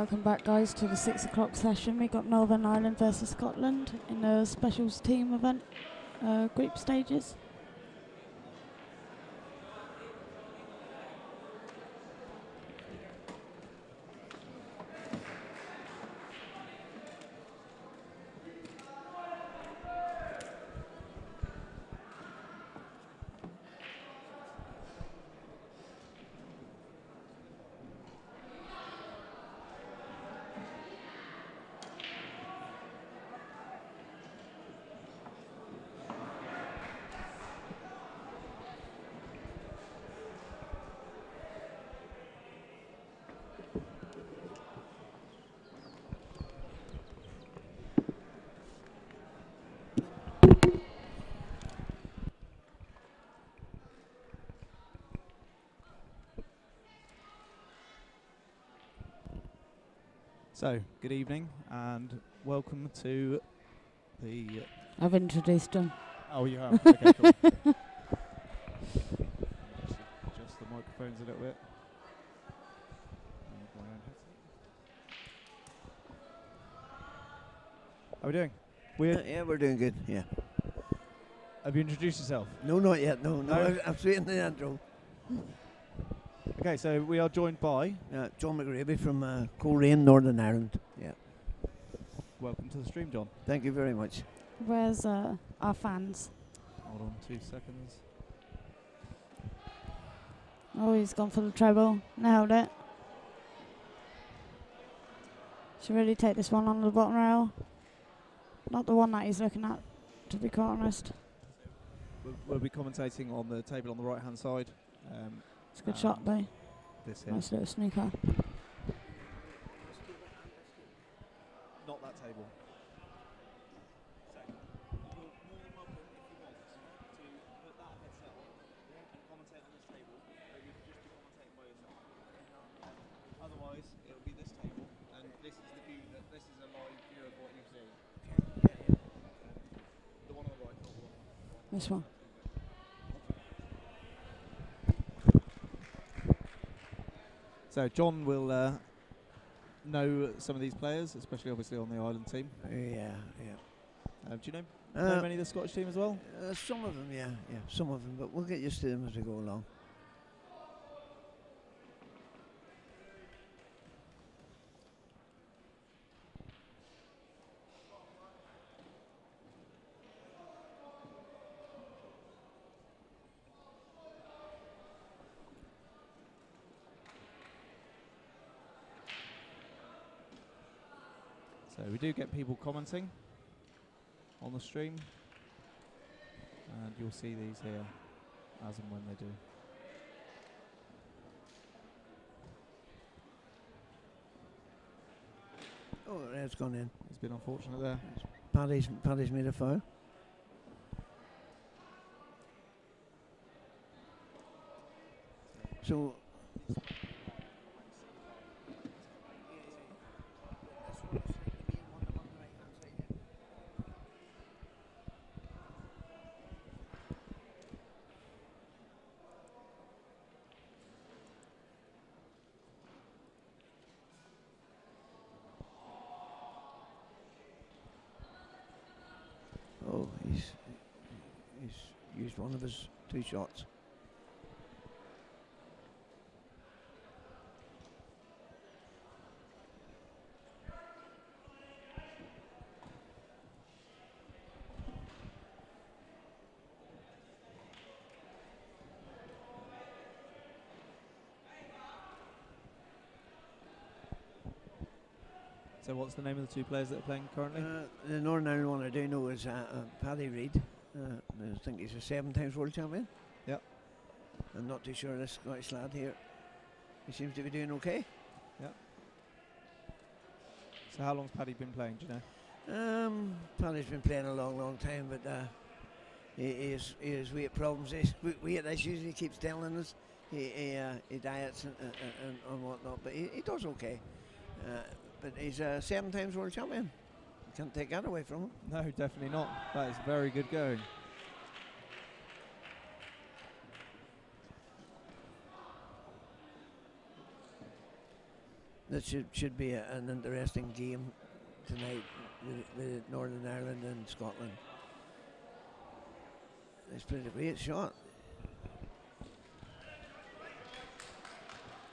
Welcome back, guys, to the 6 o'clock session. We got Northern Ireland versus Scotland in the specials team event group stages. So, good evening and welcome to the... I've introduced them. Oh, you have? Okay, cool. Adjust the microphones a little bit. How are we doing? Yeah, we're doing good, yeah. Have you introduced yourself? No, not yet, no. No? I'm straight in the intro. Okay, so we are joined by... John McGraby from Coleraine, Northern Ireland. Yeah. Welcome to the stream, John. Thank you very much. Where's our fans? Hold on 2 seconds. Oh, he's gone for the treble. Nailed it. Should really take this one on the bottom rail. Not the one that he's looking at, to be quite honest. We'll be commentating on the table on the right-hand side. It's a good shot, though. This here. Nice little sneaker. Not that table. So, you're more than welcome if you want to put that headset on and commentate on this table, or you can just be commentating by yourself. Otherwise, it'll be this table, and this is the view this is a live view of what you see. The one on the right, not the one on the right. This one. So John will know some of these players, especially obviously on the Ireland team. Yeah. Do you know many of the Scottish team as well? Some of them, yeah, some of them, but we'll get used to them as we go along. So we do get people commenting on the stream, and you'll see these here as and when they do. Oh, it's gone in. It's been unfortunate there. Paddy's made a foul. So... Oh, he's used one of his 2 shots. So what's the name of the 2 players that are playing currently? The Northern Ireland one I do know is Paddy Reid. I think he's a 7 times world champion. Yep. I'm not too sure this Scottish lad here. He seems to be doing okay. Yep. So how long's Paddy been playing, do you know? Paddy's been playing a long time, but he has weight problems, weight issues. He keeps telling us he diets and whatnot, but he does okay. But he's a 7 times world champion. Can't take that away from him. No, definitely not. That is very good going. that should be an interesting game tonight with Northern Ireland and Scotland. It's played a great shot.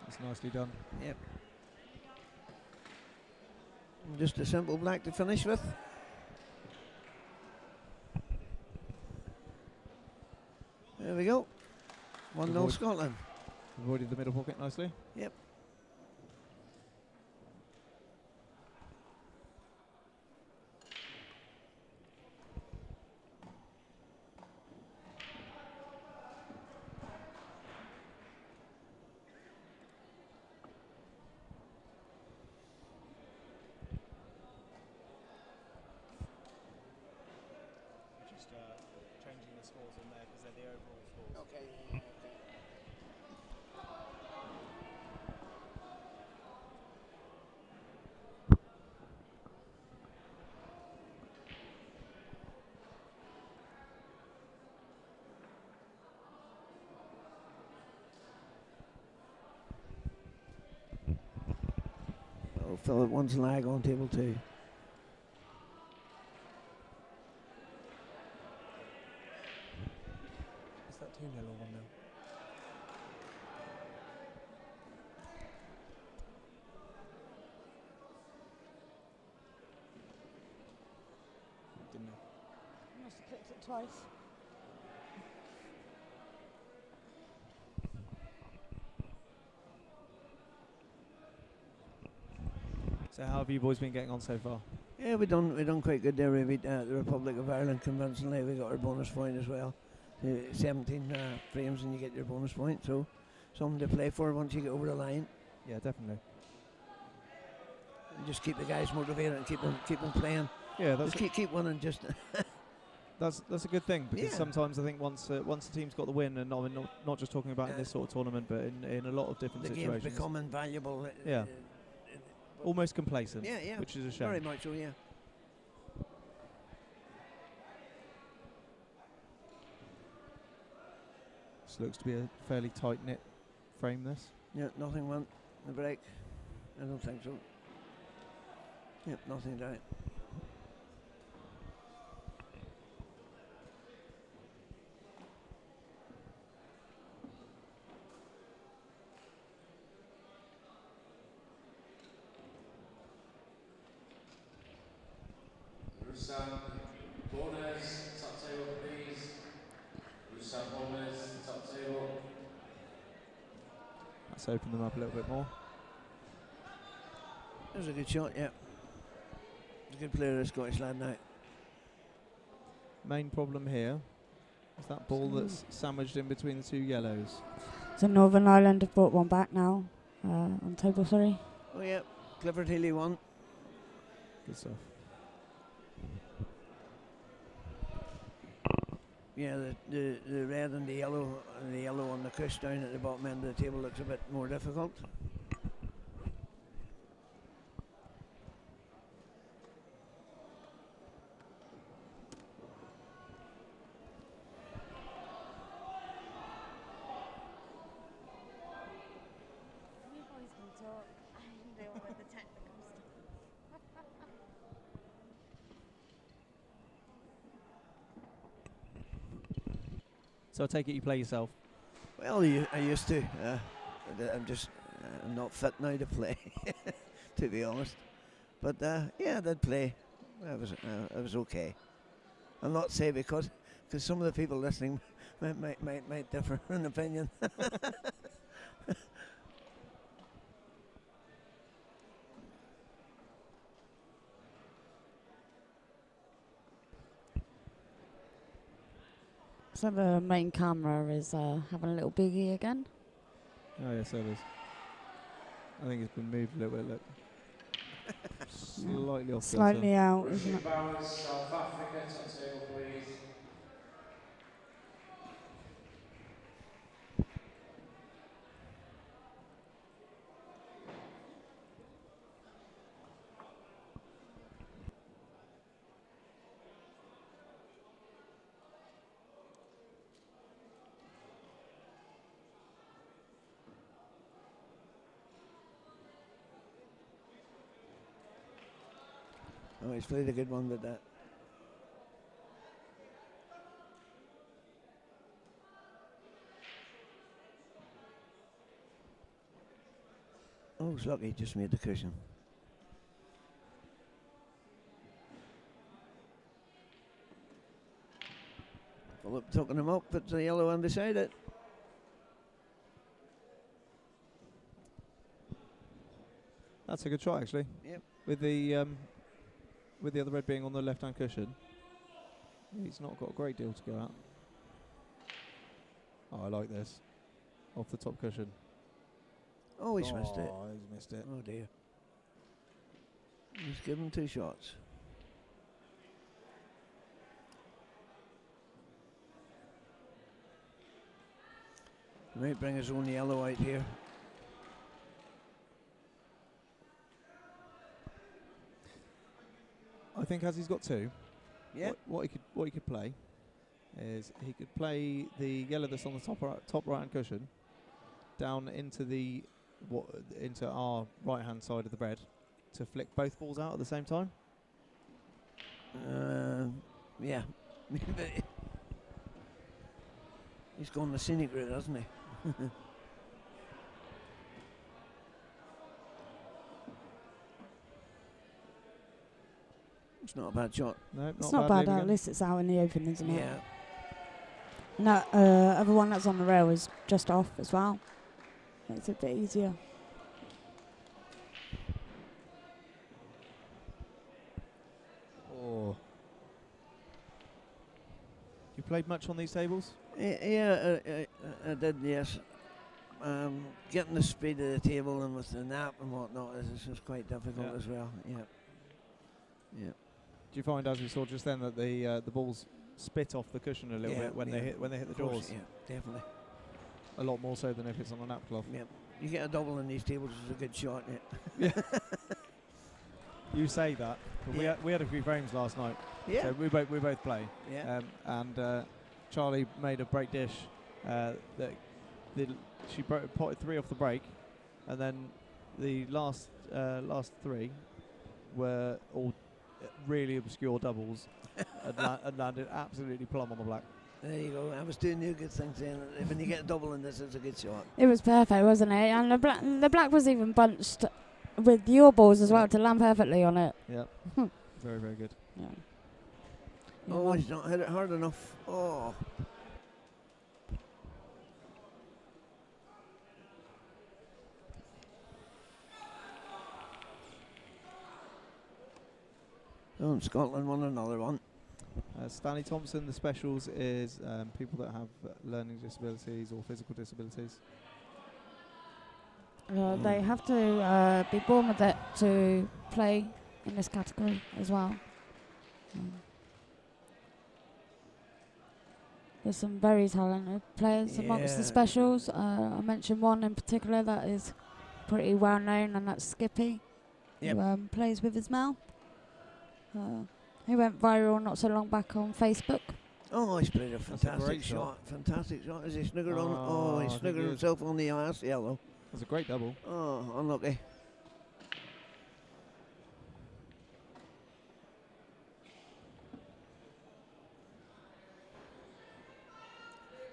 That's nicely done. Yep. And just a simple black to finish with. There we go. 1-0 Scotland. Avoided the middle pocket nicely. Yep. Just changing the scores on there because they're the overall scores. Okay. Oh, Philip wants lag on table 2. Is that 2-0 or 1-0? Didn't know. Must have clicked it twice. So how have you boys been getting on so far? Yeah, we done quite good there. We beat the Republic of Ireland convincingly. We got our bonus point as well. 17 frames and you get your bonus point. So something to play for once you get over the line. Yeah, definitely. And just keep the guys motivated and keep them playing. Yeah, Just keep winning. Just that's a good thing because Yeah. sometimes I think once the team's got the win, and not just talking about in this sort of tournament, but in a lot of different the game's situations, become invaluable. Yeah. Almost complacent. Yeah, which is a shame. very much so. Yeah. This looks to be a fairly tight knit frame. This. Yeah, nothing went the break. I don't think so. Yep, nothing down. Rusam Boners, top table please. Rusam Boners, top table. Let's open them up a little bit more. That was a good shot. Yeah. He's a good player, this Scottish lad now. Main problem here is that ball that's sandwiched in between the two yellows. So Northern Ireland have brought one back now on table 3. Oh yeah, Clifford Healy won. Good stuff. Yeah, the red and the yellow on the cush down at the bottom end of the table looks a bit more difficult. So I take it you play yourself. Well, I used to. I'm not fit now to play, to be honest. But yeah, I did play. I was okay. I'll not say because some of the people listening might differ in opinion. So the main camera is having a little biggie again. Oh yes, it is. I think it's been moved a little bit. Look, slightly off. Slightly out, isn't it? Bowers, South Africa, top table please. Oh, he's played a good one with that. Oh, it's lucky he just made the cushion. Philip tucking him up, puts the yellow one beside it. That's a good shot, actually. Yep. With the other red being on the left-hand cushion, he's not got a great deal to go out. Oh, I like this. Off the top cushion. Oh, he's missed it. Oh, he's missed it. Oh dear. He's given 2 shots. He might bring his own yellow out here. I think as he's got 2, Yeah. what he could play is he could play the yellow that's on the top right-hand cushion down into into our right-hand side of the red to flick both balls out at the same time. Yeah. He's gone the scenic route, hasn't he? It's not a bad shot. No, It's not bad, leaving at him. least it's out in the open, isn't it? Yeah. And that other one that's on the rail is just off as well. Makes it a bit easier. Oh. You played much on these tables? Yeah, I did, yes. Getting the speed of the table and with the nap and whatnot is just quite difficult as well. Yeah. Yeah. Do you find, as we saw just then, that the balls spit off the cushion a little bit when they hit the jaws? Yeah, definitely. A lot more so than if it's on a nap cloth. Yeah. You get a double in these tables, it's a good shot. Yeah. You say that, but we had a few frames last night. Yeah. So we both play. Yeah. And Charlie made a break dish she potted 3 off the break, and then the last 3 were all really obscure doubles and landed absolutely plumb on the black. There you go. I was doing you good things then. When you get a double in this, it's a good shot. It was perfect, wasn't it? And the black was even bunched with your balls as well to land perfectly on it. Yeah. Very, very good. Yeah. Oh, he's not hit it hard enough. Oh. Oh, and Scotland won another one. Stanley Thompson, the specials is people that have learning disabilities or physical disabilities. They have to be born with it to play in this category as well. There's some very talented players amongst the specials. I mentioned one in particular that is pretty well known, and that's Skippy, who plays with his mouth. He went viral not so long back on Facebook. Oh, he's played a fantastic shot. Fantastic shot. Is he sniggered on? Oh, he sniggered himself on the last yellow. That's a great double. Oh, unlucky.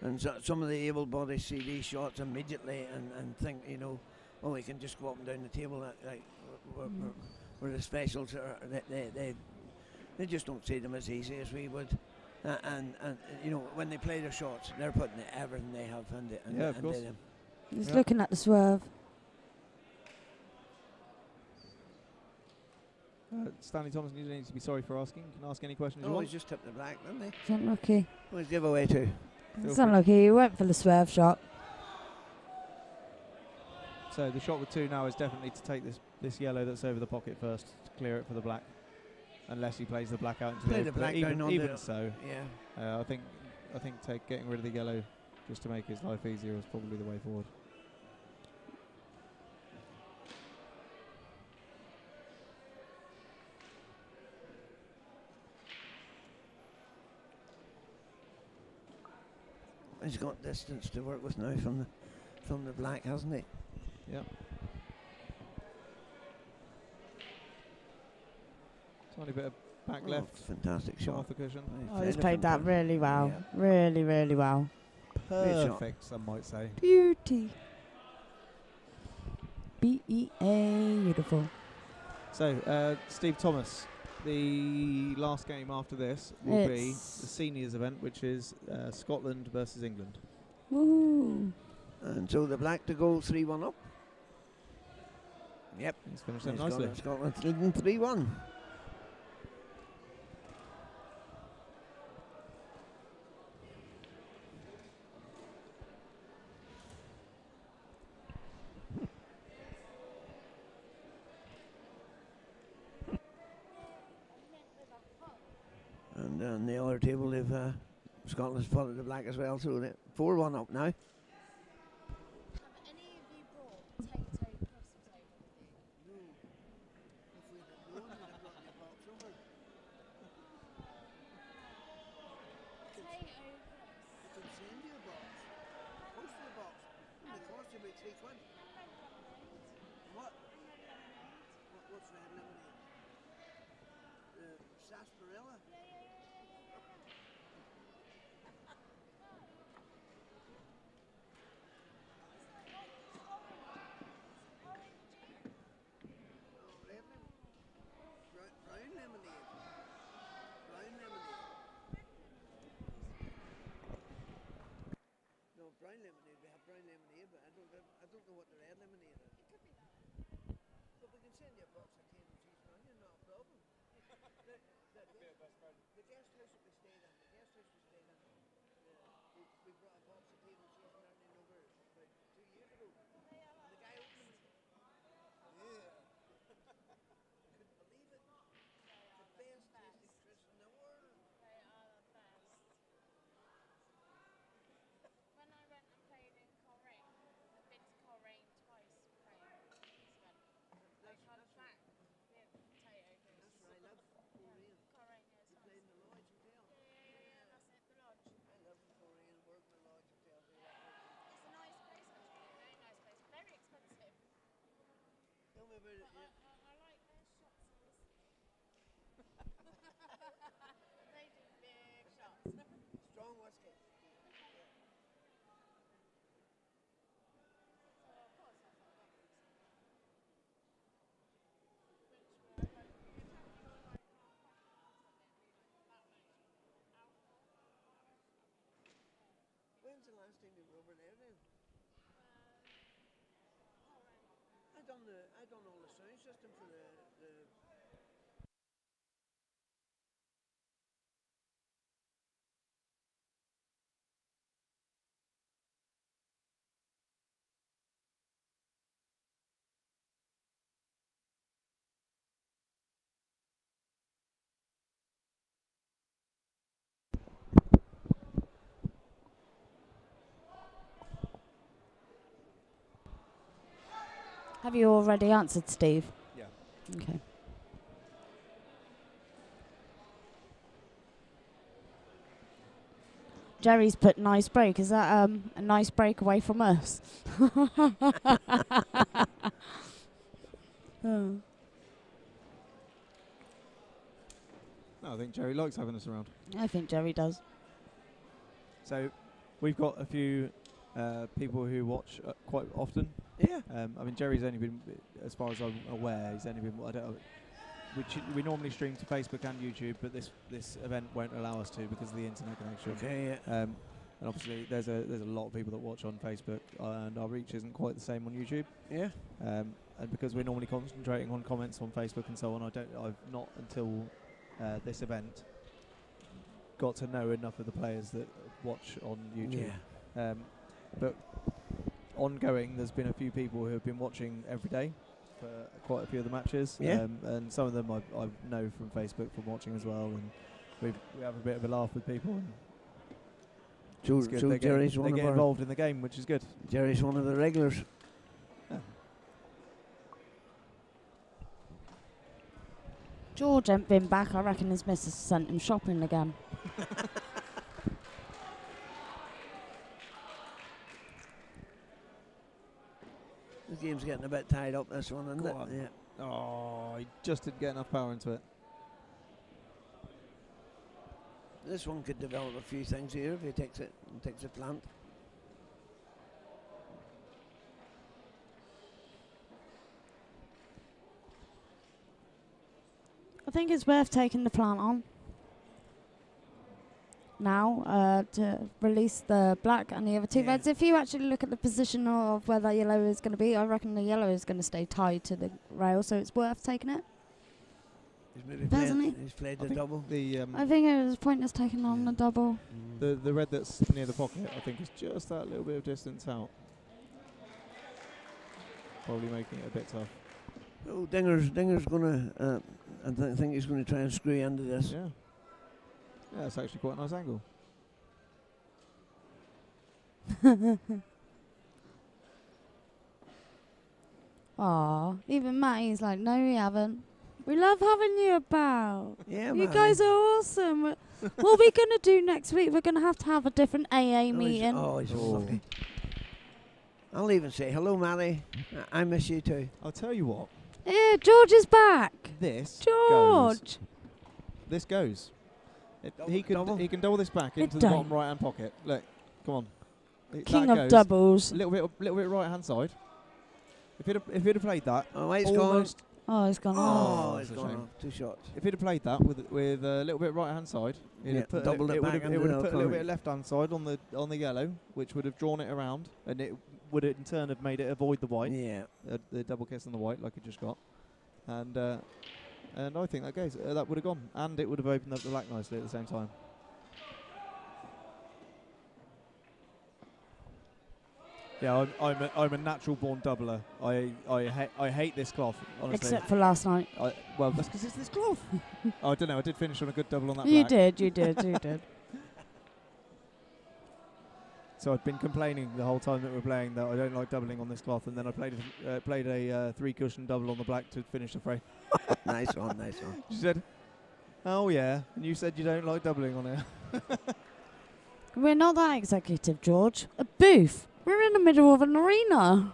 And so some of the able-bodied see these shots immediately and think, you know, oh, we can just go up and down the table. Like where the specials are, they just don't see them as easy as we would. And you know, when they play their shots, they're putting everything they have into them. He's looking at the swerve. Stanley Thompson, you don't need to be sorry for asking. You can ask any questions you Oh, want. he's just tipped the black, didn't he? He's unlucky. Oh, he's giveaway too. He's unlucky. He went for the swerve shot. So the shot with 2 now is definitely to take this yellow that's over the pocket first to clear it for the black, unless he plays the black out into Play the the black even, down even on so. Yeah. I think getting rid of the yellow just to make his life easier is probably the way forward. He's got distance to work with now from the black, hasn't he? Yeah. So Tiny bit of back Oh, left. fantastic Come shot. off the cushion. Oh, he's played that really well. Yeah. Really, really well. Perfect, some might say. Beauty. B-E-A. Beautiful. So, Steve Thomas, the last game after this will be the seniors event, which is Scotland versus England. Woo. And so the black to go 3-1 up. Yep. He's finished that nicely. Scotland's leading 3-1. And on the other table, they've Scotland's followed the black as well, so they're 4-1 up now. Have any of you brought potato crusty potato with you? No. If we'd have known, we'd have brought your box over. Potato I can send you a box. Post you a box. It costs you about £3. What? What's red lemonade? Sarsaparilla? Brown lemonade. Brown lemonade. No, brown lemonade. We have brown lemonade, but I don't know what the red lemonade is. It could be that. But we can send you a box of table cheese and onion, not a problem. The guest house that we stayed in, we brought a box of table cheese and onion over about 2 years ago. And the guy opened them. Yeah. Couldn't believe it. The best tasting crisps in the world. They are the best. When I went and played in Coleraine, I've been to Coleraine twice playing this event. I come back with potato crisps. That's where I live, Coleraine. Coleraine, yes. You played in the Lodge Hotel? Yeah, that's it, the lodge. I live in Coleraine, work in the Lodge Hotel. It's a nice place actually, very nice place. Very expensive. Tell me about it. But I like their shot size. They do big shots. Strong whiskey. So of course I thought that was which were like you can have your like half pint glass and it'd be like that much alcohol. When's the last time you were over there then? I done all the sound system for the Have you already answered, Steve? Yeah. Okay. Jerry's put nice break. Is that a nice break away from us? Oh. No, I think Jerry likes having us around. I think Jerry does. So, we've got a few people who watch quite often. yeah. I mean, Jerry's only been, as far as I'm aware, he's only been. I don't know. We normally stream to Facebook and YouTube, but this event won't allow us to because of the internet connection. Okay. Yeah. And obviously, there's a lot of people that watch on Facebook, and our reach isn't quite the same on YouTube. Yeah. And because we're normally concentrating on comments on Facebook and so on, I've not until this event got to know enough of the players that watch on YouTube. Yeah. But ongoing, there's been a few people who have been watching every day for quite a few of the matches. Yeah. And some of them I know from Facebook from watching as well, and we have a bit of a laugh with people. And it's good. They get involved in the game, which is good. Jerry's one of the regulars. Yeah. George ain't been back. I reckon his missus sent him shopping again. The game's getting a bit tied up, this one, isn't Go it? on. Yeah. Oh, he just didn't get enough power into it. This one could develop a few things here if he takes it and takes a plant. I think it's worth taking the plant on now to release the black and the other two reds. If you actually look at the position of where that yellow is going to be, I reckon the yellow is going to stay tied to the rail, so it's worth taking it. He's maybe he's played the double. I think it was pointless taking on the double. The red that's near the pocket, I think, is just that little bit of distance out. Probably making it a bit tough. Oh, Dinger's going to, I think he's going to try and screw into this. Yeah. Yeah, it's actually quite a nice angle. Aw, even Matty's like, no, we haven't. We love having you about. Yeah, you guys are awesome. What are we going to do next week? We're going to have a different AA meeting. He's lovely. I'll even say, hello, Matty. I miss you too. I'll tell you what. Yeah, George is back. This George. This goes. He can double this back It into the don't. bottom right hand pocket. Look, come on. King that of goes. doubles. A little bit right hand side. If he'd have played that, It's gone. Oh, it's gone. It's that's a gone shame. off. 2 shots. If he'd have played that with a little bit right hand side, it would doubled it back have into put the a little corner. bit left hand side on the yellow, which would have drawn it around, and it would in turn have made it avoid the white. Yeah. The double kiss on the white, like it just got, and I think that goes. That would have gone, and it would have opened up the black nicely at the same time. Yeah, I'm a natural born doubler. I hate this cloth, honestly. Except for last night. Well, that's because it's this cloth. I don't know. I did finish on a good double on that. You black. did. You did. So I'd been complaining the whole time that we're playing that I don't like doubling on this cloth, and then I played a 3 cushion double on the black to finish the frame. Nice one. She said, "Oh yeah," and you said you don't like doubling on it. We're not that executive, George. A booth. We're in the middle of an arena.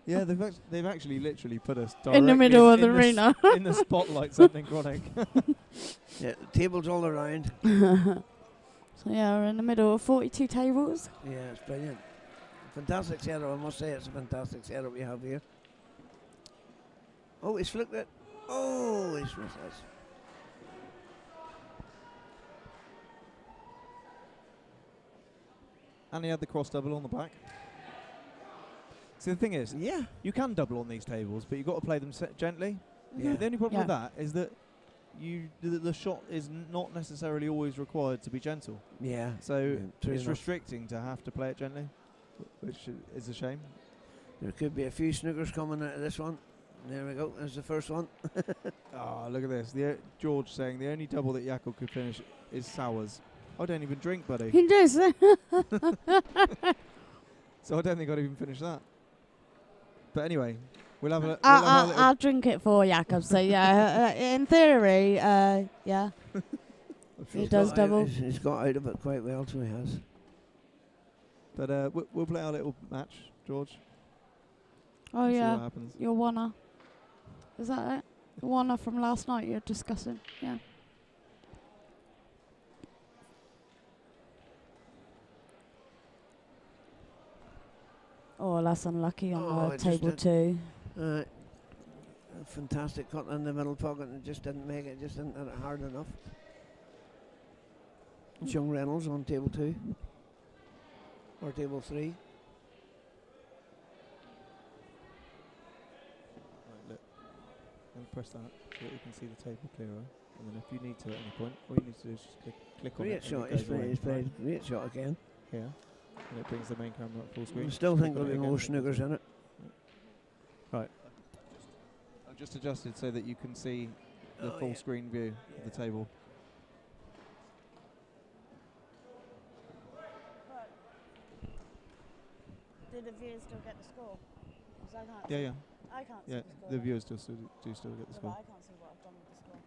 Yeah, they've actually literally put us In the middle of the arena. in the spotlight, something chronic. Yeah, tables all around. So yeah, we're in the middle of 42 tables. Yeah, it's brilliant. Fantastic setup, I must say. It's a fantastic setup we have here. Oh, he's flicked it. Oh, he's missed us. And he had the cross double on the black. See, the thing is, you can double on these tables, but you've got to play them gently. Yeah. The only problem with that is that the shot is not necessarily always required to be gentle. Yeah. So true it's enough. restricting to have to play it gently, which is a shame. There could be a few snookers coming out of this one. There we go. There's the first one. Oh, look at this. George saying the only double that Jakob could finish is sours. I don't even drink, buddy. He does. So I don't think I'd even finish that. But anyway, we'll have a I'll drink it for Jakob. So yeah, in theory, yeah, he does double. He's got out of it quite well, so he has. But we'll play our little match, George. Oh See yeah, what happens. your wanna. Is that it? The wanna from last night you're discussing. Yeah. Oh, that's unlucky on table 2. Fantastic cut in the middle pocket and just didn't make it, just didn't hit it hard enough. It's young Reynolds on table 2. Or table 3. Right, look. And press that so that you can see the table clearer. And then if you need to at any point, all you need to do is just click on Great it. shot, and it goes away. he's played. Great shot again. Yeah. And it brings the main camera up full screen. I still think Click there'll on be it more again. snookers in it. Right. I've just adjusted so that you can see the full screen view of the table. Did the viewers still get the score? 'Cause I can't. Yeah. I can't Yeah, see the score. the viewers do still get the Yeah, score. but I can't see what I've done with the score.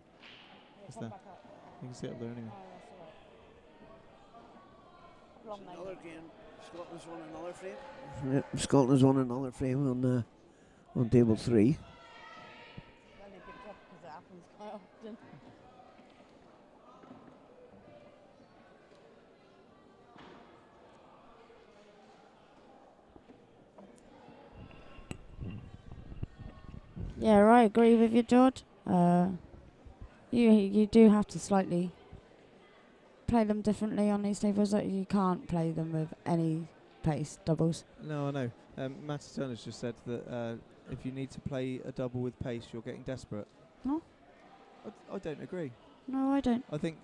Yeah, It's come there. back up. You can see it up there anyway. Oh, that's all right. Long Another leg. game. Scotland's won another frame. Yeah, Scotland's won another frame on table 3. Only picked up because it happens quite often. Yeah, I agree with you, George. You do have to slightly play them differently on these tables. Like you can't play them with any pace doubles. No, I know. Matty Turner's just said that if you need to play a double with pace, you're getting desperate. No. I don't agree. No, I don't. I think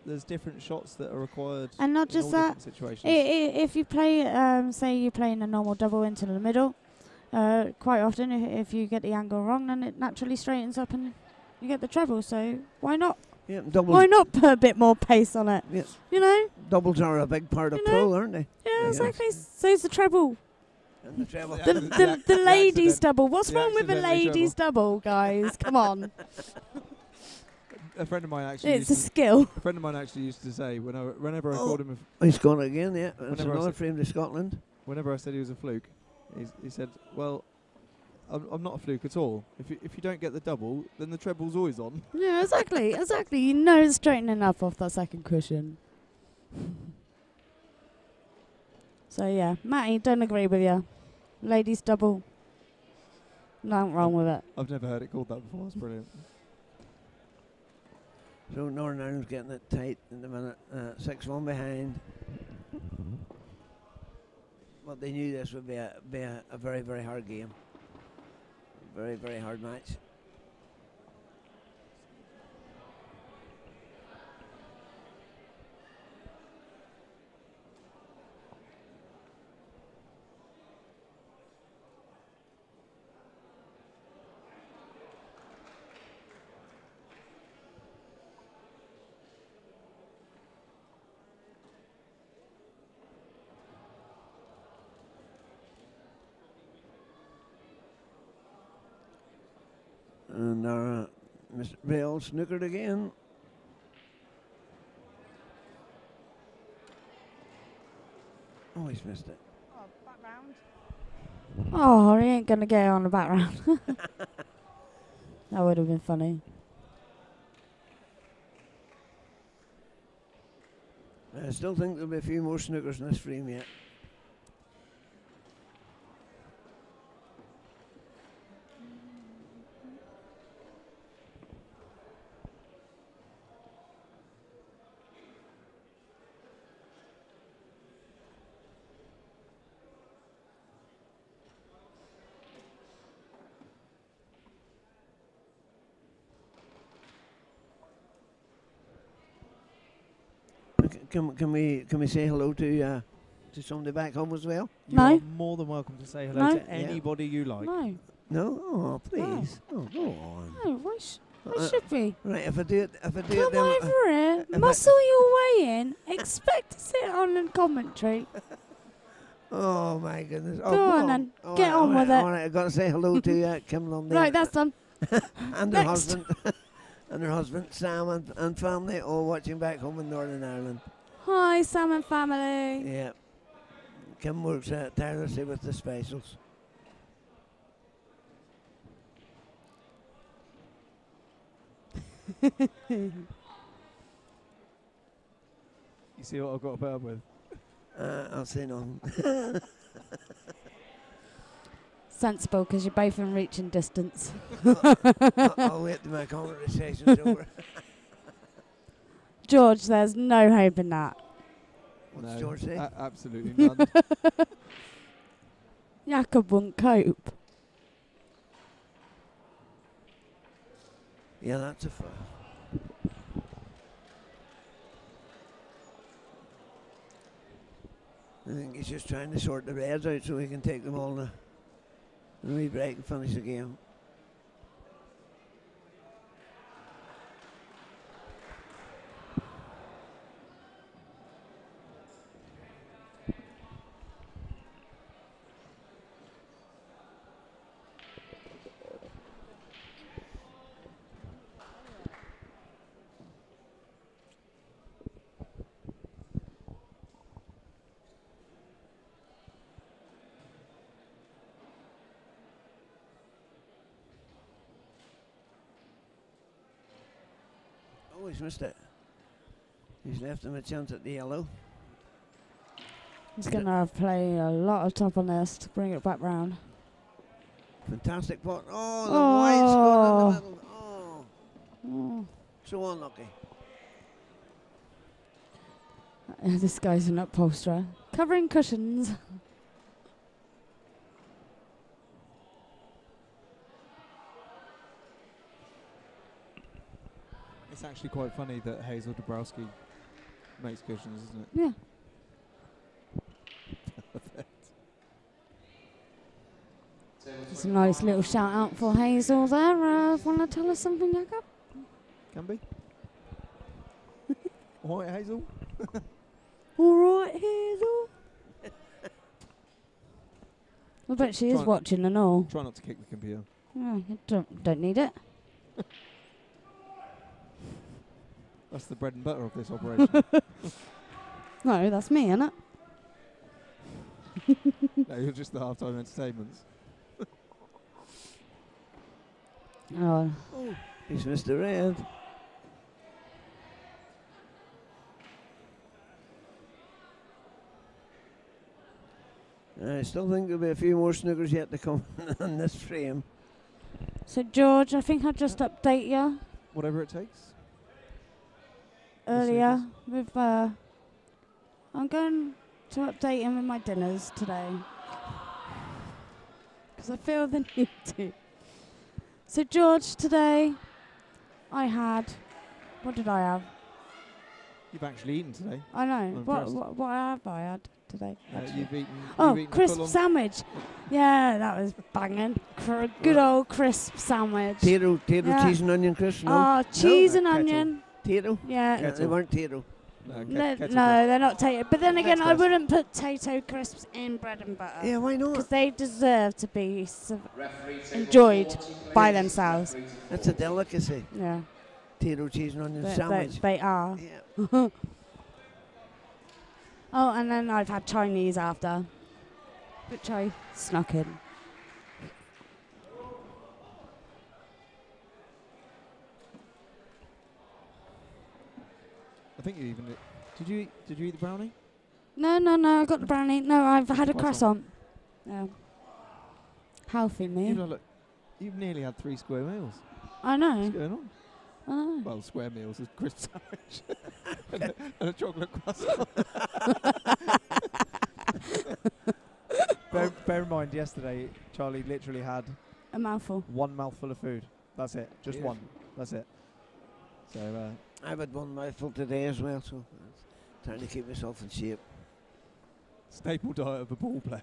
there's different shots that are required And not in just all that. different situations. If you play, say you're playing a normal double into the middle, quite often if you get the angle wrong, then it naturally straightens up and you get the treble. So why not? Yeah, doubles. Why not put a bit more pace on it? Yes. You know? Doubles are a big part of pro, aren't they? Yeah, exactly. So's the treble. And the treble. The ladies double. What's the wrong with a accidental ladies double, guys? Come on. A friend of mine actually. It's a skill. A friend of mine actually used to say whenever I called him, He's gone again. Yeah, that's Whenever I another s- frame to Scotland. whenever I said he was a fluke, he said, "Well, I'm not a fluke at all. If you don't get the double, then the treble's always on." Yeah, exactly. You know it's straightening up off that second cushion. So yeah, Matty, don't agree with you. Ladies double. Nothing wrong with it. I've never heard it called that before. It's brilliant. So Northern Ireland's getting it tight in the minute. 6-1 behind. But they knew this would be a very, very hard game. Very, very hard match. And Mr. Bale snookered again. Oh, he's missed it. Oh, back round. Oh, he ain't gonna get on the back round. That would have been funny. I still think there'll be a few more snookers in this frame yet. Can we say hello to somebody back home as well? You No. are more than welcome to say hello No. to anybody you like. No, No? Oh, please. Oh, go on. no, why should we? Right, if I do it, Come then over here, if muscle your way in, expect to sit on the commentary. oh my goodness! Oh, Go on then, get on with it. All right, I've got to say hello to Kim Lundy. Right, that's done. and her next. husband, and her husband Sam and family, all watching back home in Northern Ireland. Hi, Sam and family. Yeah, Kim works tirelessly with the specials. You see what I've got to put up with? I'll say nothing. Sensible, because you're both in reaching distance. I'll wait till my conversation's over. George, there's no hope in that. What's No, George say? Absolutely none. Jakob won't cope. Yeah, that's a fact. I think he's just trying to sort the reds out so he can take them all in a wee break and finish the game. Oh, he's missed it. He's left him a chance at the yellow. He's going to play a lot of top on this to bring it back round. Fantastic pot. Oh, the white's gone in the middle. Oh. So unlucky. This guy's an upholsterer. Covering cushions. It's actually quite funny that Hazel Dabrowski makes cushions, isn't it? Yeah. Perfect. It's a nice little shout out for Hazel there. Want to tell us something, Jacob? Can be. All right, Hazel. All right, Hazel. I bet she is watching and all. Try not to kick the computer. Yeah, you don't need it. That's the bread and butter of this operation. No, that's me, innit? No, you're just the half-time entertainments. Oh. He's Mr. Red. I still think there'll be a few more snookers yet to come on this frame. So, George, I think I'll just update you Whatever it takes. earlier with. I'm going to update him with my dinners today. Because I feel the need to. So, George, today I had. What did I have? You've actually eaten today. I know. I'm impressed. What have I had today? You've eaten. Oh, you've eaten crisp full-on sandwich. Yeah, that was banging. A good old crisp sandwich. Tato, Yeah. cheese and onion crisps? No. Oh, cheese and Kettle. onion. Tato? Yeah. Yeah, they weren't Tato. No, No, kettle they're not tato. But then again, Next I best. wouldn't put tato crisps in bread and butter. Yeah, why Because not? they deserve to be Referee table enjoyed 40, by please. themselves. Referee table That's a delicacy. Yeah, Tato, cheese and onion they, sandwich. they are. Yeah. Oh, and then I've had Chinese after, which I snuck in. I think you even. Did you eat the brownie? No, I got the brownie. No, I've had a Croissant. croissant. Yeah. Healthy me. You've nearly had 3 square meals. I know. What's going on? I know. Well, square meals is crisp sandwich and a chocolate croissant. Bear in mind, yesterday Charlie literally had A mouthful. one mouthful of food. That's it. Just Yes. one. That's it. So I've had one mouthful today as well, so trying to keep myself in shape. Staple diet of a ball player.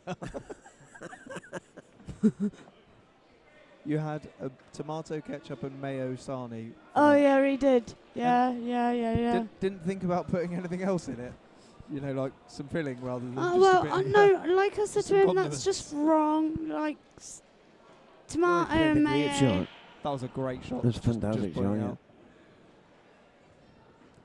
You had a tomato ketchup and mayo sarnie. Oh yeah, he did. Yeah. Didn't think about putting anything else in it. You know, like some filling rather than Oh just well, a bit. I know. Like I said Some to him, condiments. that's just wrong. Like tomato Played a and great mayo. shot. That was a great shot. That's just fantastic pointing shot, yeah. out.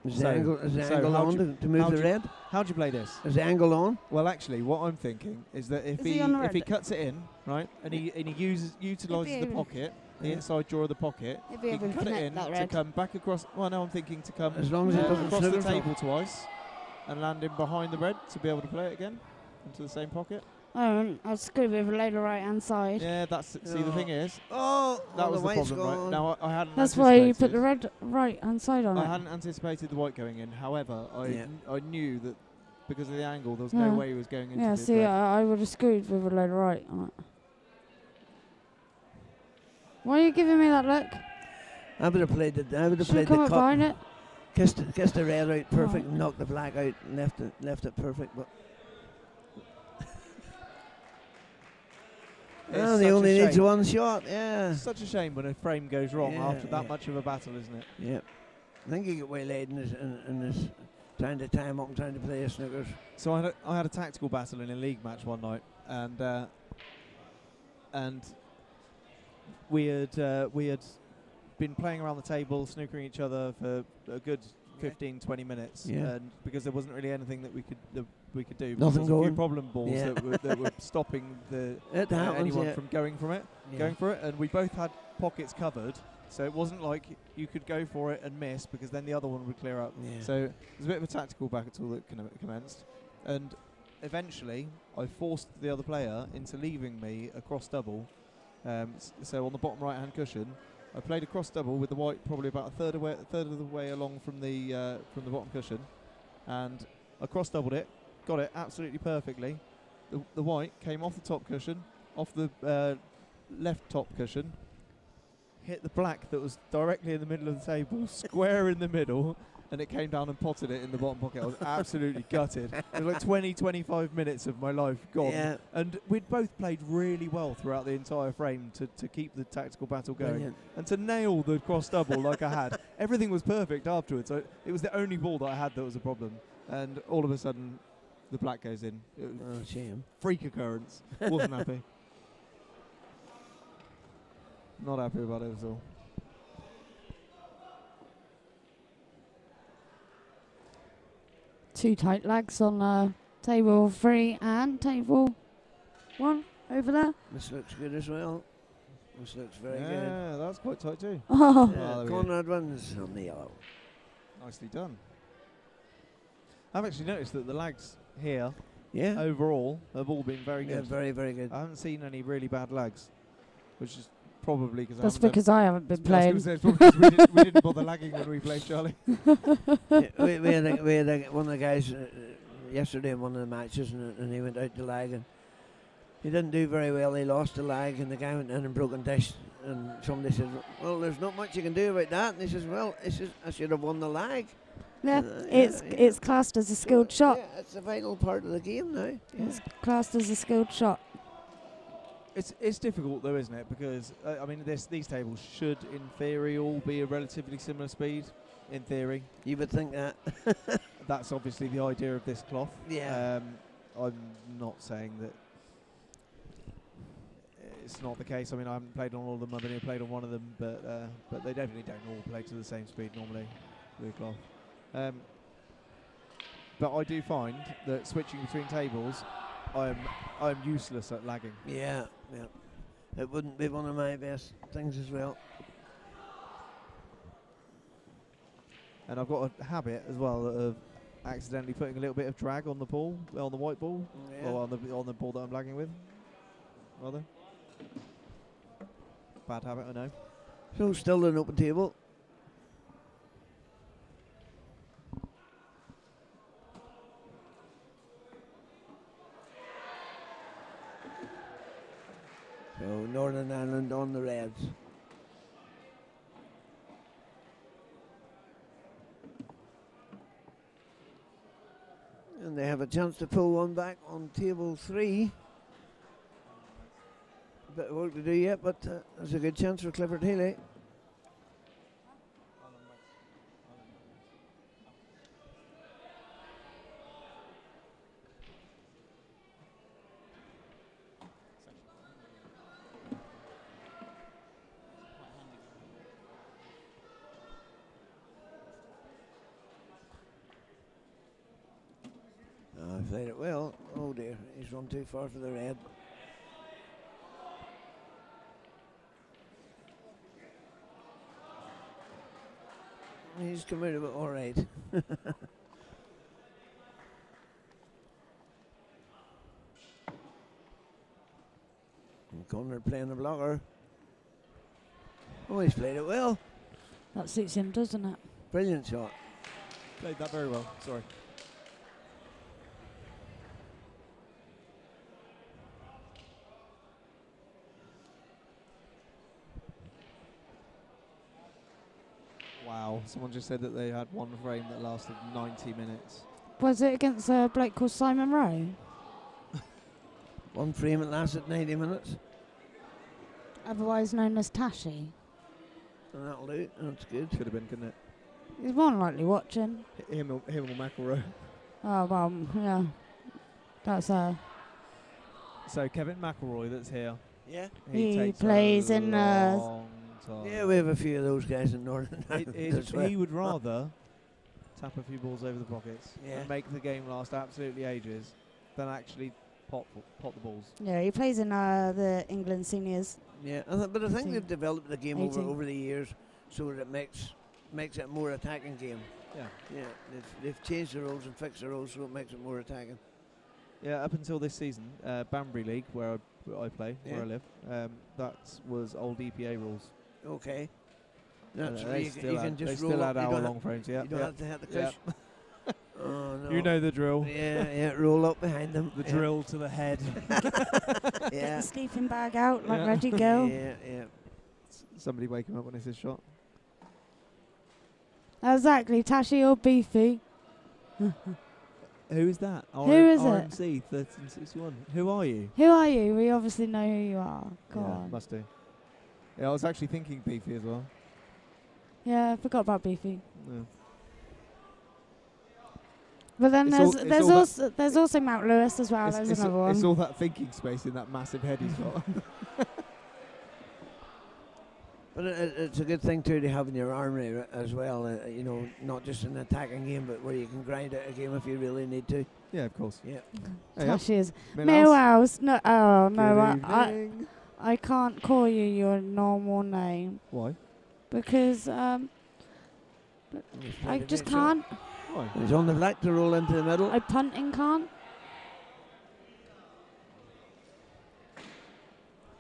Is So- the angle so how'd on you- to move how'd the you- red? How'd you play this? Is the angle on? Well, actually, what I'm thinking is that if Is he on the if he red? cuts it in, right, and he utilises the even- pocket, the Yeah. inside drawer of the pocket, If he he can even cut it connect in that to red. come back across. Well, no, I'm thinking to come As long as it doesn't across the slither table twice and land in behind the red to be able to play it again into the same pocket. Oh, I'll screw with a load of right hand side. Yeah, that's see the Oh. thing is Oh, that oh, was the the white's problem, right? gone. Now I hadn't. That's why you put anticipated- the red right hand side on I it. hadn't anticipated the white going in. However, Yeah. I knew that because of the angle, there was Yeah. no way he was going into Yeah, the see, red. I would have screwed with a load of right on it. Why are you giving me that look? I would have played the. I would have Should I played come the up behind cut. it? Kissed the red out perfect, Oh. and knocked the black out, and left it perfect. But It's he such a only needs shame. one shot. Yeah. It's such a shame when a frame goes wrong Yeah, after that yeah. much of a battle, isn't it? Yeah. I think he got waylaid in his trying to time up and trying to play his snookers. So I had a tactical battle in a league match one night, and we had been playing around the table, snookering each other for a good 15, 20 minutes, Yeah. and because there wasn't really anything that we could do. Nothing There was a few going. problem balls Yeah. that were stopping It happens, anyone yeah. from going for it, and we both had pockets covered. So it wasn't like you could go for it and miss because then the other one would clear up. Yeah. So there's a bit of a tactical battle that commenced, and eventually I forced the other player into leaving me across double So on the bottom right-hand cushion, I played a cross double with the white probably about a third of the way along from the bottom cushion, and I cross doubled it, got it absolutely perfectly. The white came off the top cushion, off the left top cushion, hit the black that was directly in the middle of the table, square in the middle, and it came down and potted it in the bottom pocket. I was absolutely gutted. It was like 25 minutes of my life gone. Yeah. And we'd both played really well throughout the entire frame to keep the tactical battle going. Brilliant. And to nail the cross double like I had. Everything was perfect afterwards. So it was the only ball that I had that was a problem. And all of a sudden, the black goes in. It was Oh, shame. freak occurrence. Wasn't happy. Not happy about it at all. Two tight legs on table 3 and table 1 over there. This looks good as well. This looks very good. Yeah, that's quite tight too. Oh, there Yeah, we go. Conrad one's on the yellow. Nicely done. I've actually noticed that the lags here Yeah. overall have all been very Yeah, good. very, very good. I haven't seen any really bad lags, which is probably because that's because I haven't been playing. we didn't bother lagging when we played, Charlie. Yeah, we had one of the guys yesterday in one of the matches, and he went out to lag, and he didn't do very well. He lost the lag, and the guy went in and broke a dish, and somebody said, "Well, there's not much you can do about that." And he says, "Well, I should have won the lag." Yeah, Yeah, it's classed as a skilled shot. Yeah, it's a vital part of the game now. Yeah. It's classed as a skilled shot. It's difficult though, isn't it? Because I mean, these tables should, in theory, all be a relatively similar speed. In theory, You would think that. that's obviously the idea of this cloth. Yeah. I'm not saying that it's not the case. I mean, I haven't played on all of them. I've only played on one of them, but they definitely don't all play to the same speed normally with cloth. But I do find that switching between tables, I'm useless at lagging. Yeah, yeah. It wouldn't be one of my best things as well. And I've got a habit as well of accidentally putting a little bit of drag on the ball, on the white ball, Yeah. or on the ball that I'm lagging with. Rather. Bad habit, I know. So still an open table. So Northern Ireland on the reds. And they have a chance to pull one back on table 3. Bit of work to do yet, but there's a good chance for Clifford Healy. I played it well. Oh dear, he's run too far for the red. He's come out of it all right. And Conrad playing the blocker. Oh, he's played it well. That suits him, doesn't it? Brilliant shot. Played that very well. Sorry. Wow, someone just said that they had one frame that lasted 90 minutes. Was it against a bloke called Simon Rowe? One frame that lasted 90 minutes. Otherwise known as Tashi. And that'll do. That's good. Could have been, couldn't it? He's more than likely watching. Him or McElroy. Oh, well, yeah. That's So Kevin McElroy that's here. Yeah. He takes plays a in, long time. Yeah, we have a few of those guys in Northern Ireland as well. He would rather tap a few balls over the pockets Yeah. and make the game last absolutely ages than actually pot the balls. yeah. He plays in the England seniors. Yeah, but I think they've developed the game 18. over the years so that it makes it a more attacking game. Yeah. Yeah, they've changed the rules and fixed the rules so it makes it more attacking. Yeah, up until this season, Banbury League, where I play, where I live, that was old EPA rules. Okay. That's They you still can just they roll still up. had You don't hour-long frames. Yeah, you don't have to hit the yeah. cush. Oh no. You know the drill. Yeah, roll up behind them. The drill to the head. Yeah. Sleeping bag out, like Yeah. ready to go. Yeah. Somebody wake him up when it's his shot. Exactly, Tashi or Beefy. Who is that? Who is it? RMC 1361. Who are you? Who are you? We obviously know who you are. Go on. Must do. Yeah, I was actually thinking Beefy as well. Yeah, I forgot about Beefy. Yeah. But then It's all there's also Mount Lewis as well. There's another one. It's all that thinking space in that massive head he's got. But it's a good thing too to have in your armory as well. You know, not just an attacking game, but where you can grind out a game if you really need to. Yeah, of course. Yeah. Tashi is. Milhouse. Milhouse. No, oh no, Good I evening. I can't call you your normal name Why? because I just can't. Why? He's on the black to roll into the middle. I punting can't.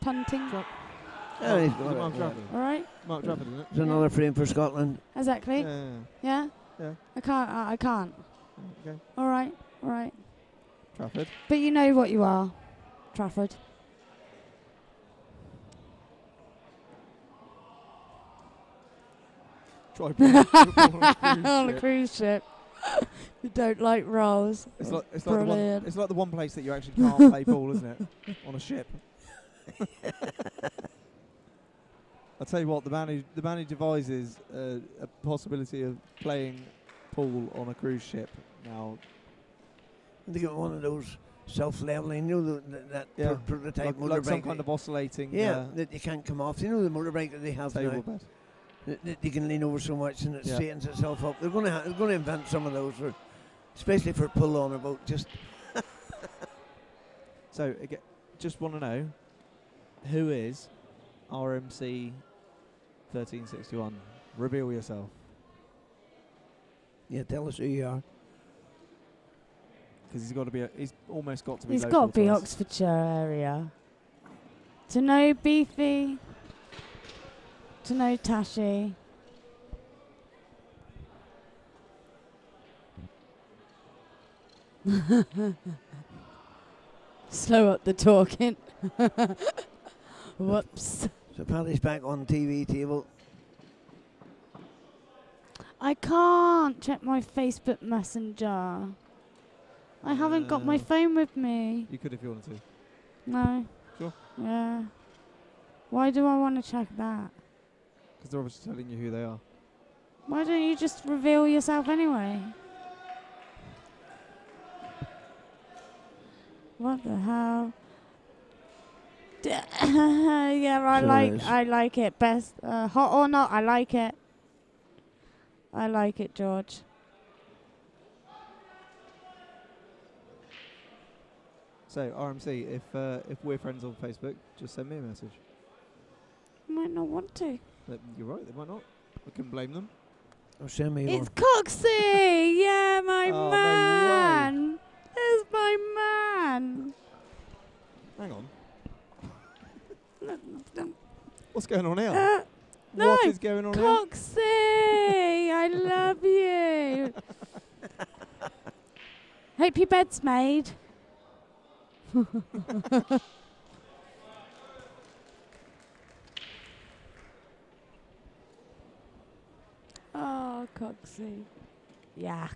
Punting. Oh, he's Is got it Mark it. Trafford? All right. Mark Trafford, isn't it? It's another frame for Scotland. Exactly. Yeah. Yeah. I can't. I can't. Okay. All right. All right. Trafford. But you know what you are, Trafford. Try playing On a cruise ship. You don't like rolls. It's like the Brilliant. one. It's like the one place that you actually can't play pool, isn't it? On a ship. I'll tell you what. The man who devises a possibility of playing pool on a cruise ship now. They get one of those self-leveling, you know, that prototype motorbike. Like some kind of oscillating. That you can't come off. You know the motorbike that they have table now. bed. That you can lean over so much and it straightens itself up. They're going to invent some of those, especially for pull on a boat. Just so again, just want to know who is RMC 1361. Reveal yourself. Yeah, tell us who you are. Because he's got to be. He's almost got to be. He's local got to be us. Oxfordshire area. To know Beefy. To know Tashi. Slow up the talking. Whoops. So Paddy's back on TV table. I can't check my Facebook Messenger. I haven't got my phone with me. You could if you wanted to. No. Sure. Yeah. Why do I want to check that? Because they're obviously telling you who they are. Why don't you just reveal yourself anyway? What the hell? Yeah, I like it best. Hot or not, I like it. I like it, George. So RMC, if we're friends on Facebook, just send me a message. I might not want to. You're right, they might not. I couldn't blame them. Oh, send me It's one. Coxie! Yeah, my Oh, no man! There's my man! Hang on. What's going on here? No, What is going on here? Coxie! I love you! Hope your bed's made. Oh, Coxie. Yeah.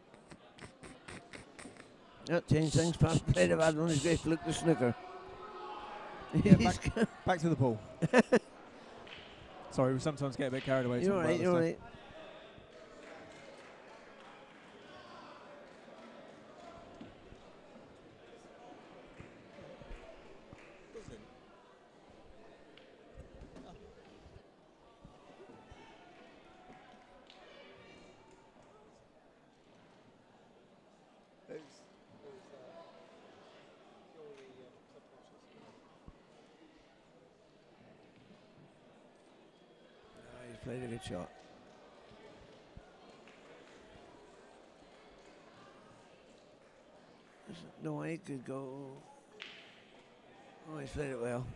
That changed things. Past played have had on his great look the snooker. Yeah, back to the pool. Sorry, we sometimes get a bit carried away. You're talking right, about you're this right. He's played a good shot. The white could go. Oh, he's played it well.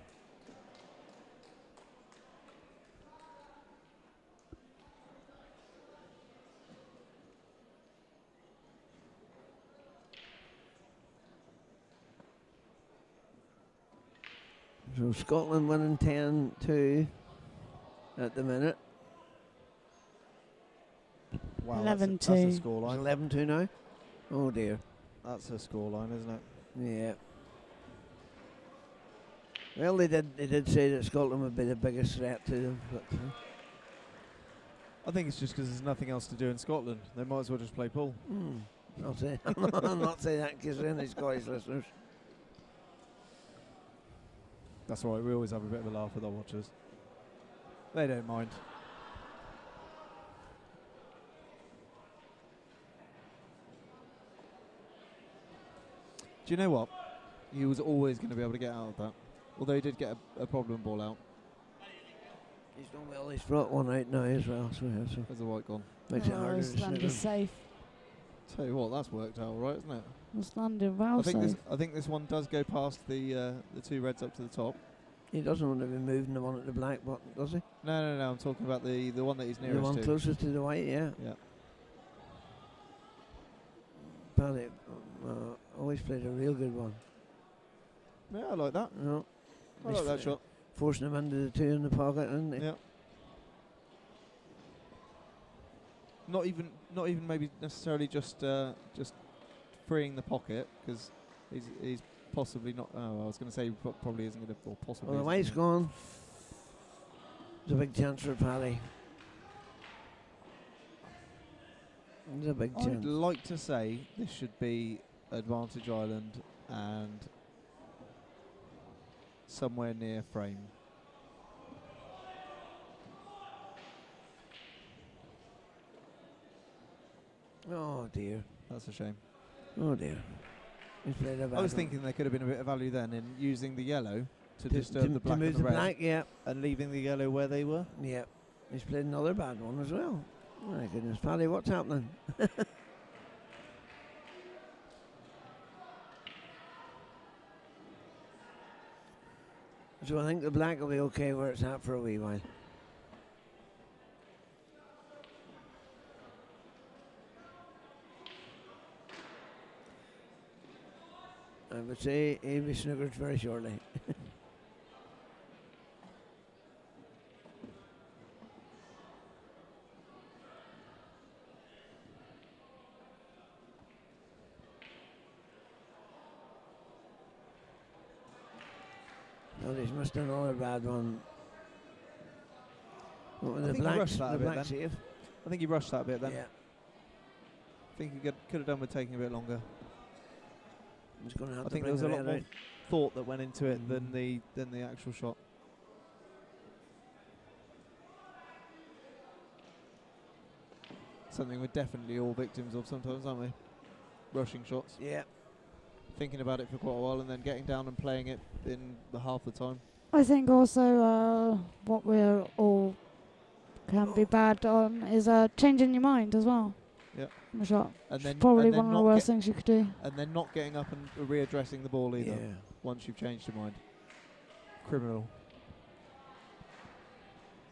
So Scotland winning 10-2 at the minute. Wow, 11-2. that's a It's scoreline. 11-2 now. Oh dear. That's a scoreline, isn't it? Yeah. Well, they did say that Scotland would be the biggest threat to them, but I think it's just because there's nothing else to do in Scotland. They might as well just play pool. I'll say I'll not say that because there are any Scottish listeners. That's all right. We always have a bit of a laugh with our watchers. They don't mind. Do you know what? He was always going to be able to get out of that. Although he did get a problem ball out. He's done well. He's brought one out now as well. So There's a white gone. makes it harder to It's landed snip safe. Tell you what, that's worked out all right, isn't it? It's landed well safe. I think this one does go past the two reds up to the top. He doesn't want to be moving the one at the black button, does he? No. I'm talking about the one that he's nearest The one to. closest to the white, yeah. Yeah. Paddy always played a real good one. Yeah, I like that. No, I like that shot. forcing him into the two in the pocket, isn't he? Yeah. Not even maybe necessarily just freeing the pocket, because he's possibly not. Oh, I was going to say probably isn't going to, or possibly. Well, the isn't white's gonna. gone. There's a big chance for Paddy. There's a big I'd chance. like to say this should be Advantage Island and somewhere near frame. Oh dear. That's a shame. Oh dear. He's played a bad I was one. thinking there could have been a bit of value then in using the yellow to disturb the black to move and the the red, black, yeah. and leaving the yellow where they were. Yeah. He's played another bad one as well. My goodness, Paddy, what's happening? So I think the black will be okay where it's at for a wee while. I would say he'll be snookered very shortly. Well, he's missed another bad one. What with I the think he black, rushed that the a bit black then. save? I think he rushed that a bit then. Yeah. I think he could have done with taking a bit longer. He's going to have I to think there bring was a the lot red more out. thought that went into it than the actual shot. Something we're definitely all victims of sometimes, aren't we? Rushing shots. Yeah. Thinking about it for quite a while and then getting down and playing it in the half the time. I think also what we're all can be bad on is changing your mind as well. Yeah. On the shot. And then Probably and then one of the not worst things you could do. And then not getting up and readdressing the ball either. Yeah. Once you've changed your mind. Criminal.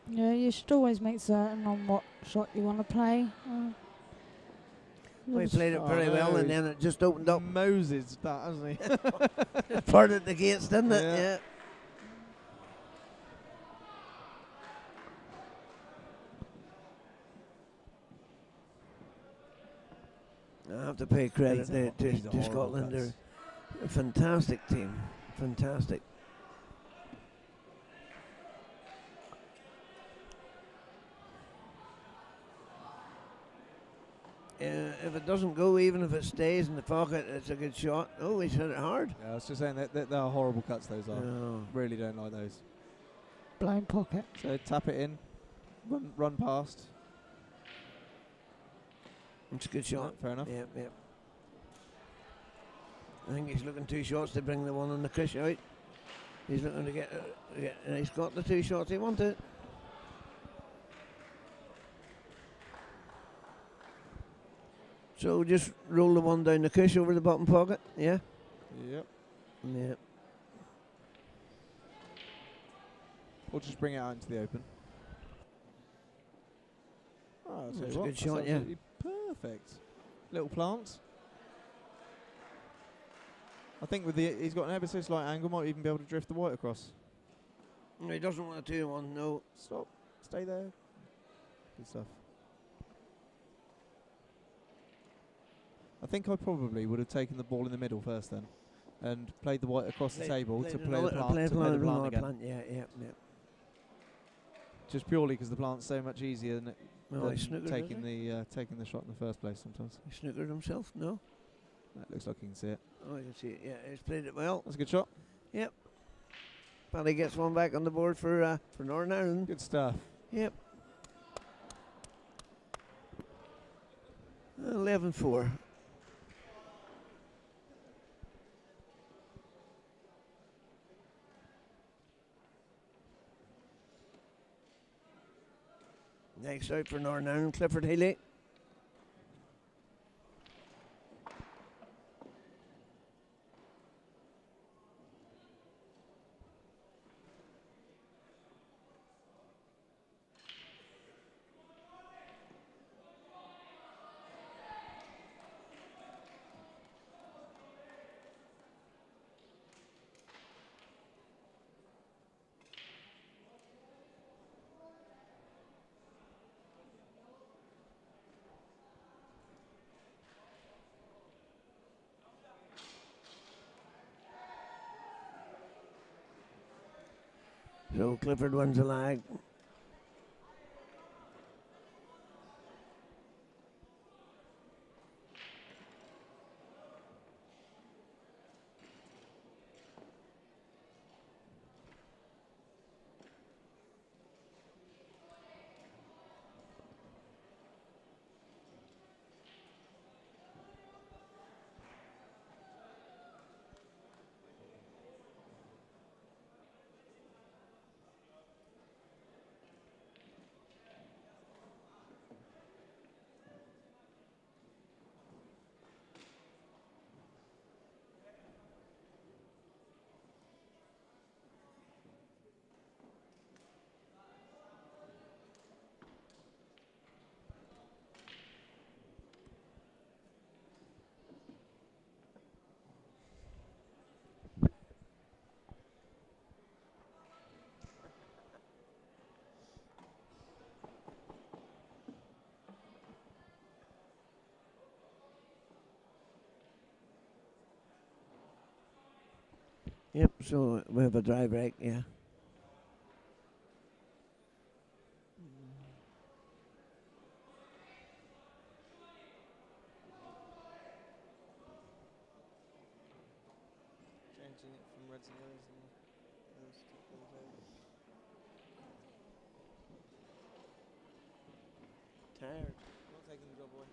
Yeah, you should always make certain on what shot you want to play. We played it very well, and then it just opened up. Moses, that, hasn't he? Parted the gates, didn't it? Yeah. I have to pay credit These are to horrible Scotland. cuts. They're a fantastic team. Fantastic. If it doesn't go, even if it stays in the pocket, it's a good shot. Oh, he's hit it hard. Yeah, I was just saying that they are horrible cuts, those are. Oh. Really don't like those. Blown pocket. So tap it in, run past. It's a good shot. Fair enough. Yep, yep. I think he's looking 2 shots to bring the one on the cush out. He's looking to get and he's got the 2 shots he wanted. So just roll the one down the cush over the bottom pocket, yeah? Yep. Yeah. Or just bring it out into the open. Oh, I'll tell That's you a what, good that's shot, yeah. absolutely perfect. Little plant. I think with the he's got an ever so slight angle, might even be able to drift the white across. No, he doesn't want a 2-1, no. Stop. Stay there. Good stuff. I think I probably would have taken the ball in the middle first then, and played the white across the table to play the plant again. Plant, yeah, yeah, yeah. Just purely because the plant's so much easier than, No, he than snookered, taking the shot in the first place sometimes. He snookered himself, no? That looks like you can see it. Oh, I can see it, yeah. He's played it well. That's a good shot. Yep. Paddy gets one back on the board for Northern Ireland. Good stuff. Yep. 11-4. Next out for Northern Ireland, Clifford Healy. So Clifford wins the lag. Yep, so we have a dry break, yeah. Changing it from reds and yellows and those to those over. Tired. Not taking the job away.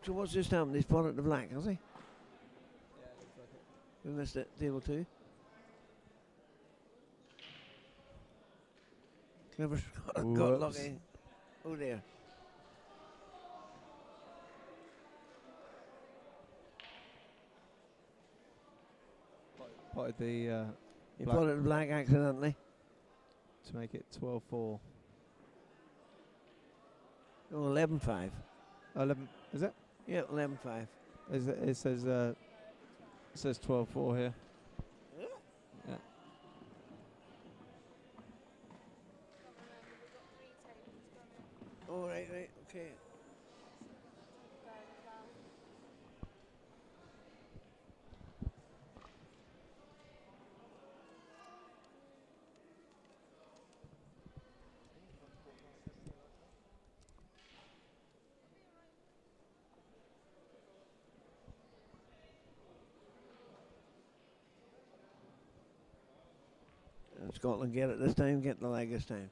So what's just happened? He's spotted the black, has he? Yeah, looks like it. We missed it, table 2. Clever got lucky. Oh dear. Potted the He black spotted the black accidentally. to make it 12-4. Oh, 11-5. 11, is it? Yeah, 11-5. It says 12-4 here. Yeah. Oh, right, okay. And Scotland get it this time, get the leg this time.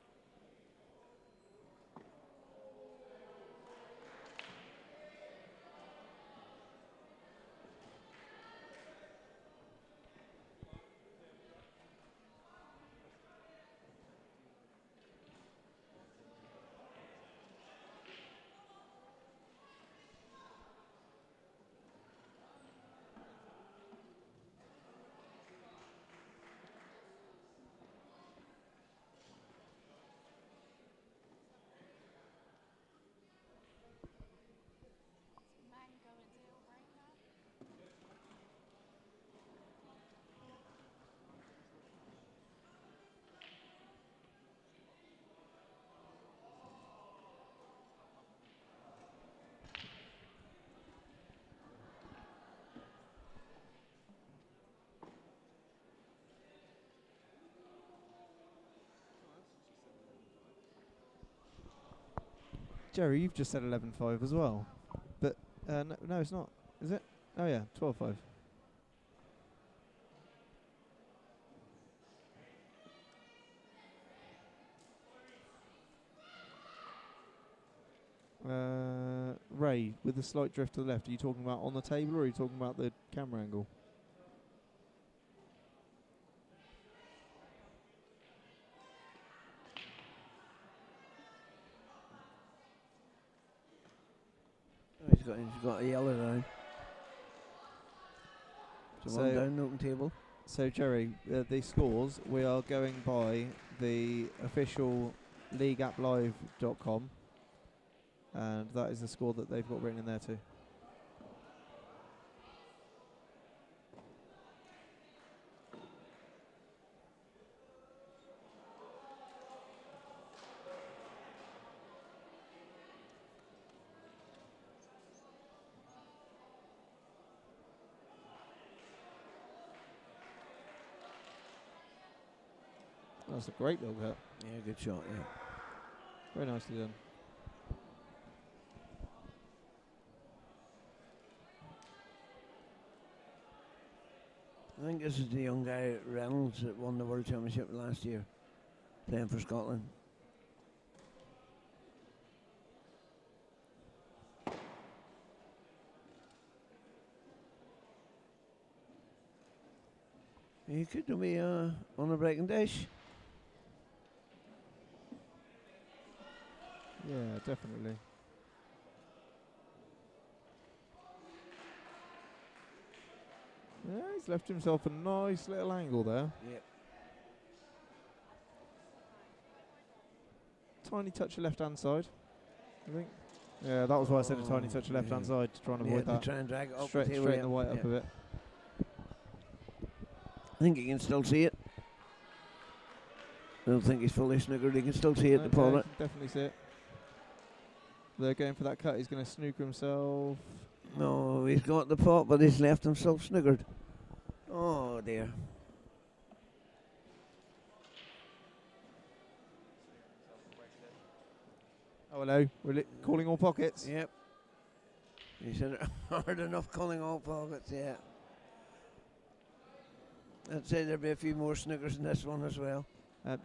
Jerry, you've just said 11-5 as well. But no, it's not. Is it? Oh yeah, 12-5. Ray, with the slight drift to the left, are you talking about on the table or are you talking about the camera angle? He's got a yellow down. So one down, open table. So Jerry, the scores, we are going by the official leagueapplive.com, and that is the score that they've got written in there too. That's a great little cut. Yeah, good shot, yeah. Very nicely done. I think this is the young guy, Reynolds, that won the World Championship last year, playing for Scotland. He could be on a breaking dash. Yeah, definitely. Yeah, he's left himself a nice little angle there. Yep. Tiny touch of left-hand side, I think. Yeah, that was why I said a tiny touch of left-hand side, to try and avoid that. To try and drag it up. Straighten the white up a bit. I think you can still see it. I don't think he's fully snookered. You can still see it, the pilot. Definitely see it. They're going for that cut. He's going to snooker himself. No, he's got the pot, but he's left himself snookered. Oh, dear. Oh, hello. We're calling all pockets. Yep. He said hard enough calling all pockets, yeah. I'd say there'll be a few more snookers in this one as well.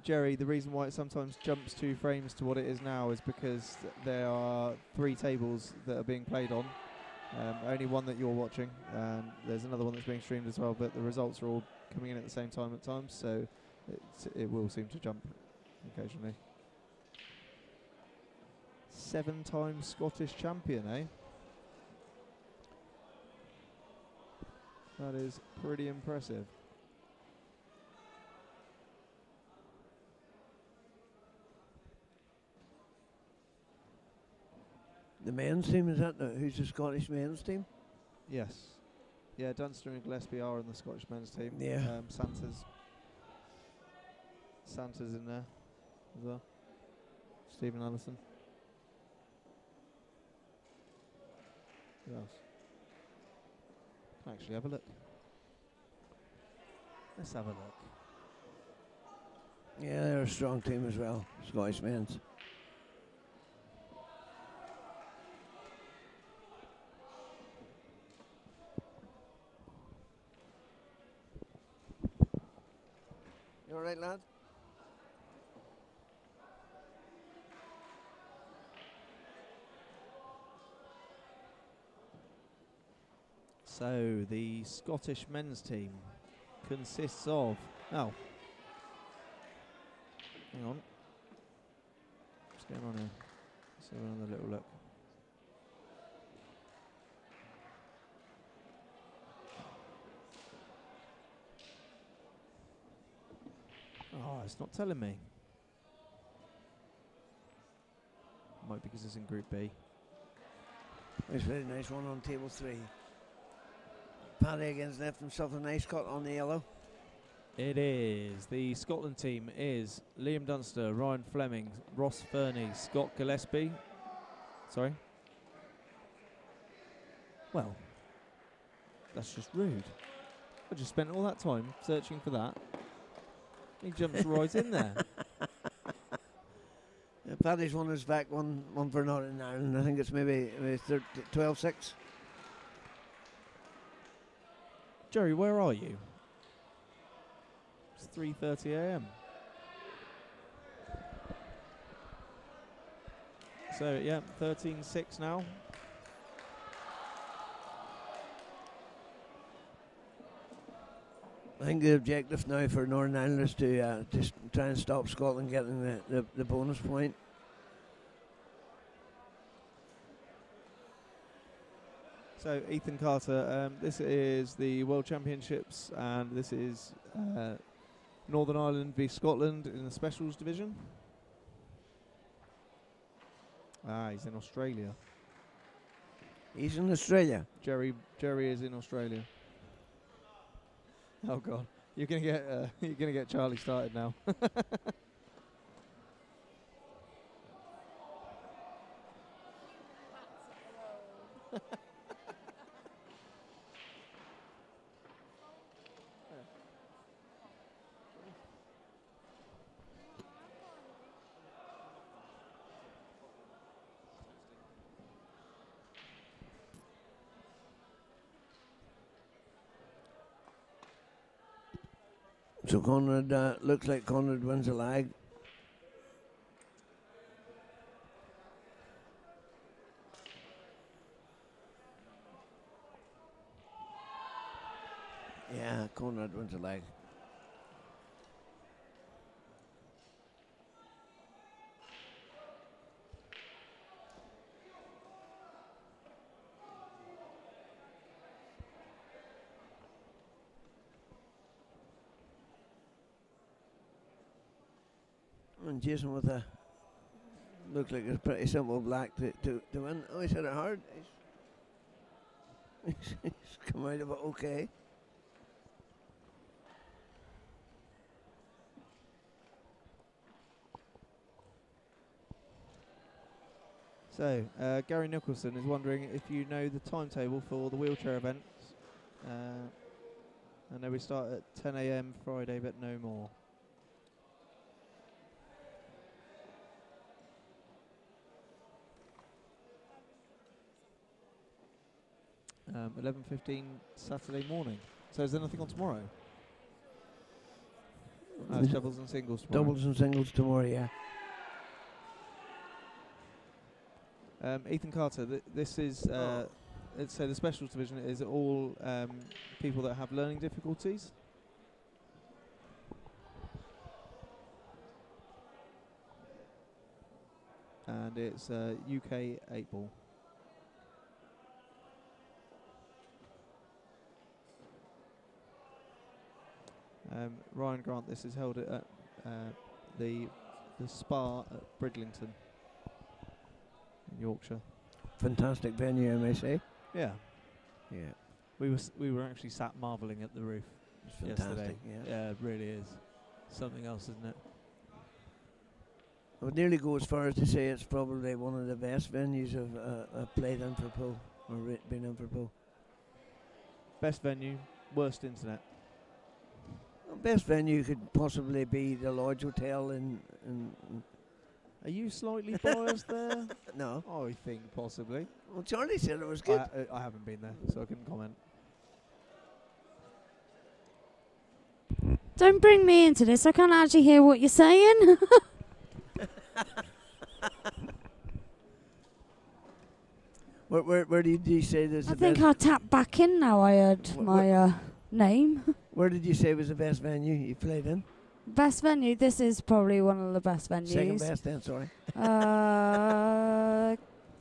Jerry, the reason why it sometimes jumps 2 frames to what it is now is because there are 3 tables that are being played on. Only one that you're watching, and there's another one that's being streamed as well, but the results are all coming in at the same time at times, so it will seem to jump occasionally. 7-time Scottish champion, eh? That is pretty impressive. The men's team, is that who's the Scottish men's team? Yes. Yeah, Dunster and Gillespie are in the Scottish men's team. Yeah. Santa's in there as well. Stephen Allison. Who else? Can actually have a look. Let's have a look. Yeah, they're a strong team as well, Scottish men's. You all right, lad? So the Scottish men's team consists of... Oh. Hang on. What's going on here? Let's have another little look. Oh, it's not telling me. Might be because it's in Group B. It's a very nice one on table 3. Paddy against left himself a nice cut on the yellow. It is. The Scotland team is Liam Dunster, Ryan Fleming, Ross Fernie, Scott Gillespie. Sorry? Well, that's just rude. I just spent all that time searching for that. He jumps right in there. Paddy's won his back, one for Northern Ireland. I think it's maybe 12-6. Jerry, where are you? It's 3:30 a.m. So, yeah, 13-6 now. I think the objective now for Northern Ireland is to just try and stop Scotland getting the bonus point. So, Ethan Carter, this is the World Championships, and this is Northern Ireland v Scotland in the Specials division. Ah, he's in Australia. He's in Australia. Jerry is in Australia. Oh God, you're gonna get Charlie started now. So Conrad, looks like Conrad wins the lag. Yeah, Conrad wins the lag. And Jason with a looks like it's pretty simple black to win. Oh, he's hit it hard. He's come out of it okay. So, Gary Nicholson is wondering if you know the timetable for the wheelchair event. I know we start at 10 a.m. Friday, but no more. 11:15 Saturday morning. So is there nothing on tomorrow? It's doubles and singles tomorrow. Doubles and singles tomorrow, yeah. Ethan Carter, this is so the specials division is all people that have learning difficulties. And it's UK 8-ball. Ryan Grant, this is held at the Spa at Bridlington in Yorkshire. Fantastic venue, I may say. Yeah. Yeah. We were actually sat marvelling at the roof yesterday. Yeah, it really is something else, isn't it? I would nearly go as far as to say it's probably one of the best venues I've played in for pool, or been in for pool. Best venue, worst internet. Best venue could possibly be the Lodge Hotel in Are you slightly biased there? No. I think possibly. Well, Charlie said it was good. I haven't been there, so I couldn't comment. Don't bring me into this. I can't actually hear what you're saying. Where did you say there's I the think best? I'll tap back in now I heard my name. Where did you say was the best venue you played in? Best venue? This is probably one of the best venues. Second best then, sorry.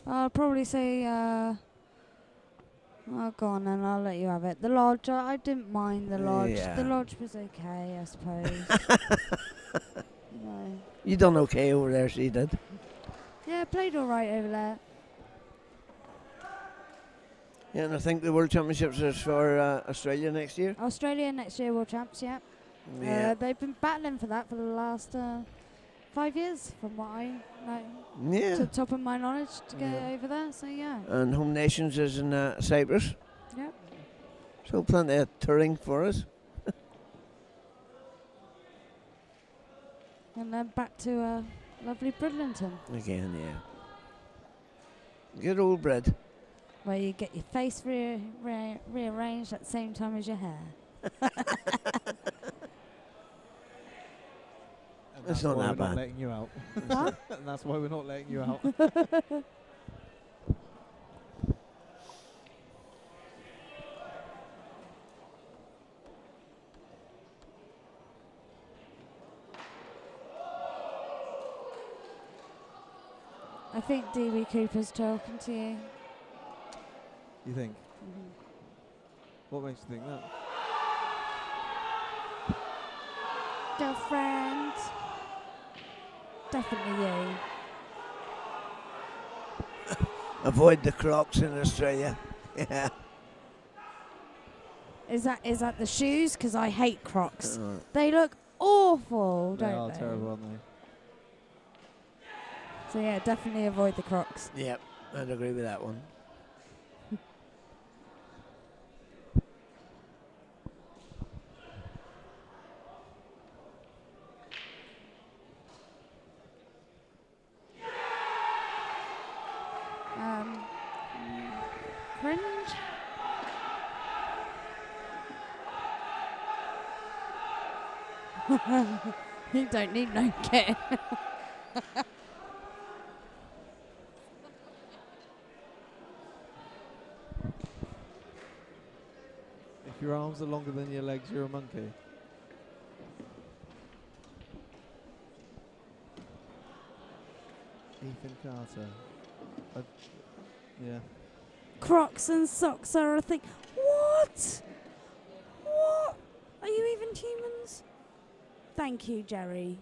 I'll probably say, oh, go on then, I'll let you have it. The Lodge, I didn't mind the Lodge. Yeah. The Lodge was okay, I suppose. No. You done okay over there, so you did. Yeah, played all right over there. Yeah, and I think the World Championships is for Australia next year. Australia next year, World Champs, yeah. Yeah. They've been battling for that for the last 5 years, from what I know. Yeah. To the top of my knowledge, to get over there, so yeah. And Home Nations is in Cyprus. Yep. So plenty of touring for us. And then back to Lovely Bridlington, Again, yeah. Good old bread. where you get your face rearranged at the same time as your hair. And It's that's not why that we're not bad. letting you out. What? And that's why we're not letting you out. I think DB Cooper's talking to you. You think? Mhm. What makes you think that? Girlfriend. Definitely you. Avoid the Crocs in Australia. Yeah. Is that the shoes? Because I hate Crocs. Uh, They look awful, They don't are they? terrible, aren't they? So yeah, definitely avoid the Crocs. yep, I'd agree with that one. Cringe. You don't need no kit. If your arms are longer than your legs, you're a monkey. Ethan Carter. Yeah. Crocs and socks are a thing. What? What? Are you even humans? Thank you, Jerry.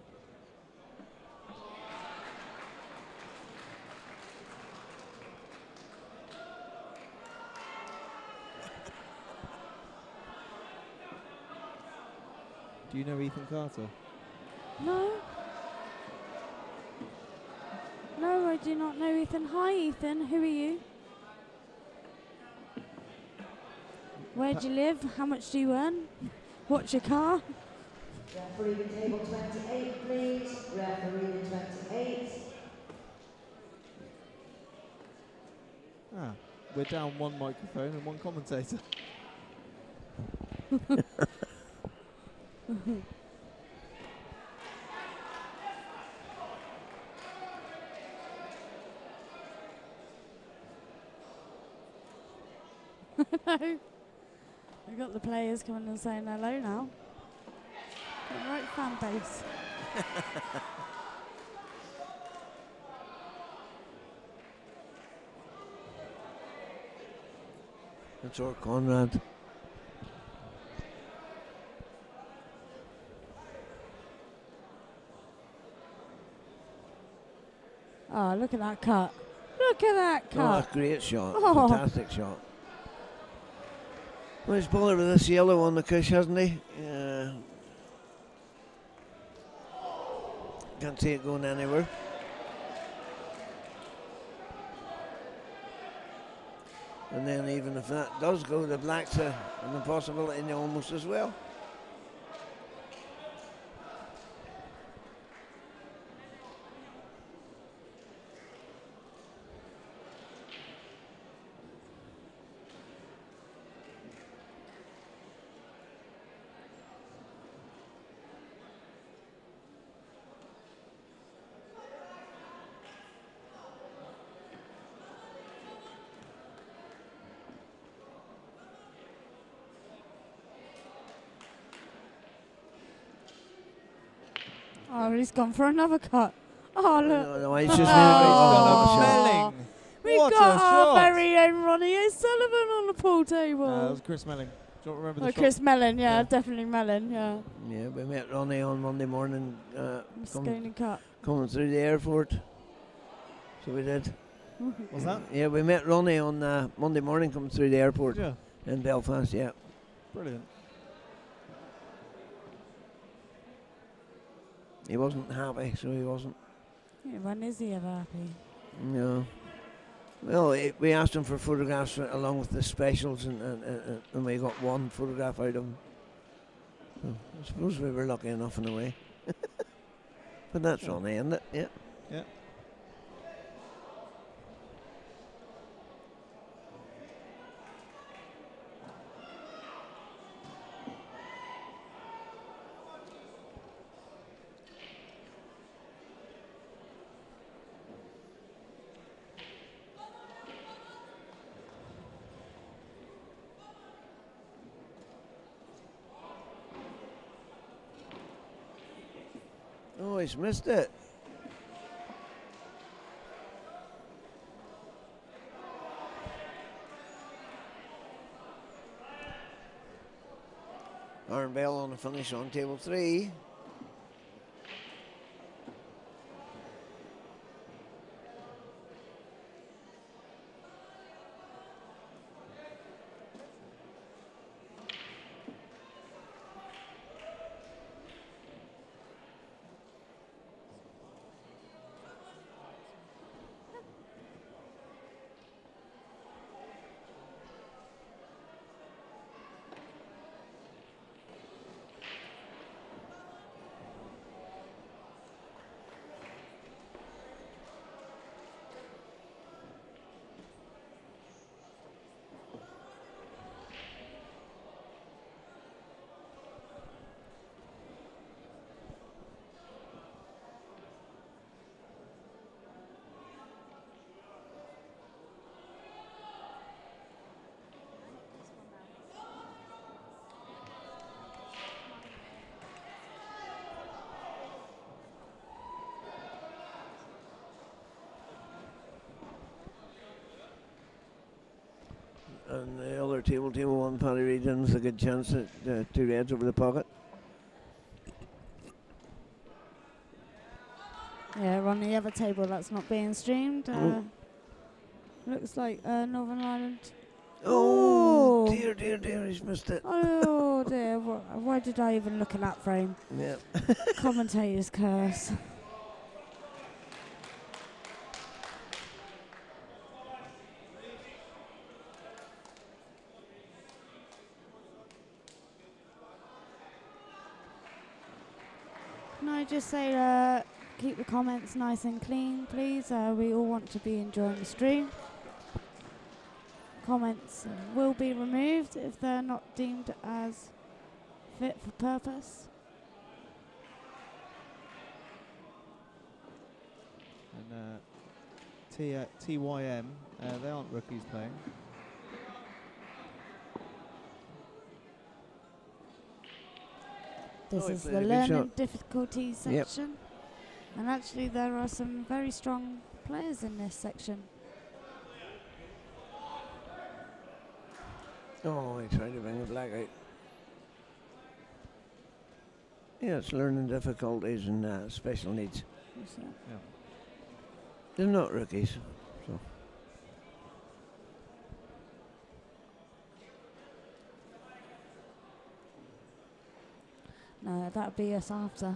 Do you know Ethan Carter? No. No, I do not know Ethan. Hi, Ethan. Who are you? Where do you live? How much do you earn? What's your car? Referee to table 28, please. Referee to 28. Ah, we're down one microphone and one commentator. No. We've got the players coming and saying hello now. Got the right fan base. That's our Conrad. Oh, look at that cut. Look at that Oh, cut. a great shot. Oh. Fantastic shot. Well, he's bowler with this yellow on the cush, hasn't he? Can't see it going anywhere. And then even if that does go, the black's an impossibility almost as well. Oh, he's gone for another cut. Oh, look. No, he's just Oh. oh, Melling. We've What got a our shot. very own Ronnie O'Sullivan on the pool table. That was Chris Melling. Do you remember the Oh, shot? Chris Mellon, yeah, Yeah. definitely Mellon, yeah. Yeah, we met Ronnie on Monday morning Scaling cut. coming through the airport. So we did. Was that? Yeah, we met Ronnie on Monday morning coming through the airport Yeah. in Belfast, yeah. Brilliant. He wasn't happy, so he wasn't. Yeah, when is he ever happy? No. Well, we asked him for photographs along with the specials, and we got one photograph out of him. So I suppose we were lucky enough in a way. But that's on the end, yeah. Yeah. Oh, he's missed it. Aaron Bell on the finish on table 3. And the other table 1, Paddy Reedon's a good chance at 2 reds over the pocket. Yeah, on the other table that's not being streamed. Looks like Northern Ireland. Oh, dear, he's missed it. Oh dear, why did I even look at that frame? Yeah. Commentator's curse. Can I just say, keep the comments nice and clean, please? We all want to be enjoying the stream. Comments will be removed if they're not deemed as fit for purpose. And TYM, they aren't rookies playing. This is the learning difficulties section. And actually there are some very strong players in this section. Oh, he tried to bring the black out. Yeah, it's learning difficulties and special needs. Yeah. They're not rookies, so. No, that'd be us after.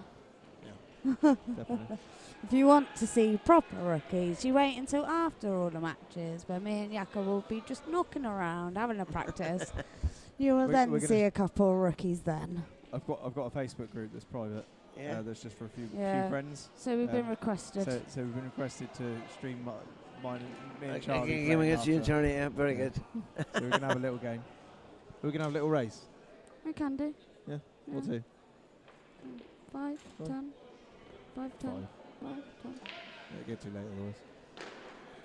Yeah, definitely. If you want to see proper rookies, you wait until after all the matches, where me and Yaka will be just knocking around, having a practice. You will then see a couple of rookies then. I've got a Facebook group that's private. Yeah. That's just for a few friends. So we've been requested. So we've been requested to stream mine and me and Okay, Charlie. game against you and Charlie, yeah, very good. So we're going to have a little game. We're going to have a little race. We can do. Yeah, we'll do. 5, 10. 5, 10. 5, 10. It'll get too late otherwise.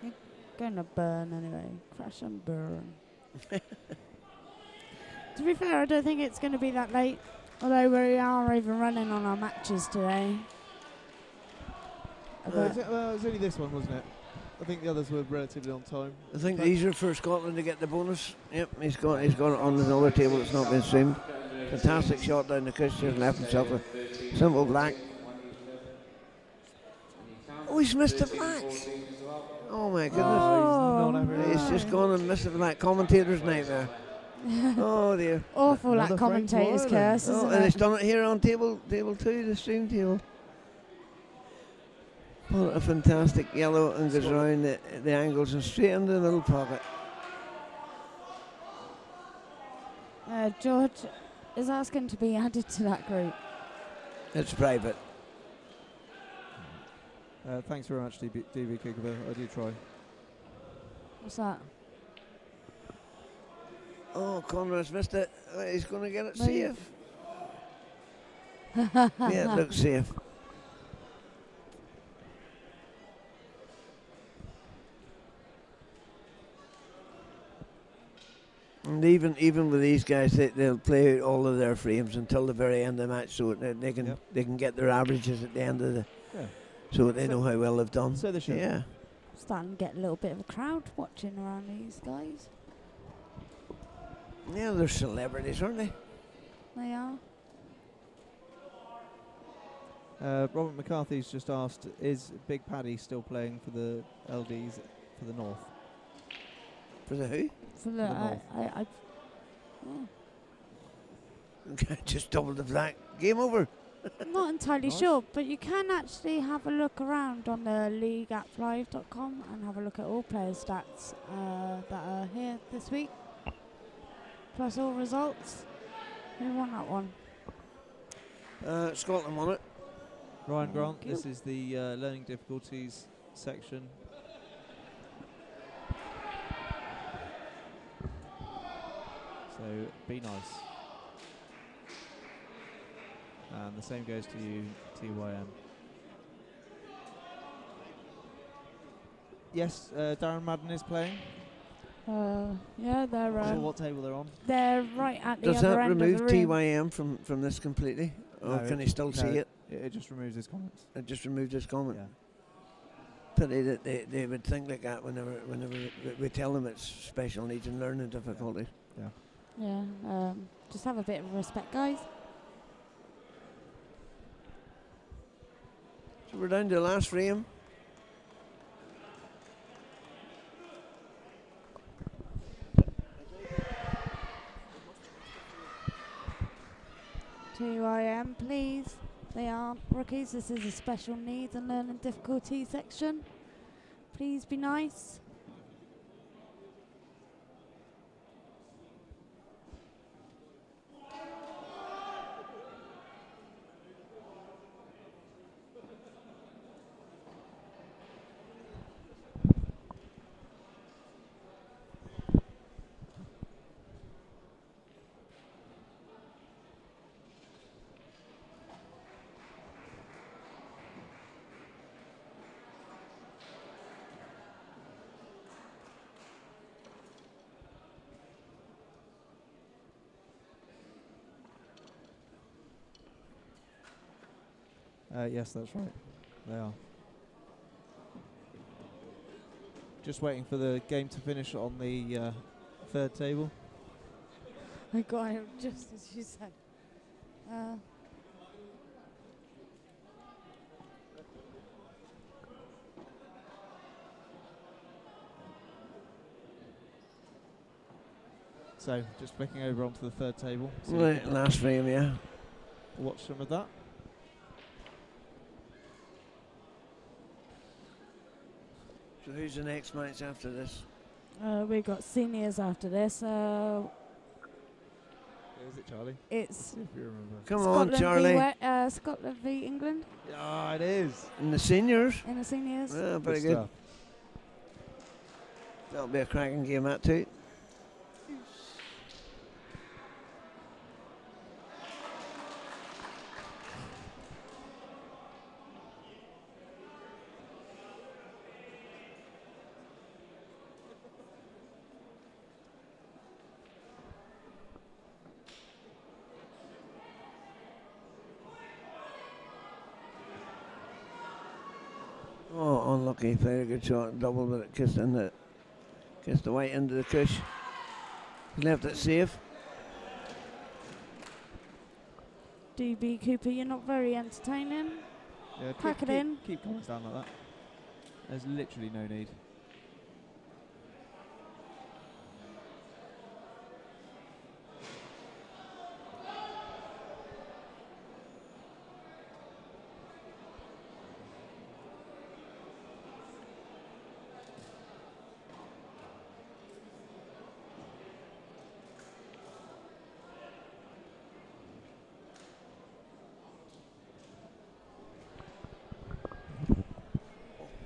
You're going to burn anyway. Crash and burn. To be fair, I don't think it's going to be that late. Although we are overrunning on our matches today. It was only this one, wasn't it? I think the others were relatively on time. I think these are for Scotland to get the bonus. Yep, he's got it on another table that's not been streamed. Fantastic shot down the cushion, just left himself a simple black. Oh, he's missed the black. Oh my goodness. He's just gone and missed the black. Commentator's nightmare. Oh dear. Awful that commentator's curse, isn't it? And he's done it here on table 2, the stream table. Oh, a fantastic yellow and goes around the angles and straight into the middle pocket. George is asking to be added to that group. It's private. Thanks very much, DB Kookaburra. I do try. What's that? Oh, Conrad's missed it. He's going to get it Move. safe. Yeah, it looks safe. And even with these guys, they'll play all of their frames until the very end of the match, so they can get their averages at the end of the. Yeah. So they know how well they've done. So they should. Yeah. Starting to get a little bit of a crowd watching around these guys. Yeah, they're celebrities, aren't they? They are. Robert McCarthy's just asked, is Big Paddy still playing for the LDs for the North? For the who? For the, Just double the flag. Game over. I'm not entirely Nice. sure, but you can actually have a look around on the leagueapplive.com and have a look at all players' stats that are here this week, plus all results. Who won that one? Scotland won it. Ryan Thank Grant, you. this is the learning difficulties section. So be nice. And the same goes to you, TYM. Yes, Darren Madden is playing. Yeah, So what table they're on? they're right at the Does other that end of remove the room. TYM from this completely? Or No, can he still see it? It just removes his comments. It just removed his comment. Yeah. Pity that they would think like that whenever we tell them it's special needs and learning difficulties. Yeah, just have a bit of respect, guys. So we're down to the last frame. TYM, please. They aren't rookies. This is a special needs and learning difficulty section. Please be nice. Yes, that's right. They are. Just waiting for the game to finish on the third table. I got him just as you said. So, just flicking over onto the third table. So Right, last frame, yeah. watch some of that. So who's the next match after this? We got seniors after this. Is it Charlie? It's If you remember. Come Scotland on, Charlie. Scotland v England Ah, it is. And the seniors? in the seniors. Yeah, very Good good. stuff. That'll be a cracking game, that too. Oh, unlucky. Very good shot. Double, but it kissed the white end of the cush. He left it safe. DB Cooper, you're not very entertaining. Yeah, Pack it in. Keep comments down like that. There's literally no need.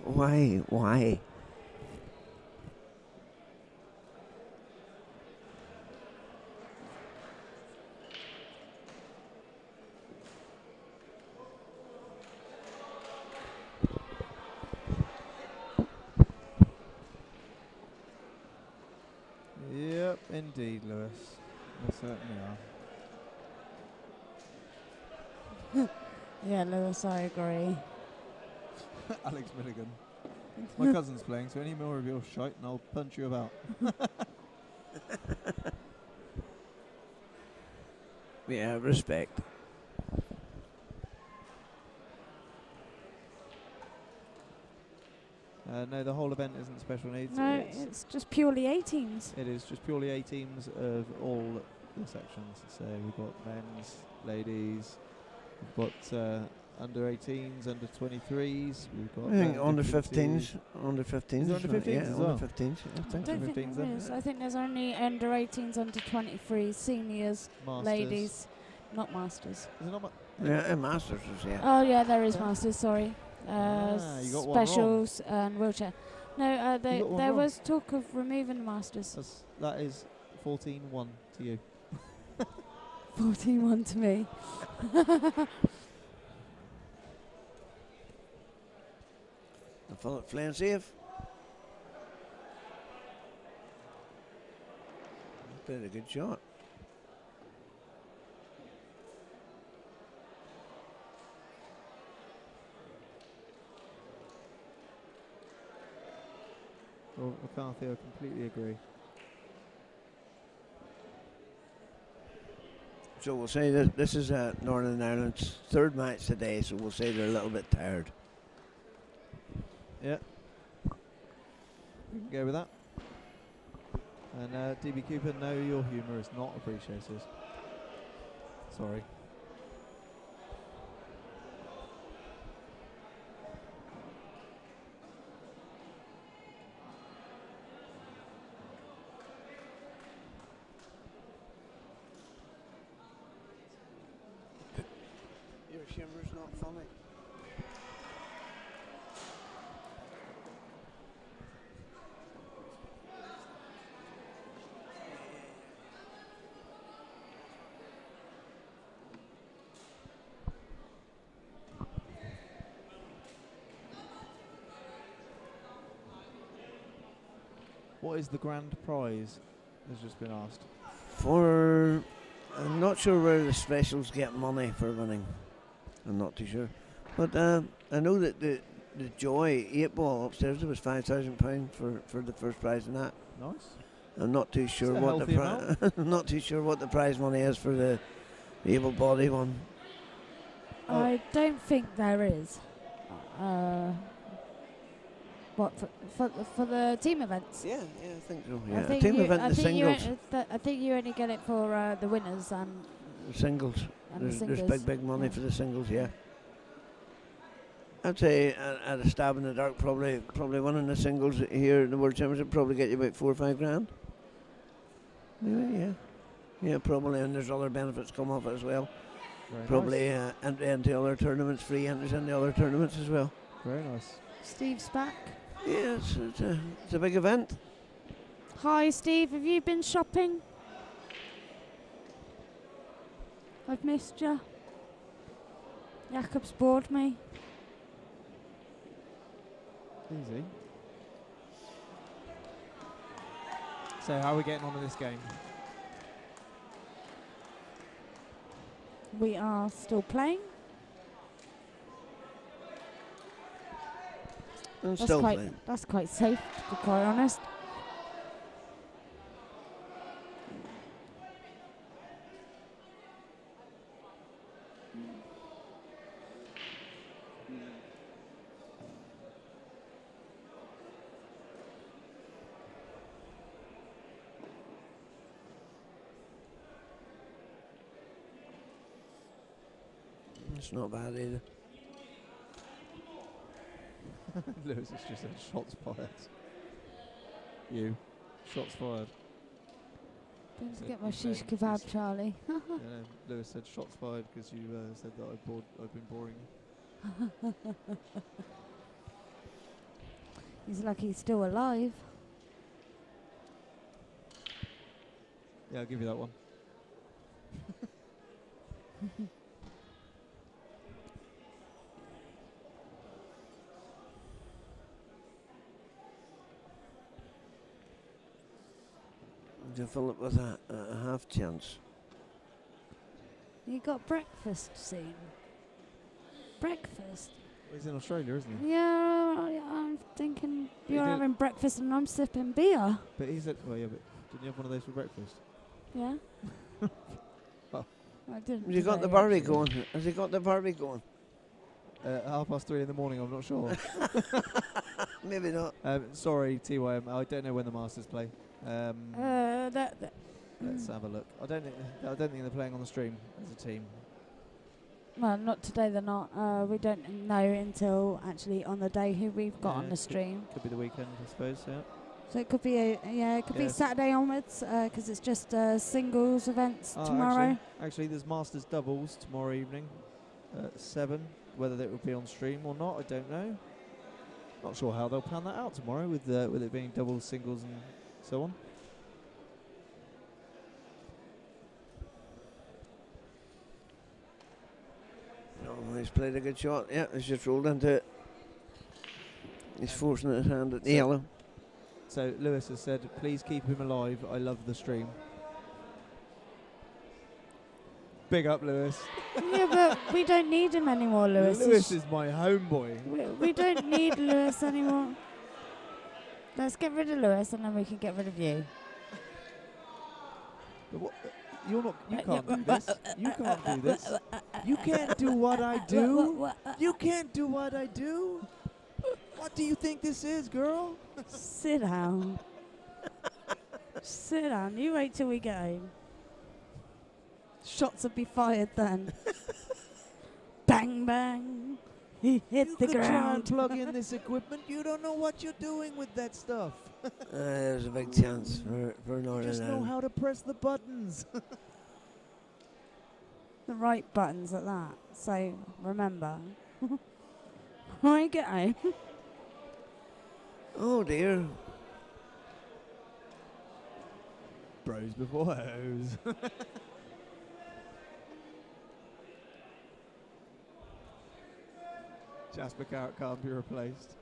Why? Why? Yep, indeed, Lewis. They certainly are. Yeah, Lewis, I agree. Alex Milligan. My cousin's playing, so any more of your shite and I'll punch you about. Yeah, respect. No, the whole event isn't special needs. No, it's just purely 18s. It is just purely A teams of all the sections. So we've got men's, ladies, we've got under 18s, under 23s, we've got I think under 15s. Under 15s. Is there under 15s Yeah, as under well? 15s. I I think don't so. think 15s there then, is. yeah. I think there's only under 18s, under 23s, seniors, Masters. ladies, not masters. Is it not Yeah, and Masters is, yeah. Oh yeah, there is Yeah. masters. Sorry, you got one wrong. specials and wheelchair. No, You got one there wrong. was talk of removing the masters. That is 14-1 to you. 14-1 to me. I thought it flying safe. Played a good shot. Well, McCarthy, I completely agree. So we'll say that this is Northern Ireland's third match today, so we'll say they're a little bit tired. Yeah. We can go with that. And DB Cooper, no, your humour is not appreciated. Sorry. Your humour's not funny. What is the grand prize? Has just been asked. I'm not sure where the specials get money for winning. I'm not too sure. But I know that the Joy 8-ball upstairs, there was £5,000 for the first prize in that. Nice. I'm not too sure a what the healthy I'm not too sure what the prize money is for the able body one. I don't think there is. What for the team events? Yeah, I think so. I Yeah, think team you, event, I the think singles, I think you only get it for the winners and singles. the There's singles. big money Yeah. for the singles. Yeah. I'd say at a stab in the dark, probably winning the singles here in the World Championship probably get you about 4 or 5 grand. Maybe, yeah, probably, and there's other benefits come off it as well. Very Probably nice. entry into other tournaments, free entries into other tournaments as well. Very nice. Steve's back. Yeah, it's a big event. Hi, Steve. Have you been shopping? I've missed you. Jakob's bored me. Easy. So how are we getting on in this game? We are still playing. I'm still quite playing. that's quite safe, to be quite honest. It's not bad either. Lewis has just said shots fired. You. Shots fired. Don't So forget my you shish said- kebab, you s- Charlie. Yeah, no, Lewis said shots fired because you said that I've been boring you. He's lucky he's still alive. Yeah, I'll give you that one. To fill it with a half chance. You got breakfast soon. Breakfast? Well, he's in Australia, isn't he? Yeah, I'm thinking But you're he having breakfast and I'm sipping beer. But he's at. Well, yeah, but didn't you have one of those for breakfast? Yeah? Oh. I didn't. Has he got the today, barbie actually. going? Has he got the barbie going? 3:30 in the morning, I'm not sure. Maybe not. Sorry, TYM, I don't know when the Masters play. Let's have a look. I don't think they're playing on the stream as a team. Well, not today, they're not. We don't know until actually on the day who we've got on the stream. Could be the weekend, I suppose, yeah. So it could be it could be Saturday onwards because it's just singles events tomorrow. Actually, there's Masters doubles tomorrow evening at 7. Whether it will be on stream or not, I don't know. Not sure how they'll plan that out tomorrow with it being doubles, singles, and so on. Oh, he's played a good shot. Yeah, he's just rolled into it. He's forcing his hand at the yellow. So Lewis has said, please keep him alive. I love the stream. Big up, Lewis. Yeah, but we don't need him anymore, Lewis. Lewis is my homeboy. We don't need Lewis anymore. Let's get rid of Lewis and then we can get rid of you. But what, you're not. You can't do this. You can't do this. You can't do what I do. You can't do what I do. What do you think this is, girl? Sit down. Sit down. You wait till we get home. Shots will be fired then. Bang, bang. He hit the You could try and ground. plug in this equipment. You don't know what you're doing with that stuff. There's a big chance for Northern Just know Ireland. how to press the buttons. The right buttons at that. So remember. When I get home. Oh dear. Bros before hoes. Jasper Carrot can't be replaced.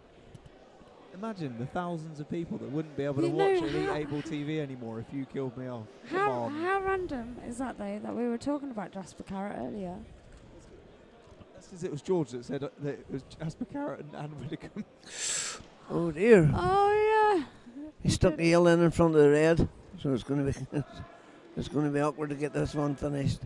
Imagine the thousands of people that wouldn't be able to You watch know Elite how- Able TV anymore if you killed me off. Come How on. how random is that though that we were talking about Jasper Carrot earlier? That's because it was George that said that it was Jasper Carrot and Anne Widdicombe. Oh dear. Oh yeah. He stuck the yellow in front of the red, so it's going to be it's going to be awkward to get this one finished.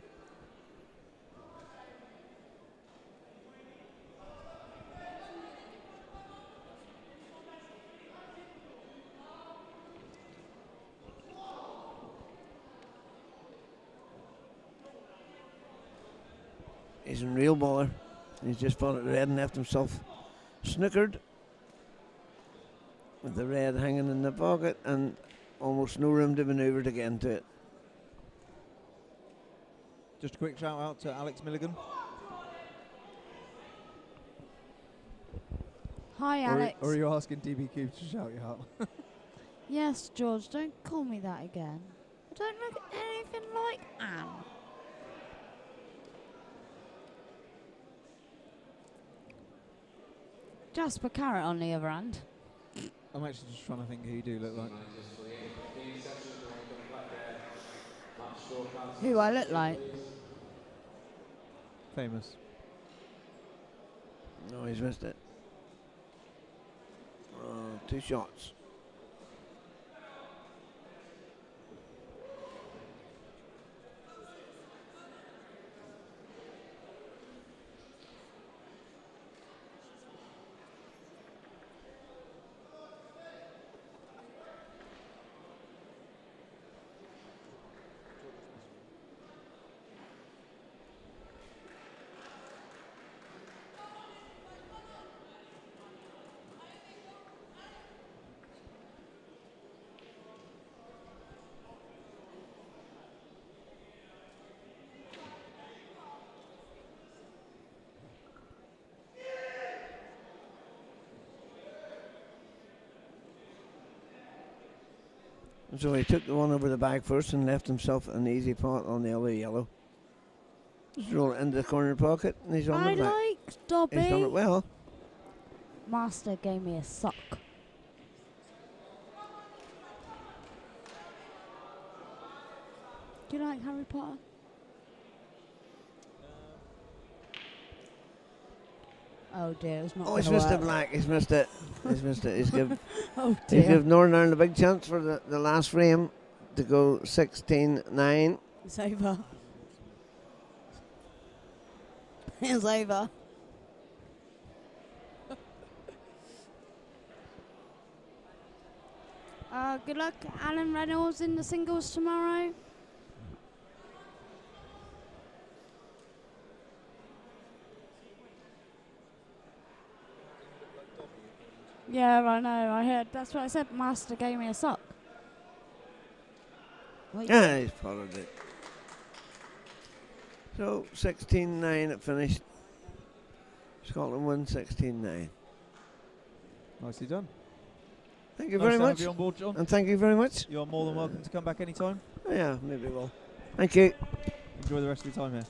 He's in real baller. He's just fought at the red and left himself snookered with the red hanging in the pocket and almost no room to manoeuvre to get into it. Just a quick shout out to Alex Milligan. Hi, Alex. Or are you asking DBQ to shout you out? Yes, George, don't call me that again. I don't look anything like Anne. Jasper Carrot, on the other hand. I'm actually just trying to think who you do look like. Who I look like? Famous. No, he's missed it. 2 shots. So he took the one over the bag first and left himself an easy pot on the other yellow. Just roll it into the corner pocket and he's on I the back. like Dobby. He's done it well. Master gave me a sock. Do you like Harry Potter? Oh dear, it's not. Oh, he's missed it, Black. He's missed it. He's missed it. He's give Oh he's dear. give Northern Ireland a big chance for the last frame to go 16-9. It's over. It's over. Good luck, Alan Reynolds, in the singles tomorrow. Yeah, I know. I heard. That's what I said. Master gave me a sock. Wait. Yeah, he's followed it. So 16-9 it finished. Scotland won 16-9. Nicely done. Thank you Nice very to have much. you on board, John. And thank you very much. You're more than welcome to come back anytime. Oh, yeah, maybe we'll. Thank you. Enjoy the rest of your time here.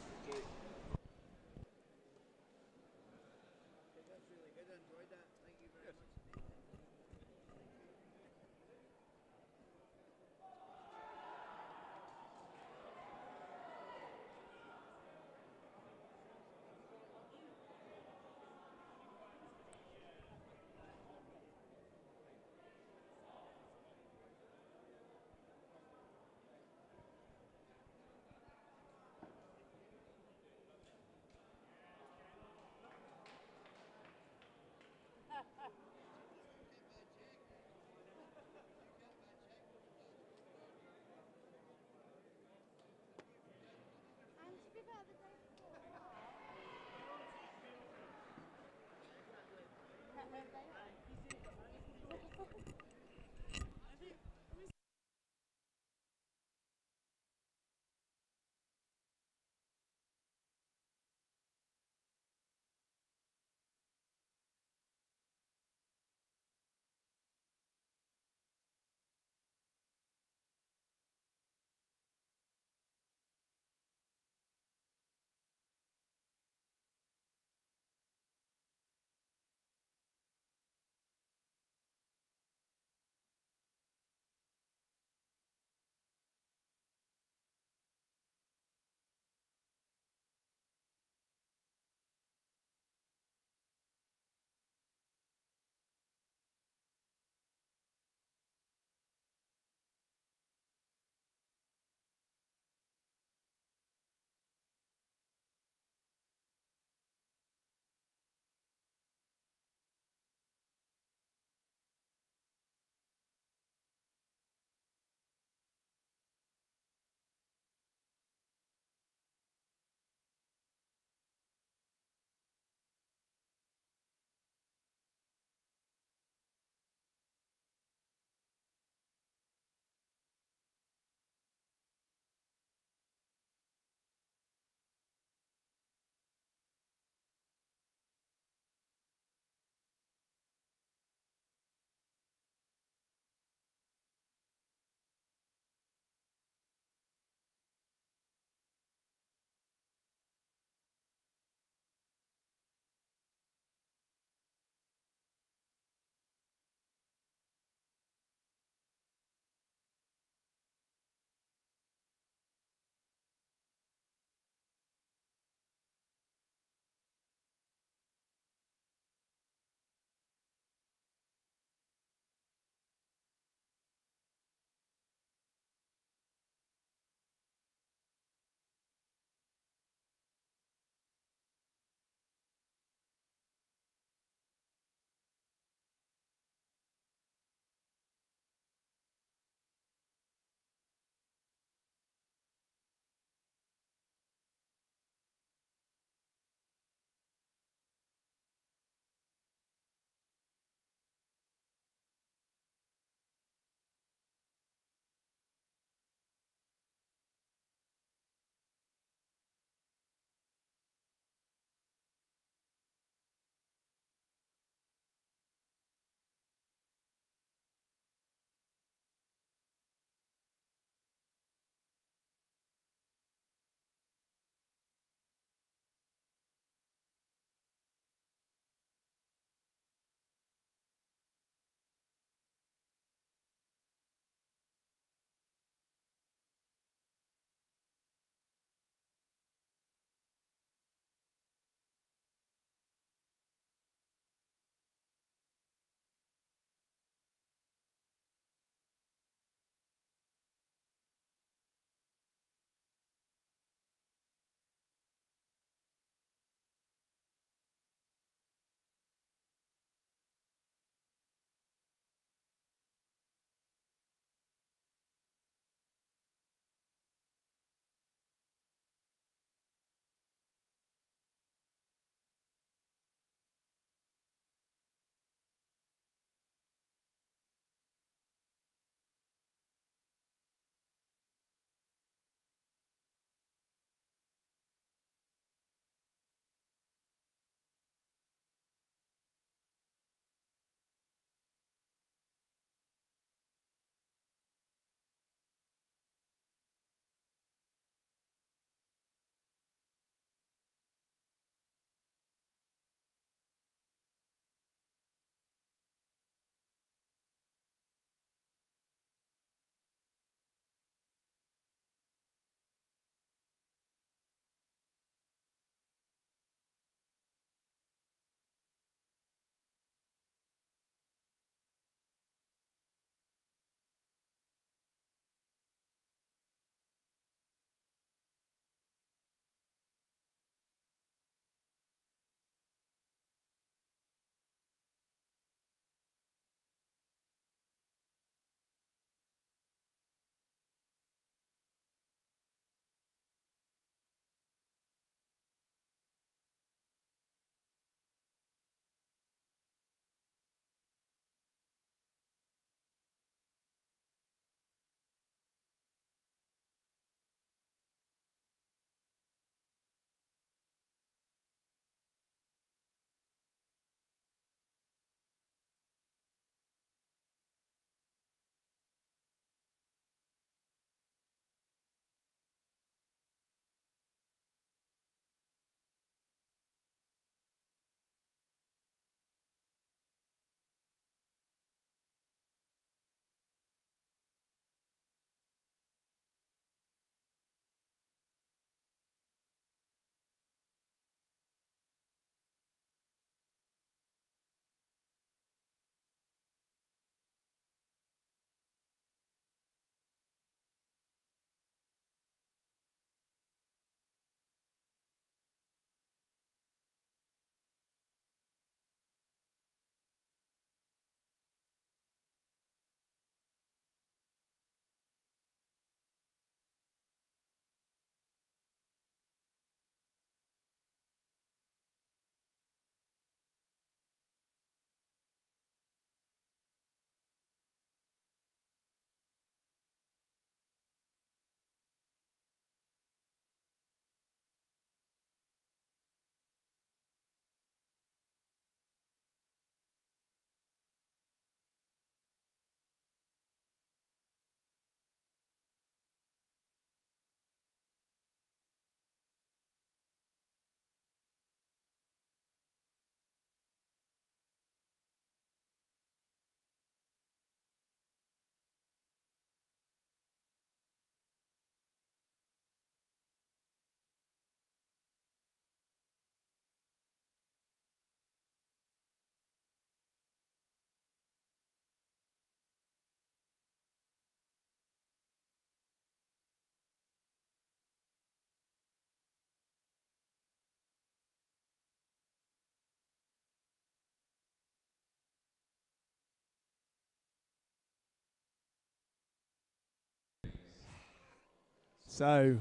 So,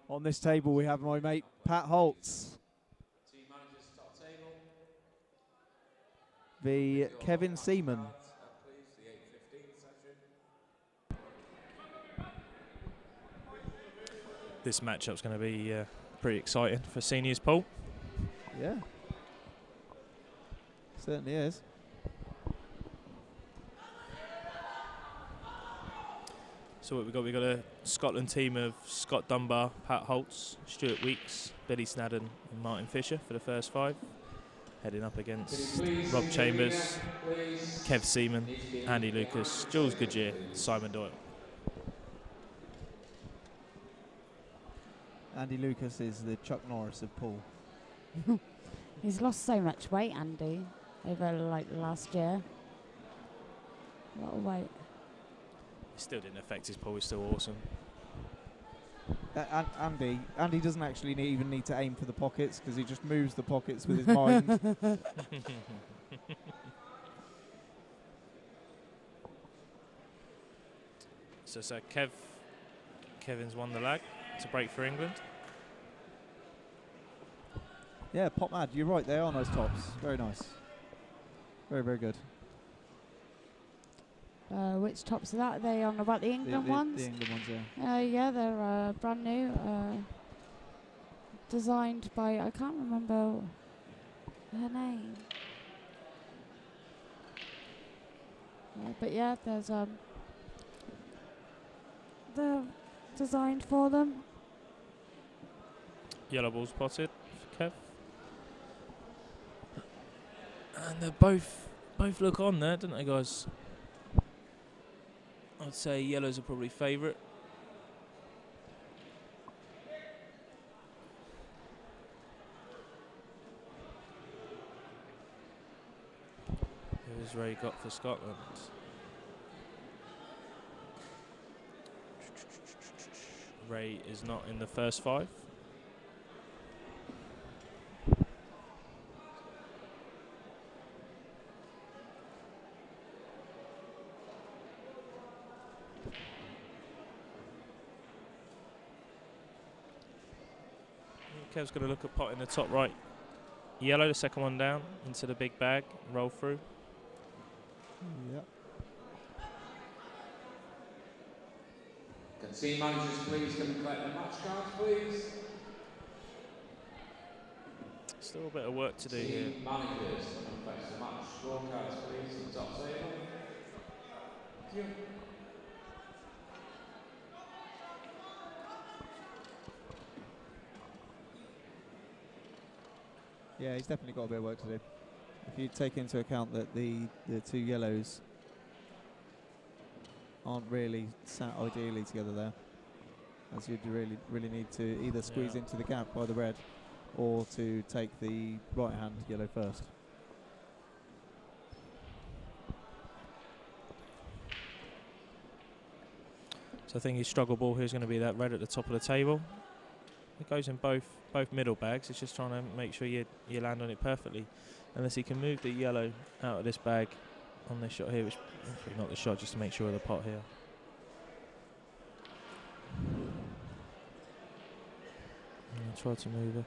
on this table we have my mate Pat Holtz, Team managers top table. the Kevin Seaman. Please, the 8:15 session. This matchup's going to be pretty exciting for seniors, Paul. Yeah, certainly is. So what we've got a Scotland team of Scott Dunbar, Pat Holtz, Stuart Weeks, Billy Snadden and Martin Fisher for the first 5. Heading up against Rob Chambers, Kev Seaman, Andy Lucas, Jules Goodyear, Simon Doyle. Andy Lucas is the Chuck Norris of Paul. He's lost so much weight, Andy, over like last year. A lot of weight. It still didn't affect his Paul, he's still awesome. Andy doesn't actually even need to aim for the pockets because he just moves the pockets with his mind. So Kevin's won the lag to break for England. Yeah, Pop Mad, you're right, they are nice tops. Very nice. Very, very good. Which tops are that? Are they on about the England ones? The England ones, yeah. Yeah, they're brand new. Designed by, I can't remember her name. But yeah, there's they're designed for them. Yellow ball spotted for Kev. And they both look on there, don't they, guys? I'd say yellows are probably favourite. Who's Ray got for Scotland? Ray is not in the first 5. Kev's going to look at potting the top right yellow, the second one down, into the big bag, roll through. Yep. Can team managers please come and collect the match cards, please? Still a bit of work to do here. Team managers come and collect the match scorecards, please, on the top table. Thank you. Yeah, he's definitely got a bit of work to do. If you take into account that the 2 yellows aren't really sat ideally together there, as you'd really need to either squeeze into the gap by the red or to take the right hand yellow first. So I think his struggle ball here is going to be that red at the top of the table. It goes in both middle bags. It's just trying to make sure you land on it perfectly. Unless he can move the yellow out of this bag on this shot here, which not the shot, just to make sure of the pot here. And try to move it.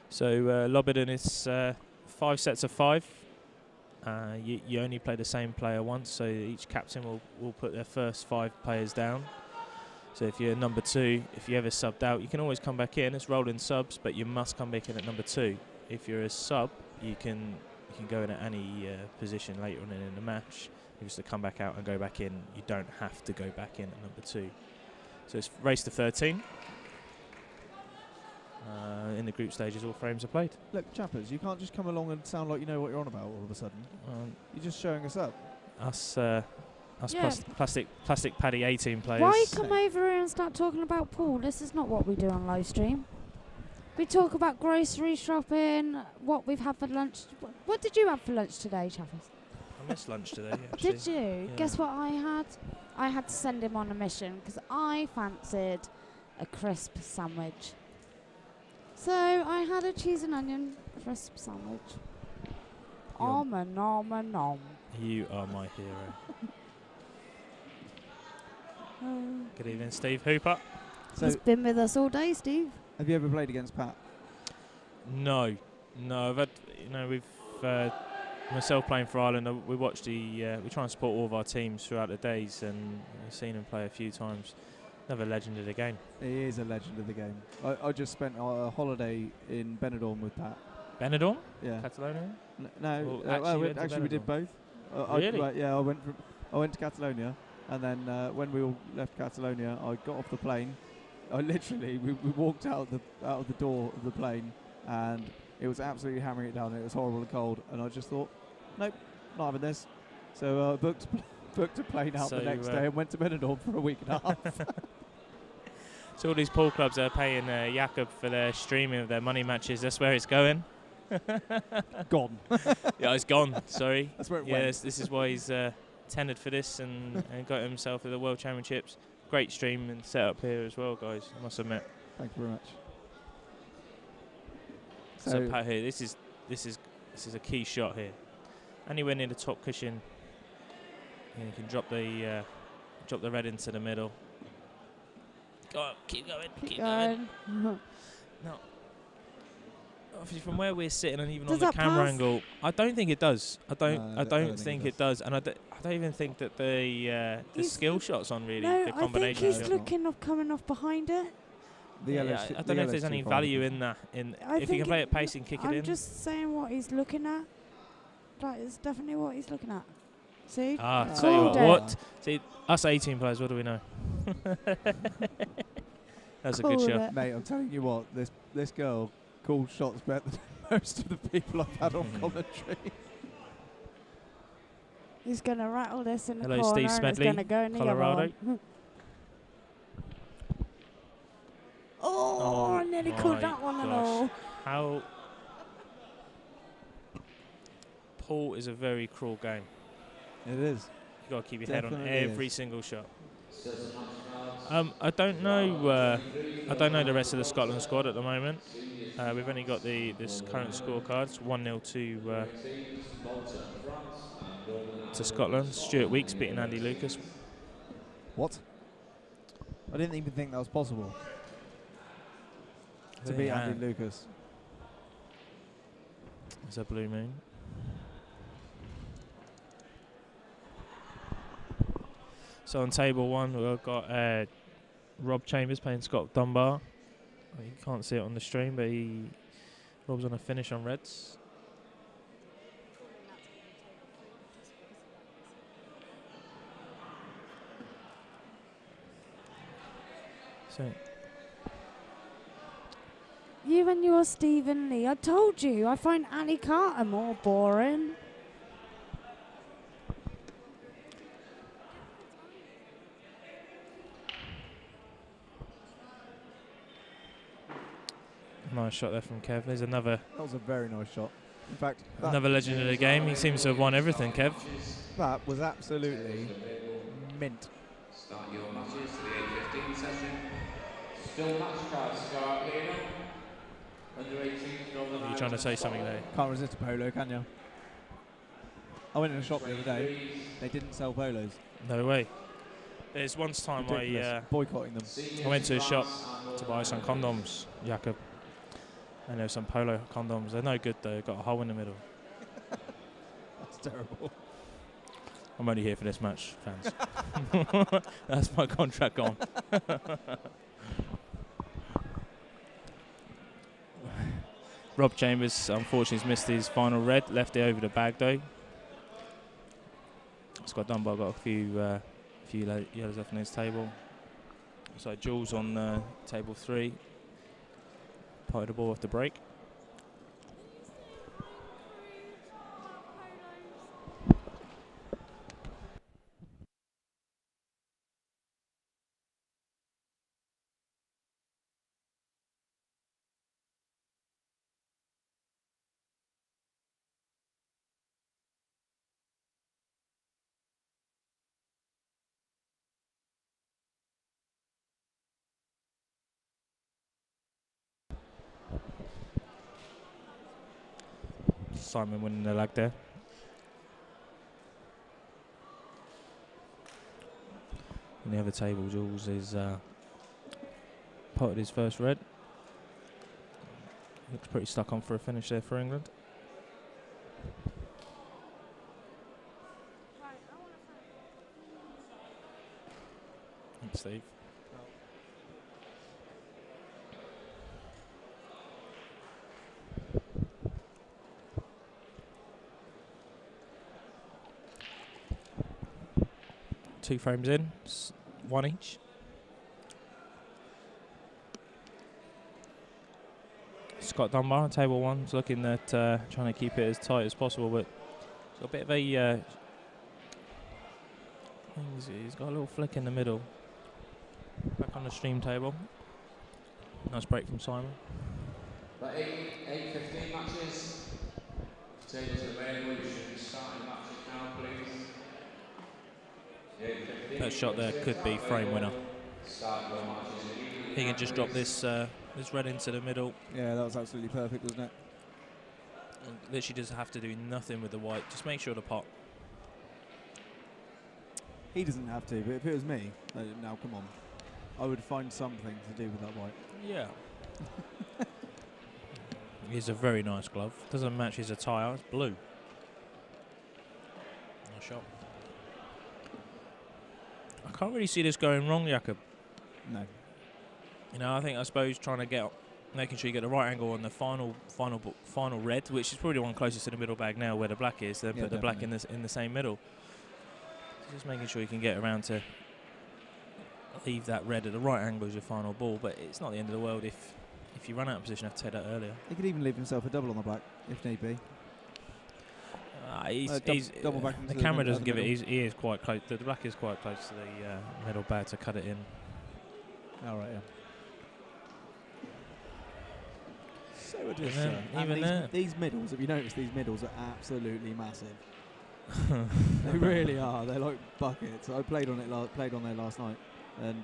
So Lobidon is 5 sets of 5. You only play the same player once, so each captain will put their first 5 players down. So if you're number 2, if you ever subbed out, you can always come back in. It's rolling subs, but you must come back in at number 2. If you're a sub, you can go in at any position later on in the match. You just to come back out and go back in. You don't have to go back in at number 2. So it's race to 13. In the group stages, all frames are played. Look, chappers, you can't just come along and sound like you know what you're on about all of a sudden. You're just showing us up. Us Yeah. plastic paddy 18 players. Why come over here and start talking about Paul? This is not what we do on live stream. We talk about grocery shopping, what we've had for lunch. What did you have for lunch today, Chappers? I missed lunch today, actually. Did you? Yeah. Guess what I had? I had to send him on a mission because I fancied a crisp sandwich. So I had a cheese and onion crisp sandwich. Om and om and om. You are my hero. Good evening, Steve Hooper. So, He's been with us all day, Steve. have you ever played against Pat? No. I've had, we've myself playing for Ireland. We watch we try and support all of our teams throughout the days, and I've seen him play a few times. Another legend of the game. He is a legend of the game. I just spent a holiday in Benidorm with Pat. Benidorm? Yeah. Catalonia? No, Well, actually we did both. Really? I went to Catalonia, and then when we all left Catalonia, I got off the plane. We walked out the door of the plane, and it was absolutely hammering it down. And it was horrible and cold, and I just thought, nope, not having this. So I booked a plane out the next day and went to Benidorm for a week and a half. So all these pool clubs are paying Jakob for their streaming of their money matches. That's where it's going. Gone. Yeah, it's gone. Sorry. That's where it went. went. This is why he's tendered for this and got himself at the World Championships. Great stream and setup here as well, guys. I must admit. Thank you very much. So Pat here, this is a key shot here. Anywhere near the top cushion, you can drop the red into the middle. Go on, keep going, keep going. No, obviously from where we're sitting and even Does on the that camera pass? angle, I don't think it does. I don't think think it it does, and I don't even think that the He's- skill shots on really No, the I think combination. he's looking of coming off behind it. I don't know if there's any value in that. If you think can play it pace and kick it I'm in. just saying what he's looking at. That is definitely what he's looking at. See? Tell you Called what. See, us 18 players, what do we know? That's a good Called shot. it. Mate, I'm telling you what, this girl calls shots better than most of the people I've had on commentary. He's going to rattle this in the Hello, corner Steve and it's Smedley, going to go in the Colorado. other one. Oh, I nearly called my that one and gosh. all. How pool is a very cruel game. It is. You got to keep your head on Definitely every is. single shot. I don't know. I don't know the rest of the Scotland squad at the moment. We've only got this current scorecards. 1-0 to Scotland. Stuart Weeks beating Andy Lucas. What? I didn't even think that was possible. To beat Andy Lucas. It's a blue moon. So on table one, we've got Rob Chambers playing Scott Dunbar. You can't see it on the stream, but Rob's on a finish on reds. So You and your Stephen Lee. I told you, I find Ali Carter more boring. nice shot there from Kev. There's another That was a very nice shot. In fact, another legend of the game. He seems to have won everything, Kev. that was absolutely mint. Start your matches for the 8:15 session. Still match cards start here. Under 18s. Are you trying to say something there? Can't resist a polo, can you? I went in a shop the other day. They didn't sell polos. No way. There's once time Ridiculous. Boycotting them. I went to a shop to buy some condoms, Jakob. And there were some polo condoms. They're no good though. Got a hole in the middle. That's terrible. I'm only here for this match, fans. That's my contract gone. Rob Chambers, unfortunately, has missed his final red. Left it over the bag though. Scott Dunbar got a few yellows left on his table. So Jules on table 3. Potted the ball off the break. Simon winning the lag there. On the other table, Jules is potted his first red. Looks pretty stuck on for a finish there for England. Thanks, Steve. Two frames in, one each. Scott Dunbar on table one's looking at trying to keep it as tight as possible, but it's got a bit of a he's got a little flick in the middle. Back on the stream table. Nice break from Simon. But 8:15 matches. Tables available. You should be starting matches now, please. That shot there could be frame winner. He can just drop this this red into the middle. Yeah, that was absolutely perfect, wasn't it? And literally doesn't have to do nothing with the white. Just make sure the pot. He doesn't have to, but if it was me, now come on, I would find something to do with that white. Yeah. It's a very nice glove. Doesn't match his attire. It's blue. Nice shot. I can't really see this going wrong, Jakob. No. You know, I suppose trying to making sure you get the right angle on the final red, which is probably the one closest to the middle bag now, where the black is. Then put the black in the same middle. So just making sure you can get around to leave that red at the right angle as your final ball. But it's not the end of the world if you run out of position. Have to take that earlier. He could even leave himself a double on the black if need be. Double back the camera doesn't give it. He is quite close. The black is quite close to the middle bag to cut it in. All right, yeah. So it is. Even these middles, have you noticed? These middles are absolutely massive. They really are. They're like buckets. I played on there last night, and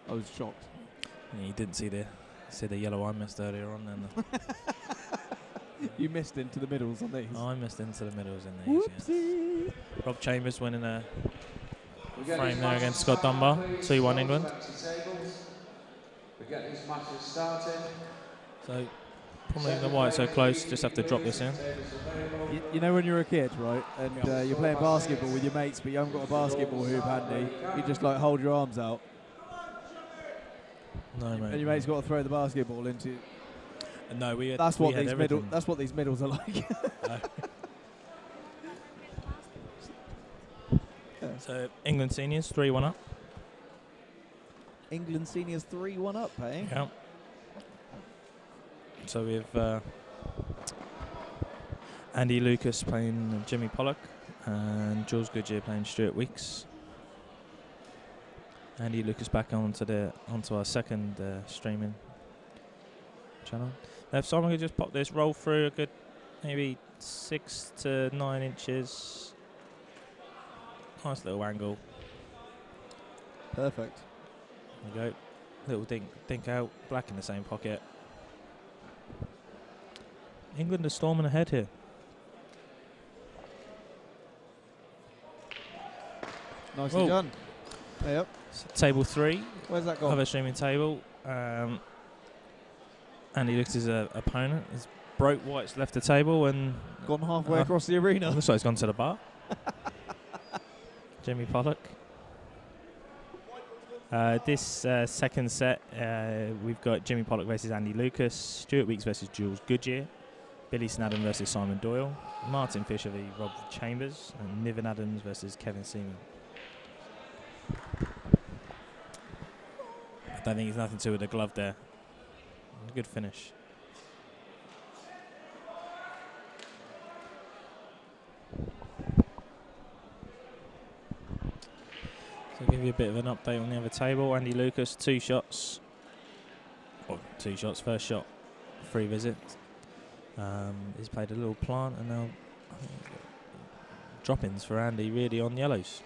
I was shocked. Yeah, you didn't see the yellow I missed earlier on, then. You missed into the middles on these. Oh, I missed into the middles in these. Whoopsie. Yes. Rob Chambers winning a frame there against Scott Dunbar. 2-1 England. We get these matches started. So probably the white so close. Just have to drop this in. You know when you're a kid, right, and you're playing basketball with your mates, but you haven't got a basketball hoop handy. You just like hold your arms out. No, mate. And your mate's got to throw the basketball into. No, that's what these middles are like. So England seniors 3-1 up. England seniors 3-1 up, eh? Yeah. So we have Andy Lucas playing Jimmy Pollock and Jules Goodyear playing Stuart Weeks. Andy Lucas back onto our second streaming channel. Now if someone could just pop this, roll through a good maybe 6 to 9 inches. Nice little angle. Perfect. There we go. Little dink out, black in the same pocket. England are storming ahead here. Nicely done. Yep. So table 3. Where's that gone? Other streaming table. Andy looks his opponent. Has broke white's left the table and gone halfway across the arena. Looks like he's gone to the bar. Jimmy Pollock. This second set, we've got Jimmy Pollock versus Andy Lucas, Stuart Weeks versus Jules Goodyear, Billy Snadden versus Simon Doyle, Martin Fisher v Rob Chambers, and Niven Adams versus Kevin Seaman. I don't think it's nothing to do with the glove there. Good finish. So I'll give you a bit of an update on the other table. Andy Lucas, 2 shots. Well, 2 shots. First shot, free visit. He's played a little plant and now drop-ins for Andy really on yellows.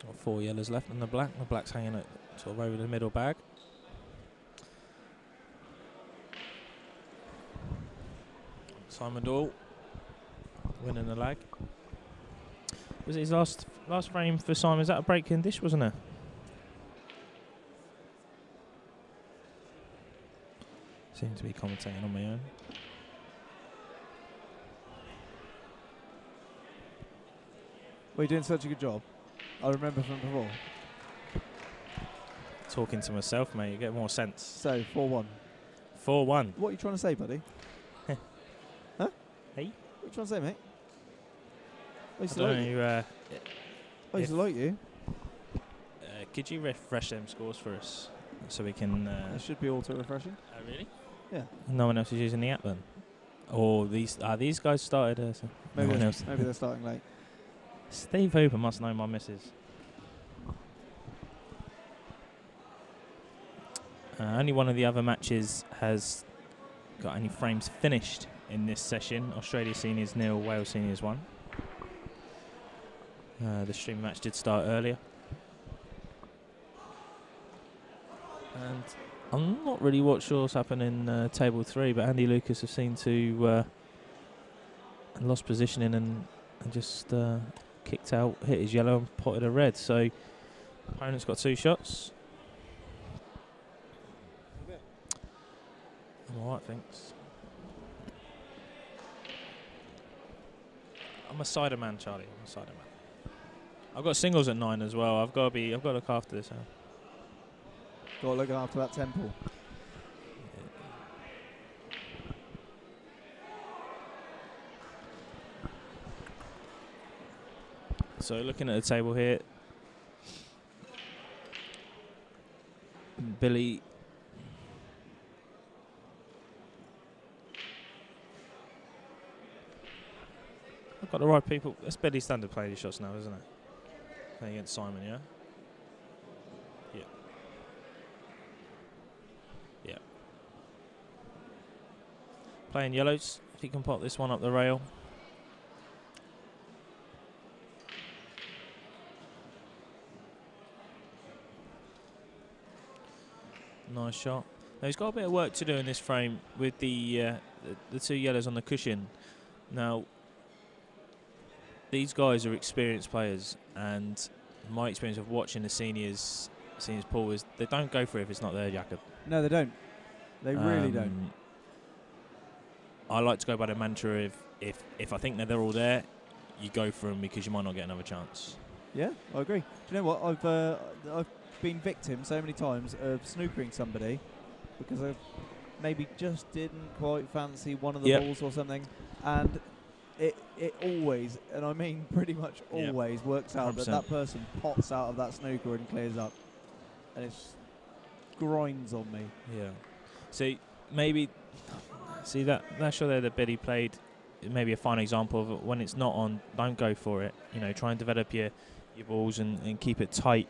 Got 4 yellows left on the black. The black's hanging at sort of over the middle bag. Simon Doyle winning the lag. Was it his last frame for Simon? Was that a break in dish, wasn't it? Seem to be commentating on my own. Well, you're doing such a good job. I remember from before. Talking to myself, mate. You get more sense. So, 4-1. 4-1. What are you trying to say, buddy? Huh? Hey? What are you trying to say, mate? I used I to don't like you. know. I used to like you. Could you refresh them scores for us so we can? It should be auto-refreshing. Oh, really? Yeah. No one else is using the app then, or these guys started. So Maybe, no one else. maybe they're starting late. Steve Hooper must know my missus. Only one of the other matches has got any frames finished in this session. Australia Seniors 0, Wales Seniors 1. The stream match did start earlier. And I'm not really sure what's happened in table 3, but Andy Lucas have seemed to lost positioning and just kicked out, hit his yellow and potted a red. So opponent's got 2 shots. I'm alright, thanks. I'm a cider man, Charlie. I'm a cider man. I've got singles at 9 as well. I've got to look after this. Got to look after that temple. So looking at the table here, Billy. I've got the right people. That's Billy Standard playing his shots now, isn't it? Playing against Simon, yeah? Yeah. Yeah. Playing yellows. If he can pop this one up the rail. Nice shot. Now he's got a bit of work to do in this frame with the 2 yellows on the cushion. Now, these guys are experienced players, and my experience of watching the seniors pool is they don't go for it if it's not there, Jacob. No, they don't. They really don't. I like to go by the mantra of if I think that they're all there, you go for them because you might not get another chance. Yeah, I agree. Do you know what? I've been victim so many times of snookering somebody because I maybe just didn't quite fancy one of the balls or something, and it always, and I mean pretty much always, works out 100%. that person pots out of that snooker and clears up, and it grinds on me. Yeah. See, maybe that shot there that Billy played, maybe a fine example of when it's not on, don't go for it. You know, try and develop your balls and keep it tight.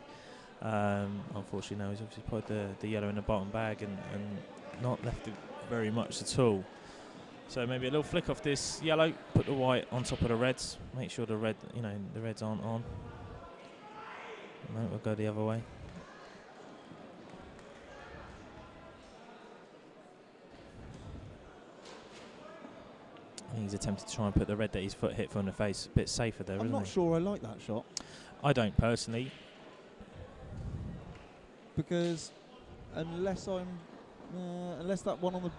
Unfortunately, now he's obviously put the yellow in the bottom bag and not left it very much at all. So maybe a little flick off this yellow, put the white on top of the reds, make sure the reds aren't on. No, we'll go the other way. I think he's attempted to try and put the red that he's hit for in the face a bit safer there, I'm not sure I like that shot. I don't personally. Because unless that one on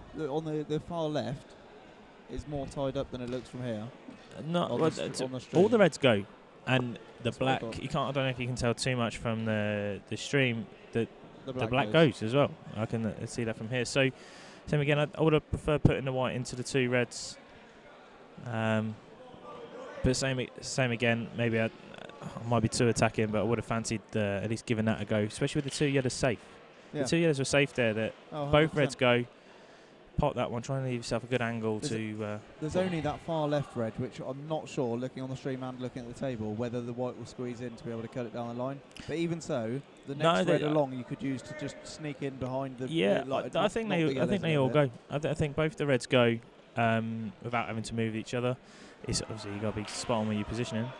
the far left is more tied up than it looks from here. All the reds go, and the black. You can't. I don't know if you can tell too much from the stream. The black goes as well. I can see that from here. So, same again. I would have preferred putting the white into the 2 reds. But same again. Maybe I might be too attacking, but I would have fancied at least giving that a go, especially with the 2 yellows safe. Yeah. The 2 yellows were safe there. That both reds go. Pot that one. Try and leave yourself a good angle to. There's only that far left red, which I'm not sure, looking on the stream and looking at the table, whether the white will squeeze in to be able to cut it down the line. But even so, the next red along you could use to just sneak in behind the. Yeah, I think they all go. I think both the reds go without having to move each other. It's obviously you got to be spot on where you're positioning.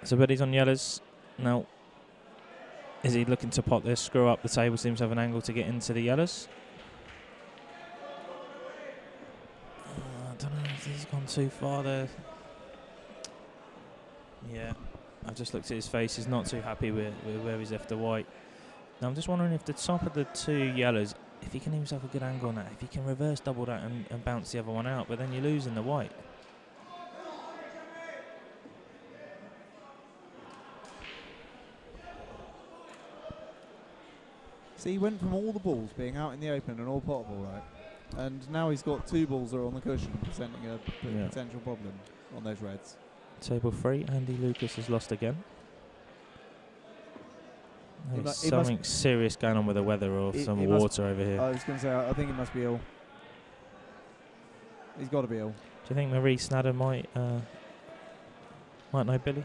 So Billy's on yellows now. Is he looking to pot this, screw up the table, seems to have an angle to get into the yellows? he's gone too far there. Yeah, I've just looked at his face. He's not too happy with where he's left the white. Now I'm just wondering if the top of the 2 yellows, if he can give himself a good angle on that, if he can reverse double that and bounce the other one out, but then you're losing the white. See, he went from all the balls being out in the open and all potable, right? And now he's got 2 balls that are on the cushion, presenting a potential problem on those reds. Table 3, Andy Lucas has lost again. There's something serious going on with the weather or some water over here. I was going to say, I think he must be ill. He's got to be ill. Do you think Marie Snadder might know Billy?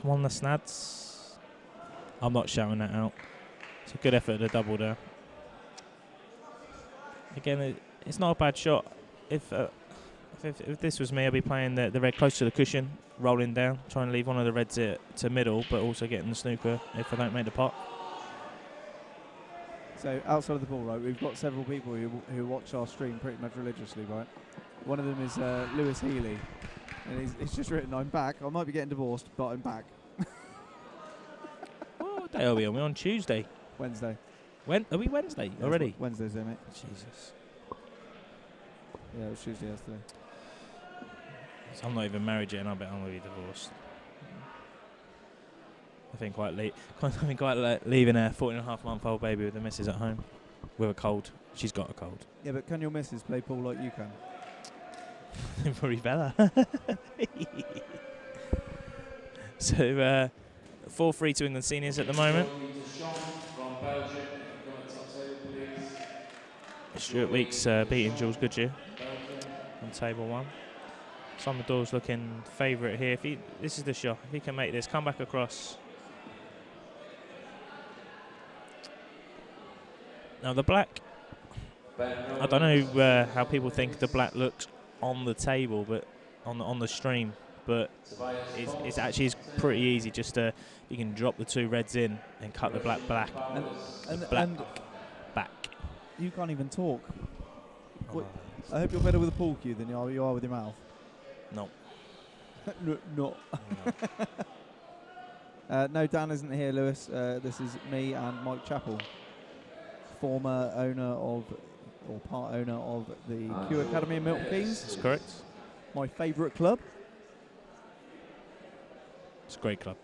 Come on, the Snads. I'm not shouting that out. It's a good effort at the double there. Again, it's not a bad shot. If this was me, I'd be playing the red close to the cushion, rolling down, trying to leave one of the reds to middle, but also getting the snooker if I don't make the pot. So outside of the ball, right, we've got several people who watch our stream pretty much religiously, right? One of them is Lewis Healy, and he's just written, "I'm back. I might be getting divorced, but I'm back." What day are we on? We're on Tuesday. Wednesday. When are we Wednesday already? Wednesday's there, mate. Jesus. Yeah, it was Tuesday yesterday. So I'm not even married yet, and I bet I'm going to be divorced. I think quite leaving a 14.5-month-old baby with the missus at home with a cold. She's got a cold. Yeah, but can your missus play pool like you can? Probably better. So 4-3 to England seniors at the moment. Stuart Weeks beating Jules Goodyear on table 1. Simon Dawes looking favourite here. This is the shot. If he can make this, come back across. Now the black, I don't know how people think the black looks on the table, but on the stream, but it's actually pretty easy. Just you can drop the 2 reds in and cut the black and back. You can't even talk. I hope you're better with a pool cue than you are with your mouth. No. No. No, Dan isn't here, Lewis. This is me and Mike Chappell, former owner of, or part owner of the Q Academy in Milton Keynes. That's correct. My favourite club. It's a great club.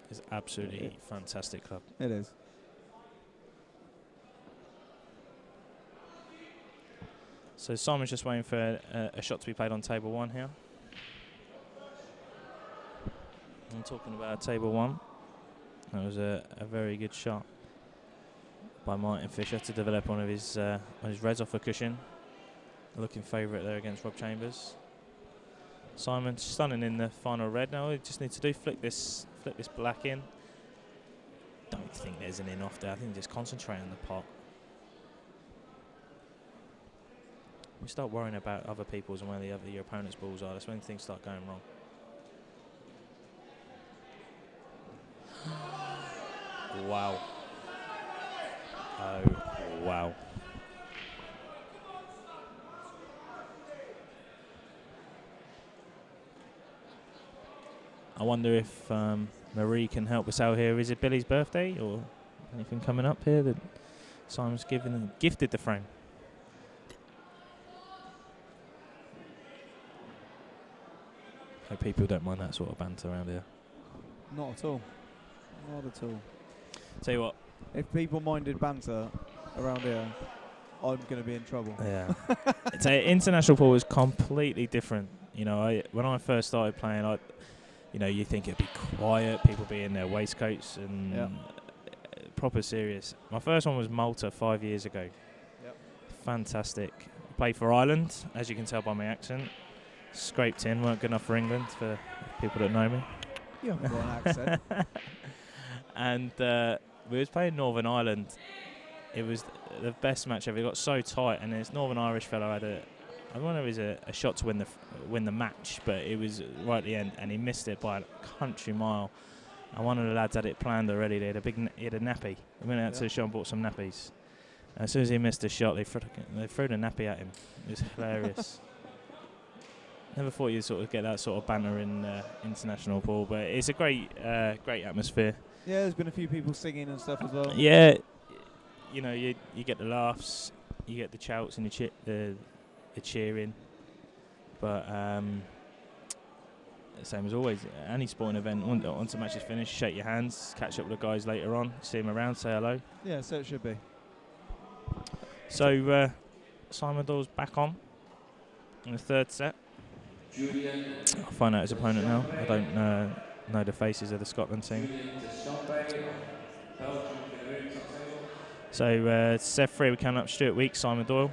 It's absolutely fantastic club. It is. So Simon's just waiting for a shot to be played on table 1 here. I'm talking about table 1. That was a very good shot by Martin Fisher to develop one of his reds off a cushion. Looking favourite there against Rob Chambers. Simon stunning in the final red. Now all he just needs to do flick this black in. Don't think there's an in off there. I think just concentrate on the pot. We start worrying about other people's and where your opponent's balls are. That's when things start going wrong. Wow. Oh, wow. I wonder if Marie can help us out here. Is it Billy's birthday or anything coming up here that Simon's gifted the frame? Hope people don't mind that sort of banter around here. Not at all. Not at all. Tell you what. If people minded banter around here, I'm going to be in trouble. Yeah. International pool is completely different. You know, when I first started playing, you think it'd be quiet, people be in their waistcoats and proper serious. My first one was Malta 5 years ago. Yep. Fantastic. Played for Ireland, as you can tell by my accent. Scraped in, weren't good enough for England, for people that know me. You haven't got an accent. And we was playing Northern Ireland. It was the best match ever. It got so tight, and this Northern Irish fellow had I don't know if it was a shot to win the match, but it was right at the end, and he missed it by a country mile. And one of the lads had it planned already. He had a nappy. I went out to the shop and bought some nappies. And as soon as he missed a shot, they threw the nappy at him. It was hilarious. Never thought you'd sort of get that sort of banter in international pool, but it's a great atmosphere. Yeah, there's been a few people singing and stuff as well. Yeah, you know, you get the laughs, you get the shouts and the cheering, but same as always, any sporting event, once the match is finished, shake your hands, catch up with the guys later on, see them around, say hello. Yeah, so it should be. So Simon Doyle's back on in the third set. I'll find out his opponent now. I don't know the faces of the Scotland team. So set 3, we count up Stuart Weeks, Simon Doyle,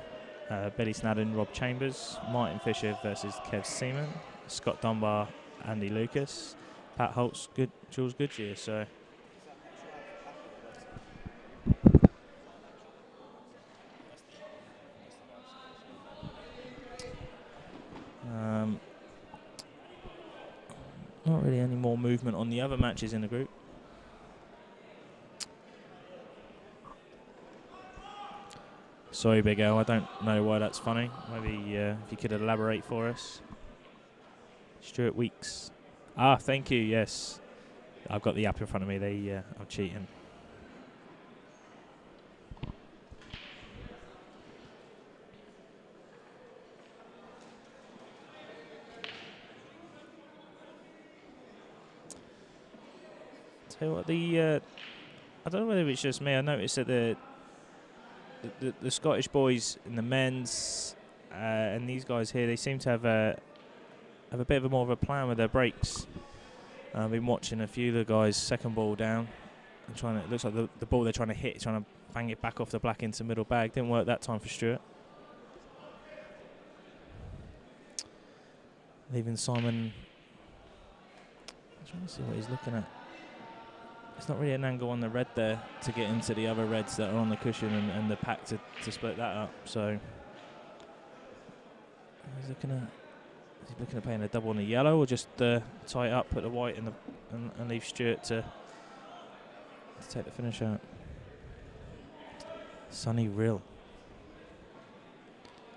Billy Snadden, Rob Chambers, Martin Fisher versus Kev Seaman, Scott Dunbar, Andy Lucas, Pat Holtz, Jules Goodyear. So not really any more movement on the other matches in the group. Sorry, Big L, I don't know why that's funny. Maybe if you could elaborate for us. Stuart Weeks. Ah, thank you, yes. I've got the app in front of me. They are cheating. Tell you what, I don't know whether it's just me. I noticed that the Scottish boys and the men's and these guys here, they seem to have a bit of more of a plan with their breaks. I've been watching a few of the guys second ball down and it looks like the ball they're trying to hit, trying to bang it back off the black into middle bag. Didn't work that time for Stuart. Leaving Simon. I'm trying to see what he's looking at. It's not really an angle on the red there to get into the other reds that are on the cushion and the pack to split that up. So he's looking at playing a double on the yellow, or just tie it up, put the white and leave Stuart to take the finish out. Sunny Rill.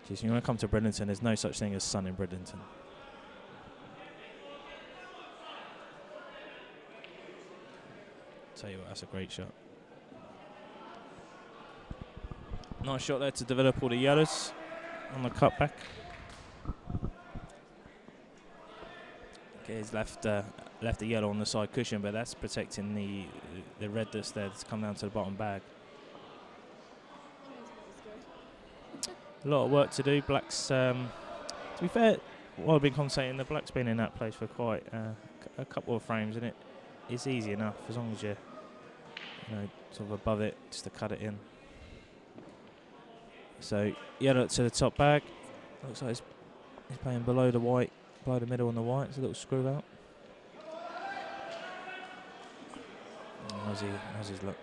Jeez, when you want to come to Bridlington, there's no such thing as sun in Bridlington. Tell you what, that's a great shot. Nice shot there to develop all the yellows on the cutback. Okay, he's left the yellow on the side cushion, but that's protecting the red that's there that's come down to the bottom bag. A lot of work to do. Black's, to be fair, while I've been commentating, the Black's been in that place for quite a couple of frames, and it's easy enough as long as you're sort of above it, just to cut it in. So yellow to the top bag. Looks like he's playing below the white, below the middle on the white. It's a little screw out. How's his look?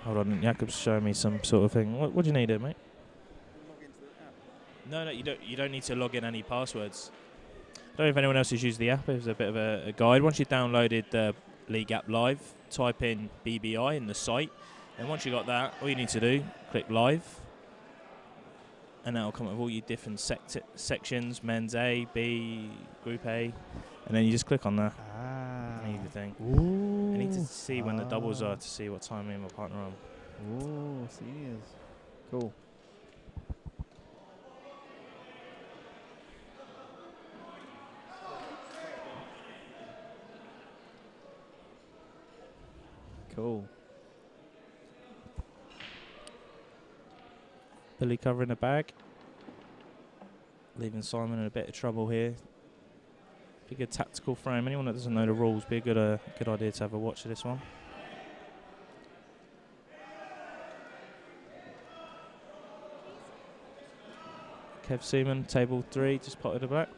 Hold on, Jakob's showing me some sort of thing. What do you need here, mate? Log into the app. No, you don't need to log in any passwords. I don't know if anyone else has used the app. It was a bit of a guide. Once you downloaded the League app live, type in BBI in the site, and once you got that, all you need to do, click live, and that'll come up with all your different sections, men's A, B, group A, and then you just click on that. And everything. I need to see when the doubles are to see what time me and my partner are on. Oh, seniors. Cool. Cool. Billy covering the bag. Leaving Simon in a bit of trouble here. Be a good tactical frame. Anyone that doesn't know the rules, be a good idea to have a watch of this one. Kev Seaman, table 3, just potted the back.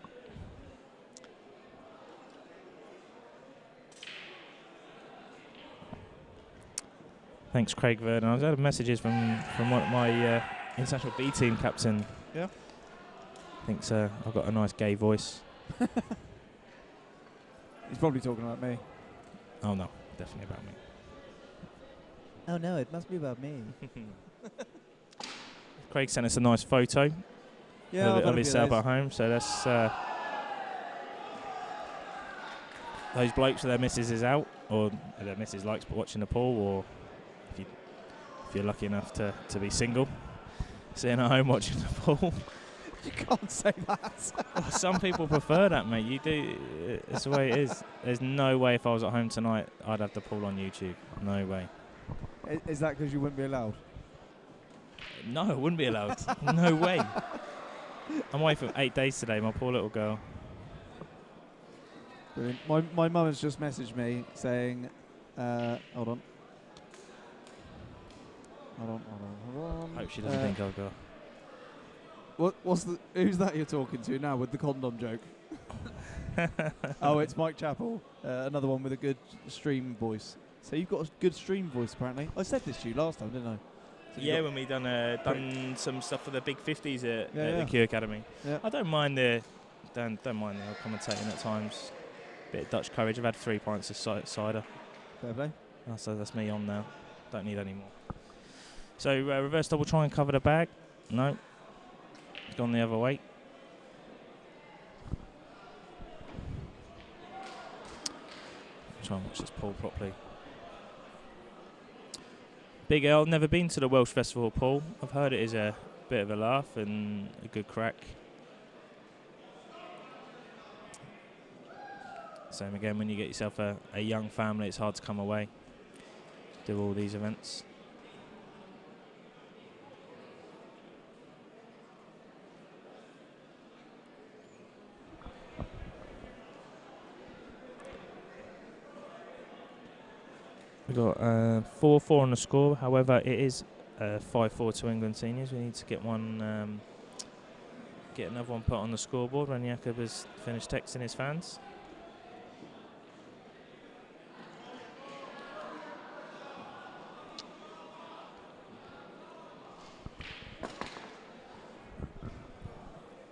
Thanks, Craig Vernon. I've had messages from one of my international B team captain. Yeah. Thinks I've got a nice gay voice. He's probably talking about me. Oh no, definitely about me. Oh no, it must be about me. Craig sent us a nice photo of his setup at home. So that's those blokes with their missus is out, or their missus likes watching the pool, or if you're lucky enough to be single, sitting at home watching the pool. You can't say that. Well, some people prefer that, mate. You do. It's the way it is. There's no way if I was at home tonight, I'd have the pool on YouTube. No way. Is that because you wouldn't be allowed? No, I wouldn't be allowed. No way. I'm away for 8 days today, my poor little girl. Brilliant. My mum has just messaged me saying, hold on. Hope she doesn't think I'll go. Who's that you're talking to now with the condom joke? Oh, it's Mike Chappell, another one with a good stream voice. So you've got a good stream voice, apparently. I said this to you last time, didn't I? So yeah, when we done some stuff for the Big 50s at the Q Academy. Yeah. I don't mind the commentating at times. Bit of Dutch courage. I've had 3 pints of cider. Fair play. So that's me on now. Don't need any more. So reverse double try and cover the bag. No. It's gone the other way. Try and watch this pool properly. Big L, never been to the Welsh Festival pool. I've heard it is a bit of a laugh and a good crack. Same again, when you get yourself a young family, it's hard to come away, do all these events. We've got 4-4 on the score. However, it is 5-4 to England seniors. We need to get another one put on the scoreboard when Jakob has finished texting his fans.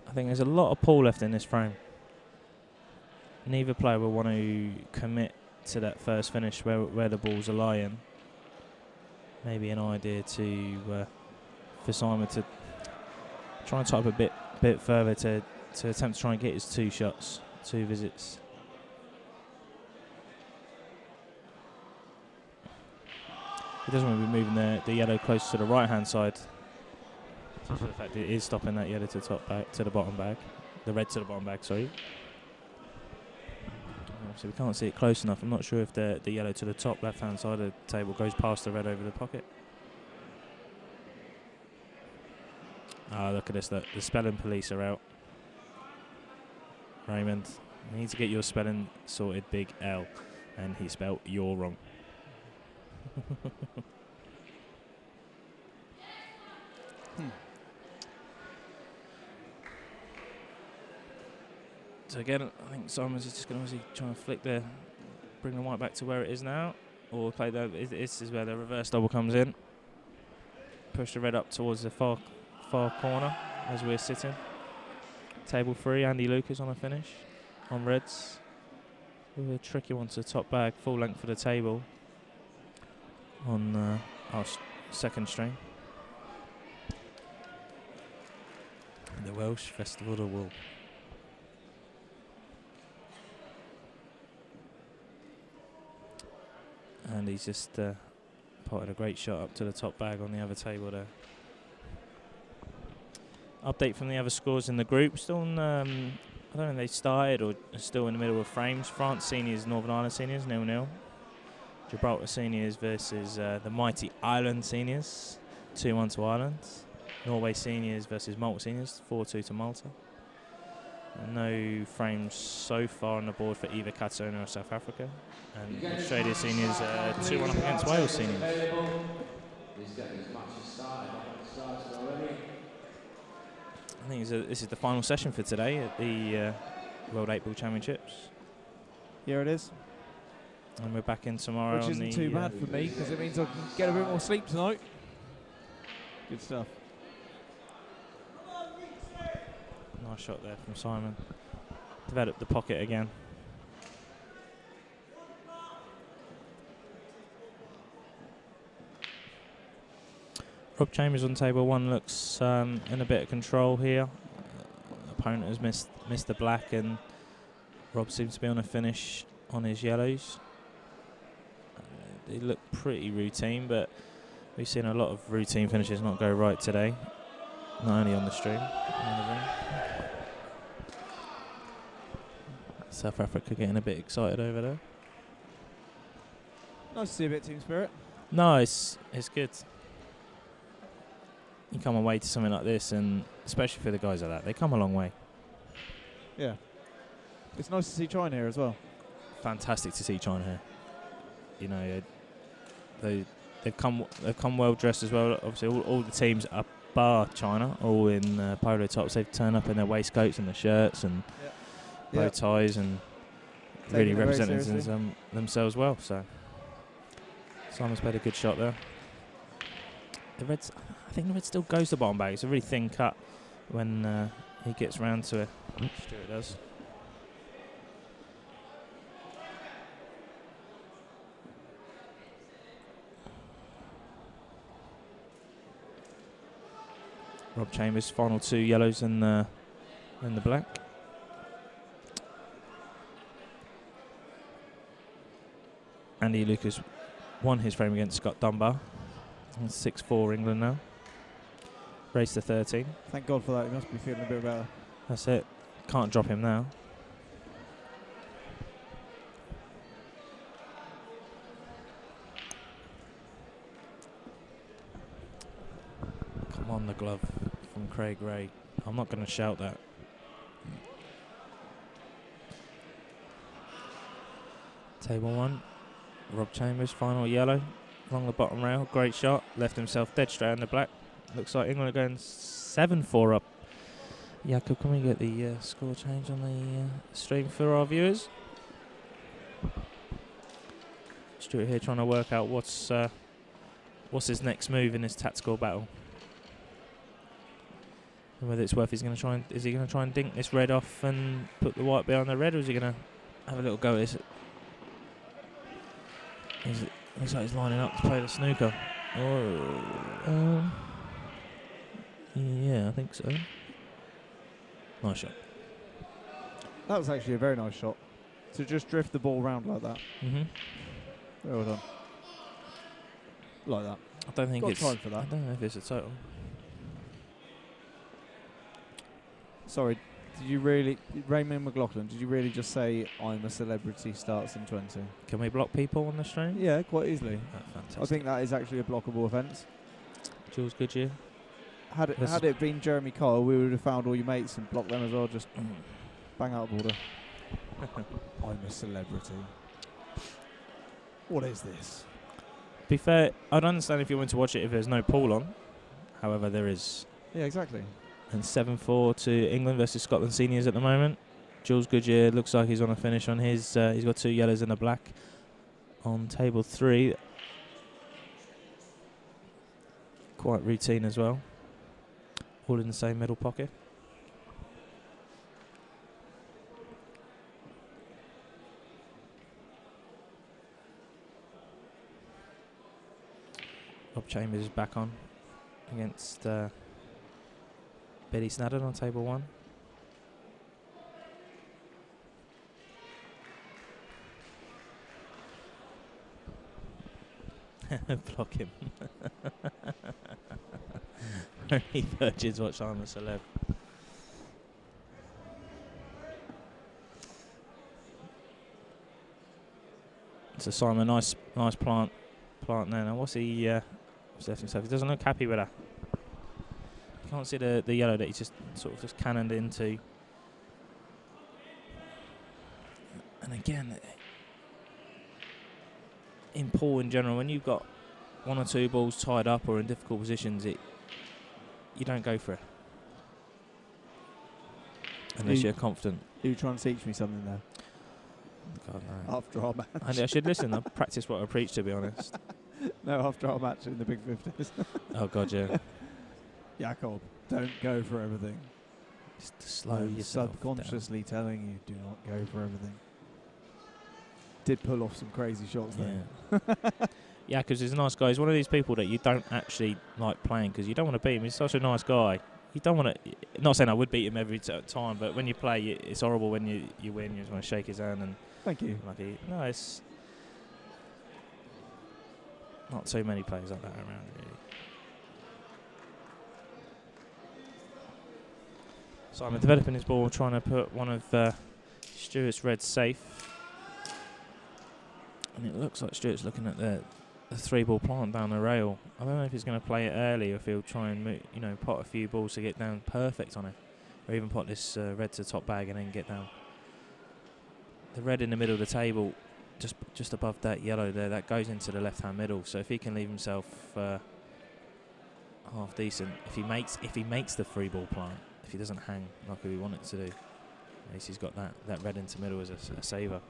I think there's a lot of pool left in this frame. Neither player will want to commit to that first finish where the balls are lying. Maybe an idea for Simon to try and type a bit further to attempt to try and get his 2 shots, 2 visits. He doesn't want to be moving the yellow close to the right hand side. Just for the fact it is stopping that yellow to the top bag, to the bottom bag, the red to the bottom bag. Sorry. So we can't see it close enough. I'm not sure if the yellow to the top left hand side of the table goes past the red over the pocket. Ah, look at this. The spelling police are out. Raymond, you need to get your spelling sorted, big L. And he spelled you're wrong. So again, I think Simon's just going to try and bring the white back to where it is now, or play this is where the reverse double comes in. Push the red up towards the far corner as we're sitting. Table 3, Andy Lucas on a finish on reds. With a tricky one to the top bag, full length for the table on our second string. The Welsh Festival of the Wool. And he's just potted a great shot up to the top bag on the other table there. Update from the other scores in the group. Still, I don't know if they started or still in the middle of frames. France seniors, Northern Ireland seniors, 0-0. Gibraltar seniors versus the mighty Ireland seniors, 2-1 to Ireland. Norway seniors versus Malta seniors, 4-2 to Malta. And no frames so far on the board for either Catalonia or South Africa. And Australia seniors 2-1 up against Wales seniors. I think this is the final session for today at the World 8 Ball Championships. Here it is. And we're back in tomorrow. Which isn't too bad for me, because it means I can get a bit more sleep tonight. Good stuff. Nice shot there from Simon. Developed the pocket again. Rob Chambers on table 1 looks in a bit of control here. Opponent has missed the black, and Rob seems to be on a finish on his yellows. They look pretty routine, but we've seen a lot of routine finishes not go right today. Not only on the stream. South Africa getting a bit excited over there. Nice to see a bit of team spirit. No, it's good. You come away to something like this, and especially for the guys like that, they come a long way. Yeah. It's nice to see China here as well. Fantastic to see China here. You know, they've come well dressed as well. Obviously, all the teams are bar China, all in polo tops. They've turned up in their waistcoats and their shirts and bow ties, and really representing themselves well. So Simon's played a good shot there. The Reds, I think the Red still goes to bottom bag. It's a really thin cut when he gets round to it. Stuart does. Rob Chambers, final 2 yellows and the black. Andy Lucas won his frame against Scott Dunbar. 6-4 England now. Race to 13. Thank God for that. He must be feeling a bit better. That's it. Can't drop him now. Come on, the glove from Craig Ray. I'm not going to shout that. Table 1. Rob Chambers, final yellow. Along the bottom rail. Great shot. Left himself dead straight on the black. Looks like England are going 7-4 up. Jakob, can we get the score change on the stream for our viewers? Stuart here trying to work out what's his next move in this tactical battle, and whether it's worth. Is he going to try and dink this red off and put the white behind the red, or is he going to have a little go at this? Looks like he's lining up to play the snooker. Oh, yeah, I think so. Nice shot. That was actually a very nice shot. To just drift the ball round like that. Mm-hmm. Very well done. Like that. I don't think it's time for that. I don't know if it's a total. Sorry, did you really, Raymond McLaughlin, did you really just say I'm a celebrity starts in 20? Can we block people on the stream? Yeah, quite easily. Fantastic. I think that is actually a blockable offence. Jules Goodyear. Had it been Jeremy Kyle, we would have found all your mates and blocked them as well. Just bang out of order. I'm a celebrity. What is this? To be fair, I'd understand if you went to watch it if there's no pool on. However, there is. Yeah, exactly. And 7-4 to England versus Scotland seniors at the moment. Jules Goodyear looks like he's on a finish on his. He's got 2 yellows and a black on table 3. Quite routine as well. All in the same middle pocket. Rob Chambers is back on against Billy Snadden on table 1. Block him. Only virgins watch I'm a Celeb. So Simon, nice plant there. Now what's he left himself? He doesn't look happy with that. You can't see the yellow that he just sort of just cannoned into. And again, in pool in general, when you've got 1 or 2 balls tied up or in difficult positions, you don't go for it unless you're confident. You trying to teach me something there? God, no. After our match. I should listen. I practice what I preach, to be honest. No, after our match in the Big 50s. Oh God, yeah. Jakob, don't go for everything. Just slow I'm yourself subconsciously telling you, do not go for everything. Did pull off some crazy shots there. Yeah. Yeah, because he's a nice guy. He's one of these people that you don't actually like playing because you don't want to beat him. He's such a nice guy. You don't want to. Not saying I would beat him every time, but when you play, it's horrible when you win. You just want to shake his hand and. Thank you. No, it's not too many players like that around, really. Simon developing his ball, trying to put one of Stuart's reds safe. And it looks like Stuart's looking at the 3-ball plant down the rail. I don't know if he's going to play it early or if he'll try and pot a few balls to get down perfect on it. Or even pot this red to the top bag and then get down. The red in the middle of the table, just above that yellow there, that goes into the left-hand middle. So if he can leave himself half decent, if he makes the 3-ball plant, if he doesn't hang like we want it to do, at least he's got that red into middle as a saver.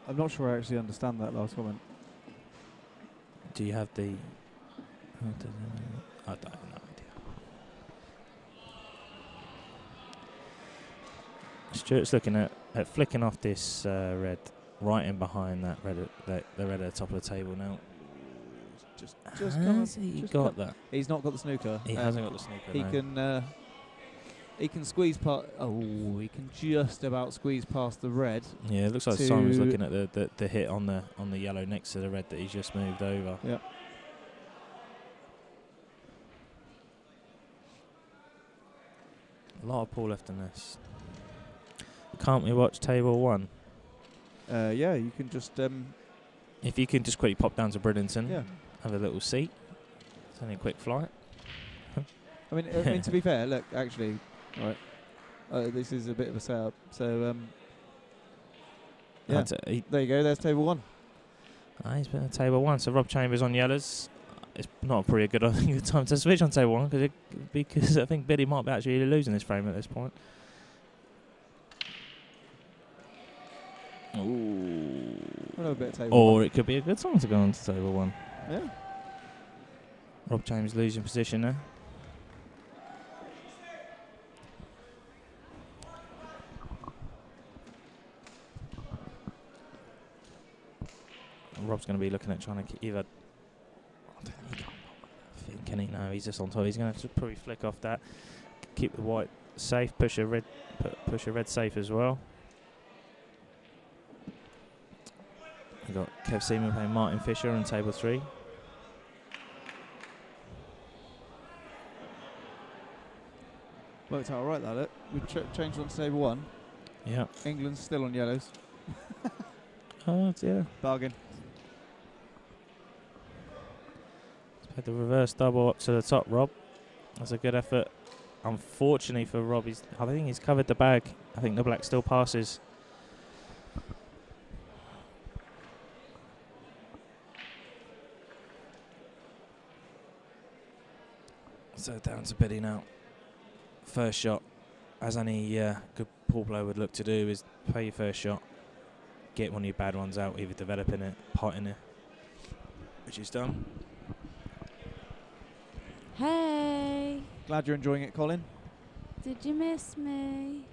I'm not sure I actually understand that last comment. Do you have the... I don't have no idea. Stuart's looking at flicking off this red right in behind that red, the red at the top of the table now. Has he got that? He's not got the snooker. He hasn't got the snooker. He can squeeze past. Oh, he can just about squeeze past the red. Yeah, it looks like Simon's looking at the hit on the yellow next to the red that he's just moved over. Yeah. A lot of pool left in this. Can't we watch table 1? Yeah, you can just. If you can just quickly pop down to Bridlington, yeah, have a little seat. It's only a quick flight. I mean, to be fair, look, actually, right, this is a bit of a setup. So, yeah, there you go. There's table 1. He's been at table 1. So Rob Chambers on yellows. It's not a pretty good time to switch on table 1 because I think Biddy might be actually losing this frame at this point. Ooh. A little bit of table or 1. it could be a good time to go on to table 1. Yeah. Rob James losing position there. Rob's going to be looking at trying to either. Can he? No, he's just on top. He's going to probably flick off that, keep the white safe, push a red safe as well. We've got Kev Seaman playing Martin Fisher on table 3. Worked out all right, that it. We changed on to table 1. Yeah. England's still on yellows. Oh dear. Bargain. Had the reverse double up to the top, Rob. That's a good effort. Unfortunately for Rob, I think he's covered the bag. I think the black still passes. So down to Biddy now. First shot, as any good pool player would look to do, is play your first shot. Get one of your bad ones out, either developing it, potting it, which he's done. Hey. Glad you're enjoying it, Colin. Did you miss me?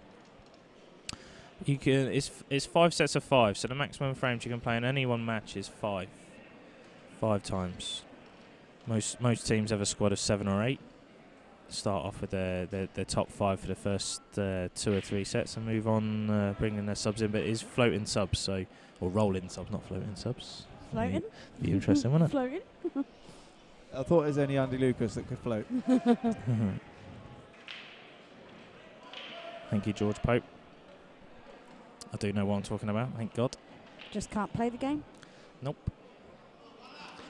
You can. It's 5 sets of 5, so the maximum frames you can play in any one match is 5. 5 times. Most teams have a squad of 7 or 8. Start off with the top 5 for the first 2 or 3 sets and move on, bringing their subs in. But it is floating subs, or rolling subs, not floating subs. Floating? Be interesting, wouldn't it? Floating? I thought it was only Andy Lucas that could float. Thank you, George Pope. I do know what I'm talking about, thank God. Just can't play the game? Nope.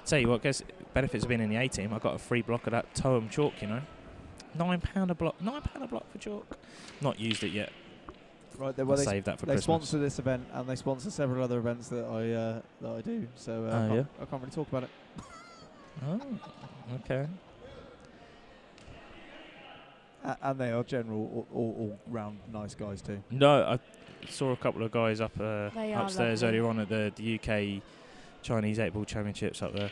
Tell you what, guess benefits of being in the A team. I got a free block of that Toem chalk, you know. £9 a block. £9 a block for chalk. Not used it yet. Right, I'll save that for Christmas. They sponsor this event and they sponsor several other events that I do. So I can't really talk about it. Oh, okay. And they are general, all round nice guys too. No, I saw a couple of guys up upstairs earlier on at the UK Chinese 8-ball championships up there.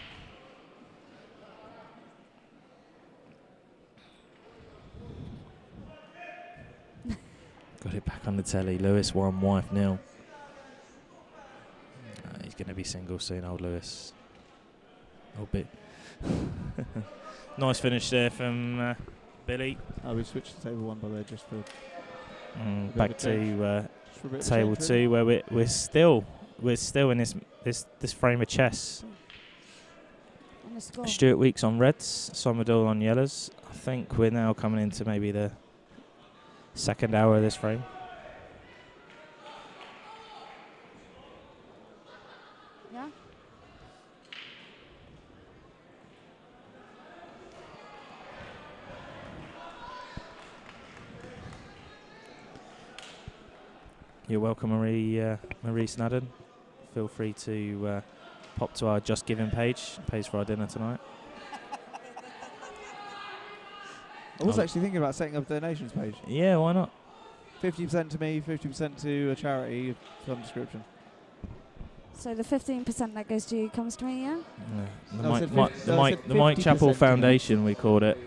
Got it back on the telly. Lewis 1, wife 0. He's going to be single soon, old Lewis. Old bit. Nice finish there from Billy. We switched to table 1 by the way, just for back to table 2, where we're still in this frame of chess. Stuart Weeks on reds, Simon Doyle on yellows. I think we're now coming into maybe the second hour of this frame. Yeah. You're welcome, Marie Snadden. Feel free to pop to our Just Giving page. Pays for our dinner tonight. I was actually thinking about setting up a donations page. Yeah, why not? 50% to me, 50% to a charity of some description. So the 15% that goes to you comes to me, yeah? The Mike Chappell Foundation, we called it.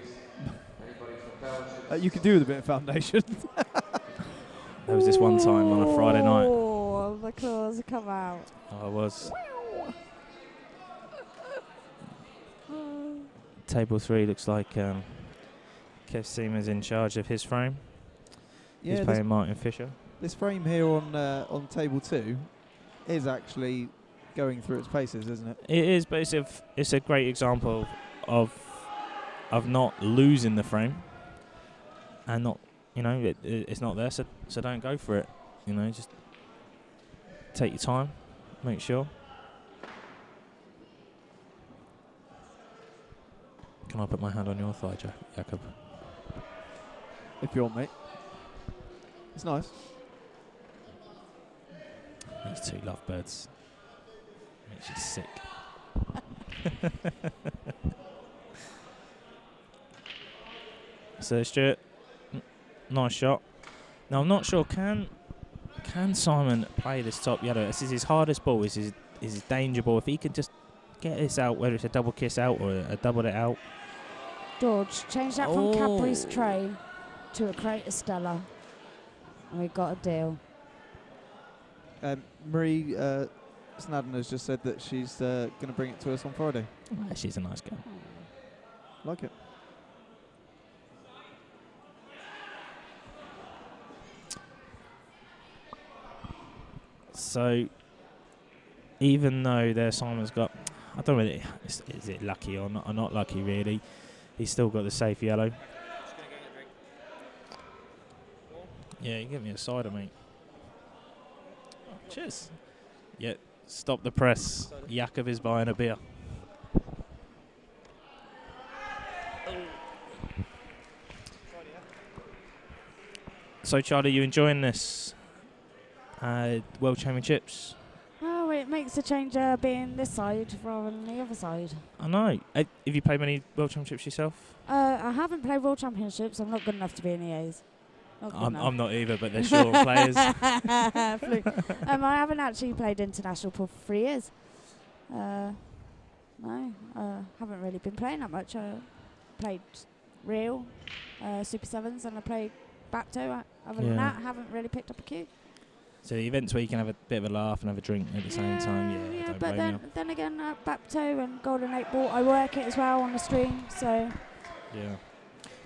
You could do with a bit of foundation. There was this one time on a Friday night. Oh, the claws have come out. I was. Table 3 looks like Kev Seaman's in charge of his frame. Yeah, he's playing Martin Fisher. This frame here on table 2 is actually going through its paces, isn't it? It is, but it's a great example of not losing the frame and not, it's not there, so don't go for it. Just take your time, make sure. Can I put my hand on your thigh, Jakob? If you want, mate. It's nice. These two lovebirds. Makes you sick. So Stuart, nice shot. Now I'm not sure, can Simon play this top yellow? This is his hardest ball, is his danger ball. If he can just get this out, whether it's a double kiss out or a double it out. George, change that from Capri's Tray to a Crater Stella. And we got a deal. Marie Snadden has just said that she's going to bring it to us on Friday. She's a nice girl. Like it. So, even though their Simon's got, I don't know, is it lucky or not lucky really? He's still got the safe yellow. Yeah, you give me a cider, mate. Cheers. Yeah, stop the press. Jakob is buying a beer. So, Charlie, you enjoying this World Championships? Oh, it makes a change being this side rather than the other side. I know. Have you played many World Championships yourself? I haven't played World Championships. I'm not good enough to be in the A's. I'm not either, but they're sure players. I haven't actually played international for 3 years. No, haven't really been playing that much. I played Real, Super Sevens, and I played Bapto. Other than that, I haven't really picked up a cue. So the events where you can have a bit of a laugh and have a drink at the same time, yeah. But then again, Bapto and Golden 8 Ball, I work it as well on the stream. So yeah.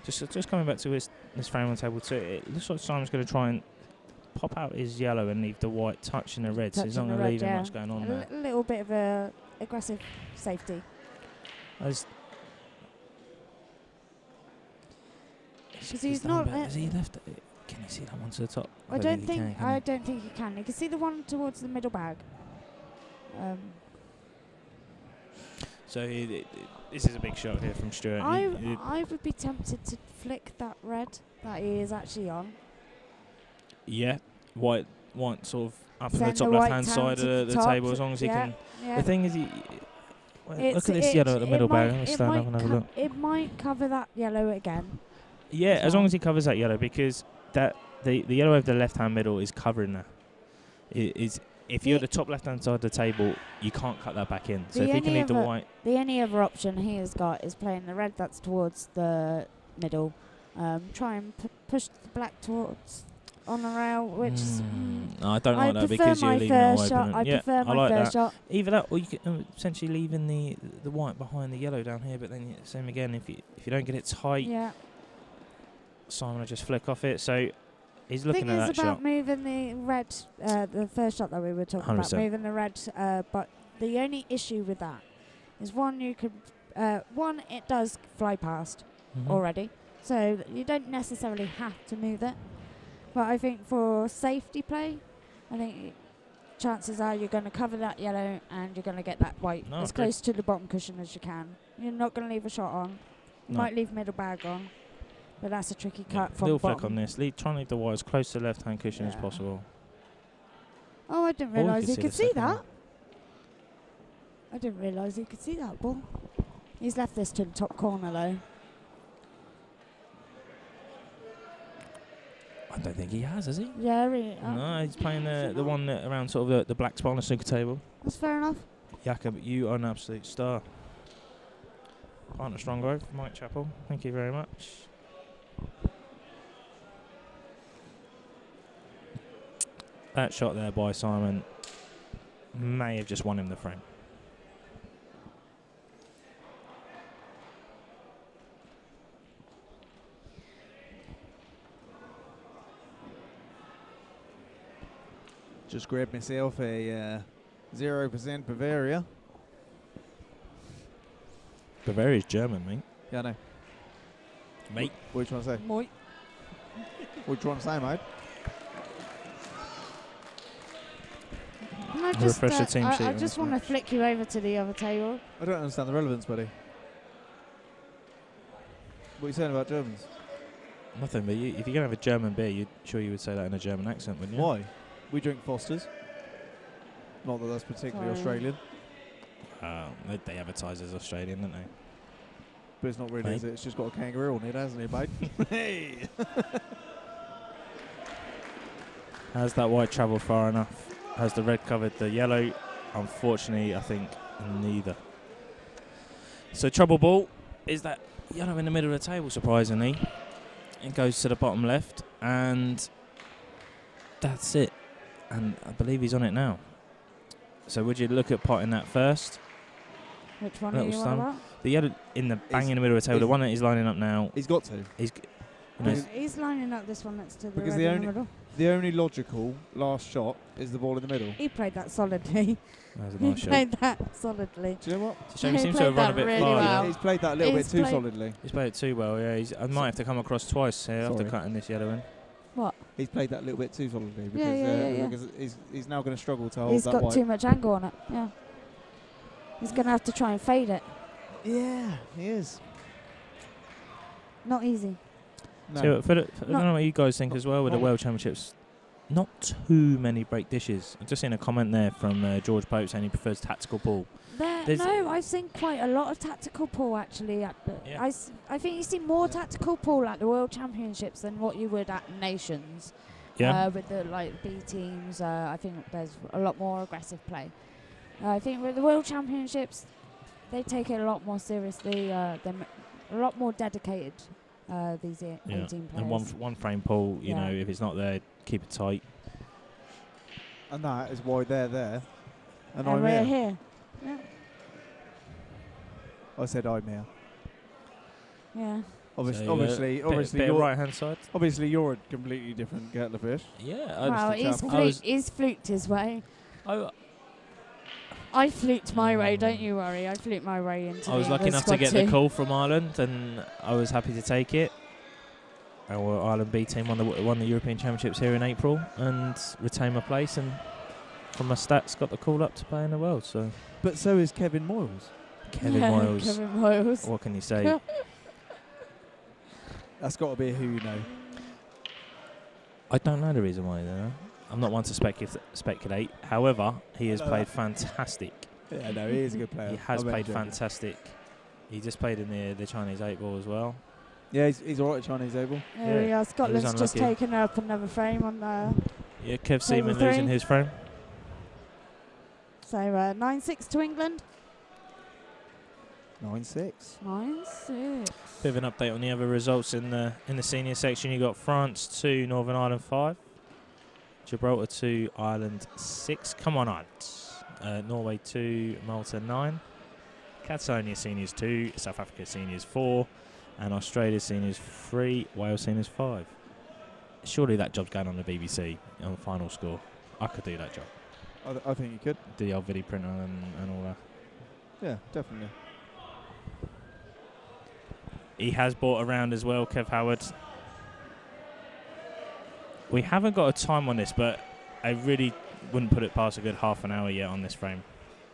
Just coming back to this frame on table 2, it looks like Simon's going to try and pop out his yellow and leave the white touching the red, so he's not going to leave him much going on there. A little bit of a aggressive safety. Because he's not. Has he left it? Can you see that one to the top? I don't think you can. You can see the one towards the middle bag. So this is a big shot here from Stuart. I would be tempted to flick that red that he is actually on. Yeah, white sort of up in the top left-hand side of the table, as long as he can. Yeah. The thing is, look at this yellow at the middle bag. Let's stand up and have a look. It might cover that yellow again. Yeah, as long as he covers that yellow, because the yellow of the left-hand middle is covering that. If you're at the top left-hand side of the table, you can't cut that back in. So if he can leave the white... The only other option he has got is playing the red that's towards the middle. Try and push the black towards on a rail, which No, I don't like that prefer because you're my leaving it all first open. shot. I Yeah, prefer my like first that. shot. Either that, or you can essentially leaving the white behind the yellow down here. But then same again, if you don't get it tight, Yeah. Simon will just flick off it. So he's The looking thing at is that about shot. moving the red, the first shot that we were talking about, 100%. moving the red. But the only issue with that is one, it does fly past already, so you don't necessarily have to move it. But I think for safety play, I think chances are you're going to cover that yellow and you're going to get that white as close to the bottom cushion as you can. You're not going to leave a shot on. You might leave middle bag on, but that's a tricky cut from little bottom. flick on this. Try and leave the white as close to the left-hand cushion as possible. Oh, I didn't realise he could see second that. one. I didn't realise he could see that ball. He's left this to the top corner though. I don't think he has he? Yeah, really. No, he's playing the one around sort of the black spot on the snooker table. That's fair enough. Jakob, you are an absolute star. Partner strong growth, Mike Chappell. Thank you very much. That shot there by Simon may have just won him the frame. Just grabbed myself a 0% Bavaria. Bavaria's German, mate. Yeah, I know. Mate. What are you trying to say? Mate. What are you trying to say, mate? Can I Refresh the team sheet I on just this want to match. flick you over to the other table. I don't understand the relevance, buddy. What are you saying about Germans? Nothing, but if you're going to have a German beer, you would say that in a German accent, wouldn't you? Why? We drink Foster's. Not that that's particularly Australian. They advertise as Australian, don't they? But it's not really, is it? It's just got a kangaroo on it, hasn't it, mate? Hey! Has that white travelled far enough? Has the red covered the yellow? Unfortunately, I think neither. So trouble ball is that yellow in the middle of the table, surprisingly. It goes to the bottom left, and that's it. And I believe he's on it now. So would you look at potting that first? Which one are you on about? The yellow in the bang in the middle of the table, the one that he's lining up now. He's got to. He's lining up this one next to the Because red in the middle. the only logical last shot is the ball in the middle. He played that solidly. That was a He nice shot. played that solidly. Do you know what? It's a shame he He seems to have played run a that bit really far. well. He's played that a little bit He's too played- solidly. He's played it too well, yeah. I might have to come across twice here after Sorry. cutting this yellow in. What? He's played that a little bit too solidly because, Yeah. because he's now going to struggle to hold He's that got white. too much angle on it. Yeah. He's going to have to try and fade it. Yeah, he is. Not easy. No. So I don't know what you guys think as well with the not- World Championships. Not too many break dishes. I've just seen a comment there from George Pope saying he prefers tactical ball. No, I've seen quite a lot of tactical pool actually. Yeah. I think you see more tactical pool at the World Championships than what you would at Nations. Yeah. With the B teams, I think there's a lot more aggressive play. I think with the World Championships, they take it a lot more seriously. They're a lot more dedicated. These 18 players. And one frame pull, you know, if it's not there, keep it tight. And that is why they're there. And I'm we're here. here. Yeah. I said I'm here. Yeah. Obviously, bit you're right hand side. Obviously, you're a completely different kettle of fish. Yeah. Well, he's fluked his way. I fluked my way, don't you worry. I fluked my way into I was lucky enough to get the call from Ireland, and I was happy to take it. Our Ireland B team won the European Championships here in April and retained my place, and from my stats got the call up to play in the World. So, but so is Kevin Moyles. Kevin Moyles. Kevin Moyles. What can you say? That's got to be who you know. I don't know the reason why, though. I'm not one to speculate. However, he has played fantastic. Yeah, no, he is a good player. He has played fantastic. He just played in the Chinese 8 ball as well. Yeah, he's all right at Chinese 8 ball. There we are. Scotland's just unlucky. taken up another frame on the. Yeah, Kev Seaman three. losing his frame. So 9-6 to England. 9-6. 9-6. Bit of an update on the other results in the senior section. You got France 2, Northern Ireland 5. Gibraltar 2, Ireland 6. Come on, Ireland. Norway 2, Malta 9. Catalonia Seniors 2, South Africa Seniors 4, and Australia Seniors 3, Wales Seniors 5. Surely that job's going on the BBC on the final score. I could do that job. I think you could. Do the old video printer and all that. Yeah, definitely. He has bought around as well, Kev Howard. We haven't got a time on this, but I really wouldn't put it past a good half an hour yet on this frame.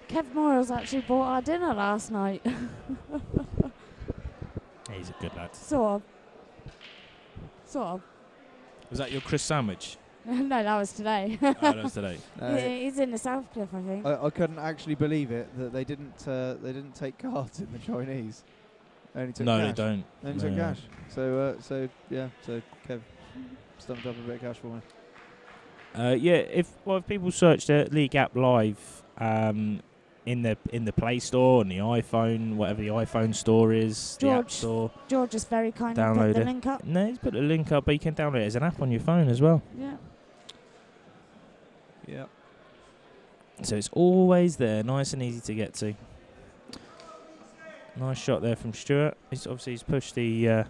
Kev Morrill's actually bought our dinner last night. He's a good lad. Sort of. Was that your Chris sandwich? No, that was today. Oh, that was today. He's in the South Cliff, I think. I couldn't actually believe it that they didn't take cards in the Chinese. They only took No, cash. they don't. They only took cash. So Kev stumped up a bit of cash for me. If people search the League app live in the Play Store and the iPhone, whatever the iPhone store is, the App Store. George is very kind and Download put the it. link up. No, he's put the link up, but you can download it as an app on your phone as well. Yeah. Yeah. So it's always there, nice and easy to get to. Nice shot there from Stuart. He's pushed the. I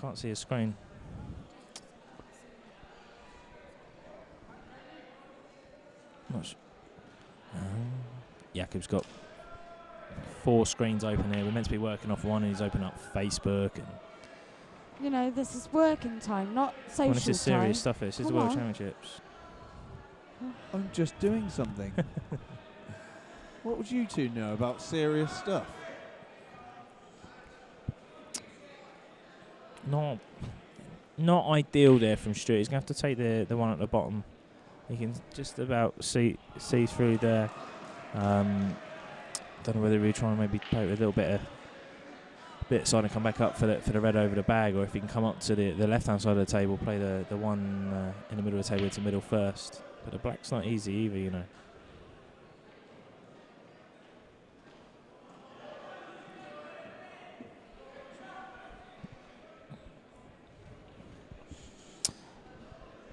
can't see his screen. Jakob's got 4 screens open here. We're meant to be working off one, and he's opened up Facebook. And You know, this is working time, not social this is serious time. stuff. This is the Come World on. Championships. I'm just doing something. What would you two know about serious stuff? Not ideal there from Stuart. He's going to have to take the one at the bottom. You can just about see through there. Don't know whether we try and maybe play with a little bit side and come back up for the red over the bag, or if he can come up to the left hand side of the table, play the one in the middle of the table into middle first. But the black's not easy either, you know.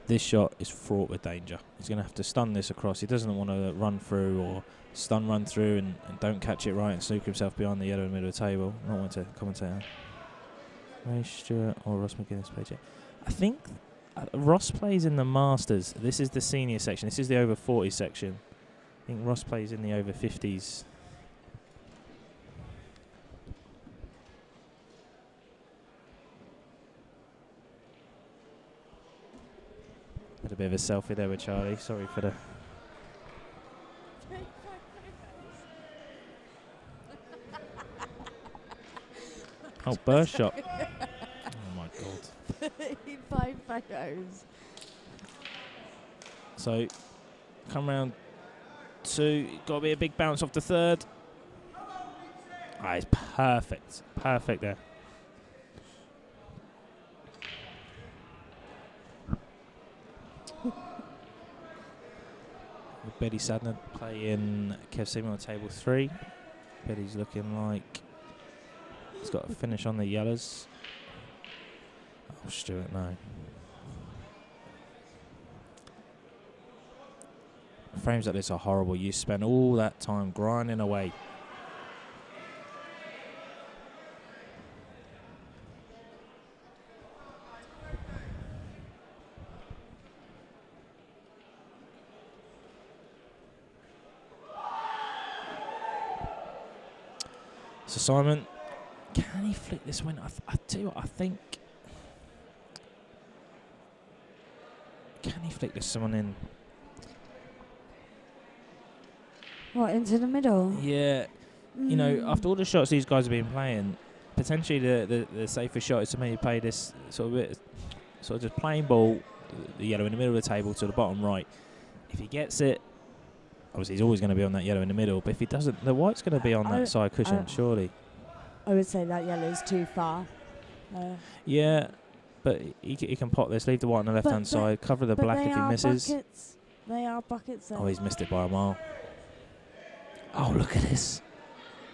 This shot is fraught with danger. He's going to have to stun this across. He doesn't want to run through or run through and don't catch it right and sneak himself behind the yellow in the middle of the table. Not want to commentate. Ray Stewart or Ross McGuinness plays it. I think Ross plays in the Masters. This is the senior section. This is the over 40 section. I think Ross plays in the over 50s. Had a bit of a selfie there with Charlie. Sorry for the... Oh, burst shot. Oh, my God. 5 photos. So, come round 2. Got to be a big bounce off the 3rd. Ah, it's perfect. Perfect there. With Betty Sadner playing Kev Seaman on table 3. Betty's looking like he's got a finish on the yellows. Oh, Stuart, no. Frames like this are horrible. You spend all that time grinding away. So Simon, can he flick this win? I tell you what, I think. Can he flick this someone in? What, into the middle? Yeah. You know, after all the shots these guys have been playing, potentially the safest shot is to maybe play this sort of just plain ball, the yellow in the middle of the table to the bottom right. If he gets it, obviously he's always going to be on that yellow in the middle, but if he doesn't, the white's going to be on that side cushion, surely. I would say that yellow is too far. Yeah, but he can pot this, leave the white on the left-hand side, cover the black if he misses. Buckets. They are buckets. Oh, he's missed it by a mile. Oh, look at this.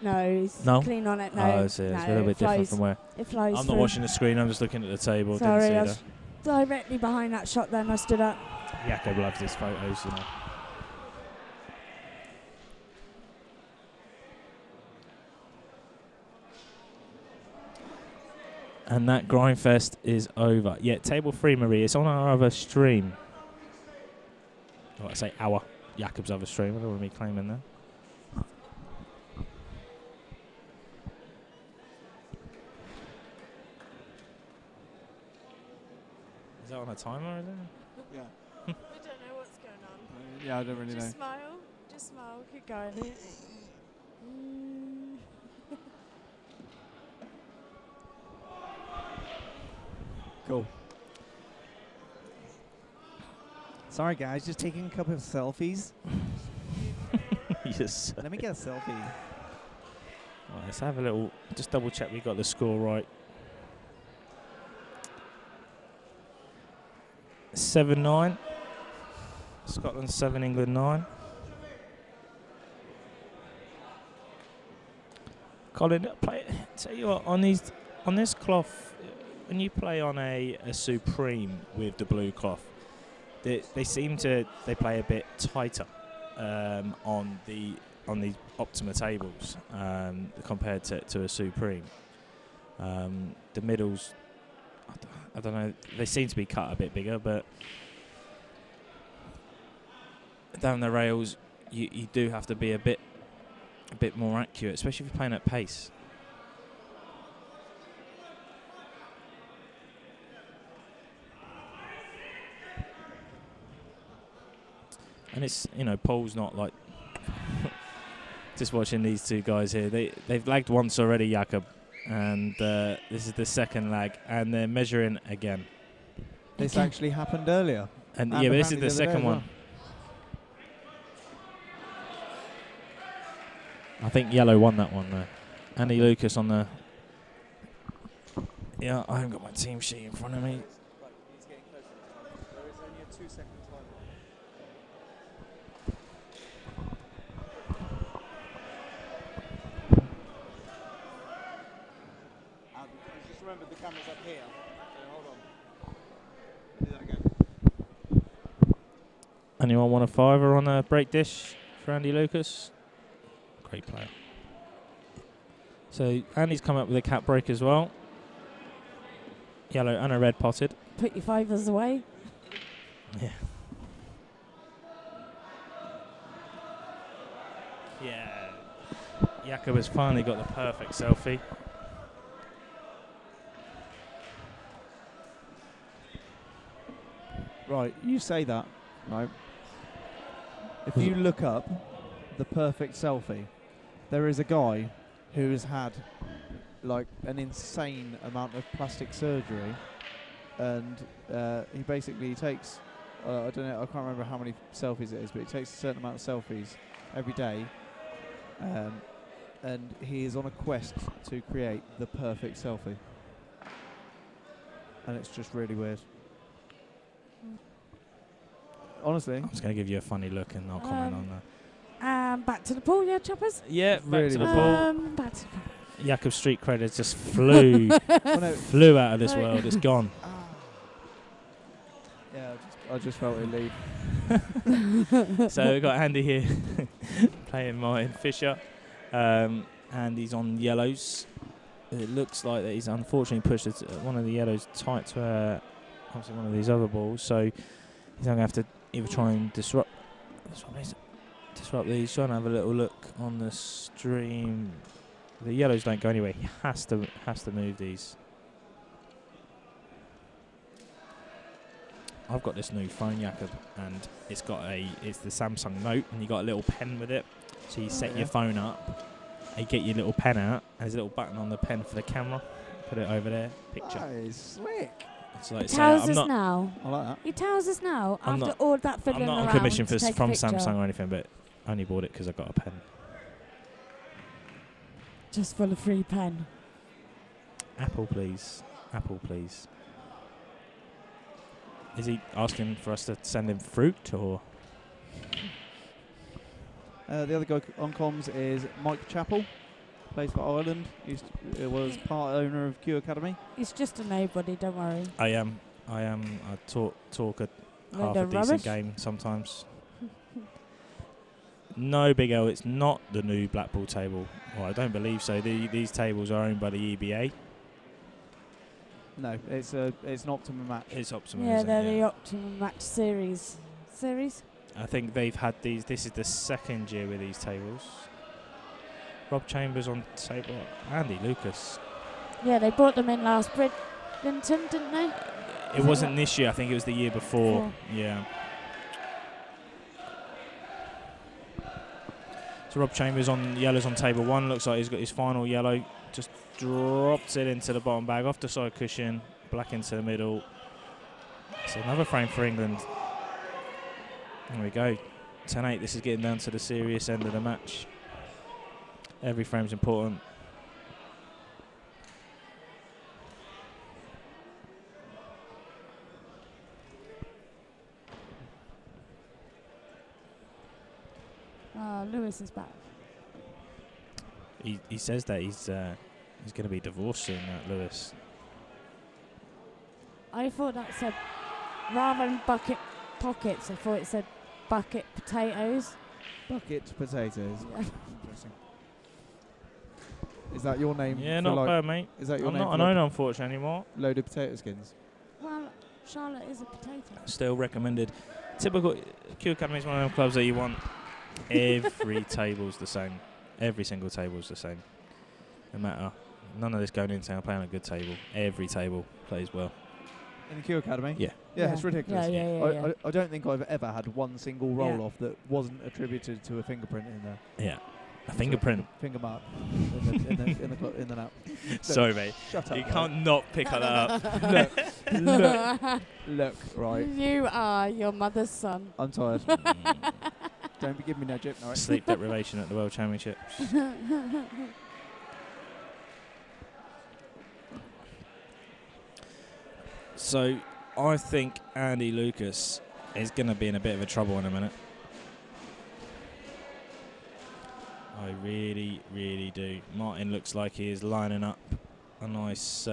No, he's clean on it. No, oh, it's a little bit different from where. It flies I'm not watching the screen, I'm just looking at the table. Sorry, Didn't I see was directly behind that shot then. I stood up. Jakob loves his photos, you know. And that Grindfest is over. Yeah, table 3, Marie. It's on our other stream. Oh, I say our. Jakob's other stream. I don't want to be claiming that. Is that on a timer, is it? Yeah. We don't know what's going on. Yeah, I don't really know. Just smile. Just smile. Keep going. Cool. Sorry, guys, just taking a couple of selfies. Yes. Let me get a selfie. Right, let's have a little. Just double check we got the score right. 7-9. Scotland 7, England 9. Colin, tell you what, on this cloth, when you play on a Supreme with the blue cloth, they play a bit tighter on the Optima tables compared to a Supreme. The middles, I don't know, they seem to be cut a bit bigger, but down the rails you do have to be a bit more accurate, especially if you're playing at pace. And it's, Paul's not like just watching these two guys here. They've lagged once already, Jakob, and this is the second lag, and they're measuring again. This actually happened earlier. And yeah, but this is the second one. I think yellow won that one though. Andy Lucas on the. Yeah, I haven't got my team sheet in front of me. He's getting closer to time. There is only a 2-second timer. Just remember the camera's up here. So hold on. Do that again. Anyone want a fiver on a break dish for Andy Lucas? Great player. So Andy's come up with a cap break as well. Yellow and a red potted. Put your fivers away. Yeah. Yeah. Jakob has finally got the perfect selfie. Right, you say that, right? If you look up the perfect selfie, there is a guy who has had like an insane amount of plastic surgery, and he basically takes I don't know, I can't remember how many selfies it is, but he takes a certain amount of selfies every day, and he is on a quest to create the perfect selfie, and it's just really weird. Honestly, I'm just going to give you a funny look and I'll comment on that. Back to the pool, yeah, choppers? Yeah, back really to the weird. ball. Back to the pool. Jakob's street credit just flew flew out of this world. It's gone. Yeah, I just felt it leave. So we've got Andy here playing Martin Fisher, and he's on yellows. It looks like that he's unfortunately pushed one of the yellows tight to obviously one of these other balls, so he's going to have to either try and disrupt these. Trying to have a little look on the stream. The yellows don't go anywhere. He has to move these. I've got this new phone, Jakob, and it's the Samsung Note, and you got a little pen with it. So you set your phone up, and you get your little pen out. And there's a little button on the pen for the camera. Put it over there. Picture. That is slick. It's like Tells us now. I like that. He tells us now I'm after not- all that fiddling I'm not around on commission to take a from picture. Samsung or anything, but I only bought it because I got a pen. Just for the free pen. Apple, please. Apple, please. Is he asking for us to send him fruit or? The other guy on comms is Mike Chappell. Plays for Ireland. Was part owner of Q Academy. He's just a nobody, don't worry. I am. I talk half a decent game sometimes. No, Big L, it's not the new Blackball table. Well, I don't believe so. These tables are owned by the EBA. No, it's an Optimum match. It's Optimum. Yeah, they're the Optimum Match series. I think they've had these. This is the second year with these tables. Rob Chambers on table. Andy Lucas. Yeah, they brought them in last Bridlington, didn't they? It wasn't this year. I think it was the year before. Yeah. So Rob Chambers on yellows on table 1. Looks like he's got his final yellow. Just drops it into the bottom bag, off the side cushion, black into the middle. So another frame for England. There we go. 10-8. This is getting down to the serious end of the match. Every frame's important. Lewis is back. He says that he's going to be divorced soon, Lewis. I thought that said, rather than bucket pockets, I thought it said bucket potatoes. Bucket potatoes. Yeah. Interesting. Is that your name? Yeah, not bad, mate. Is that your I'm name? not an owner, unfortunately, anymore. Loaded potato skins. Well, Charlotte is a potato. Still recommended. Typical Q Academy is one of them clubs that you want. Every table's the same. Every single table's the same. No matter. None of this going in saying I'm playing a good table. Every table plays well. In the Q Academy? Yeah. Yeah, it's ridiculous. Yeah. I don't think I've ever had one single roll-off that wasn't attributed to a fingerprint in there. Yeah. A fingerprint. Finger mark in the nap. Sorry, mate. Shut up. You can't not pick that up. Look, right. You are your mother's son. I'm tired. Don't be giving me no joke. No. Sleep deprivation at the World Championships. So, I think Andy Lucas is going to be in a bit of a trouble in a minute. I really, really do. Martin looks like he is lining up a nice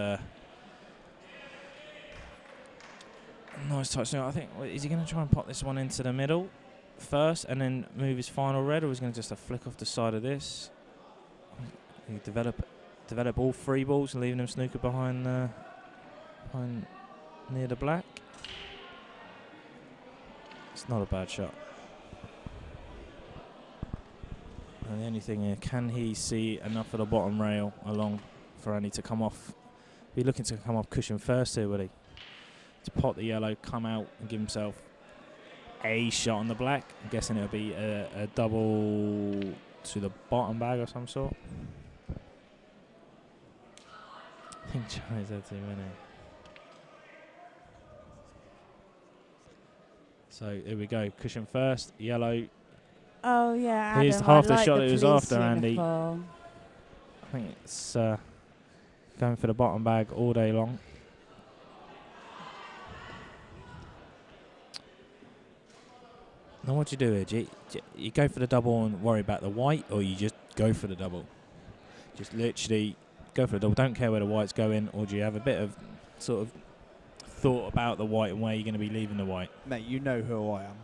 touchdown. I think, is he going to try and pop this one into the middle first and then move his final red, or is he going to just flick off the side of this? He develop all 3 balls and leaving him snooker behind near the black. It's not a bad shot. And the only thing here, can he see enough of the bottom rail along for Andy to come off? Be looking to come off cushion first here, will he? To pot the yellow, come out and give himself a shot on the black. I'm guessing it'll be a double to the bottom bag of some sort. I think Charlie's had to win it. So here we go. Cushion first, yellow. Oh yeah, Adam, Here's half I the like shot the it was police after, Andy. uniform. I think it's going for the bottom bag all day long. Now what do you do here? Do you go for the double and worry about the white, or you just go for the double? Just literally go for the double. Don't care where the white's going, or do you have a bit of sort of thought about the white and where you're going to be leaving the white? Mate, you know who I am.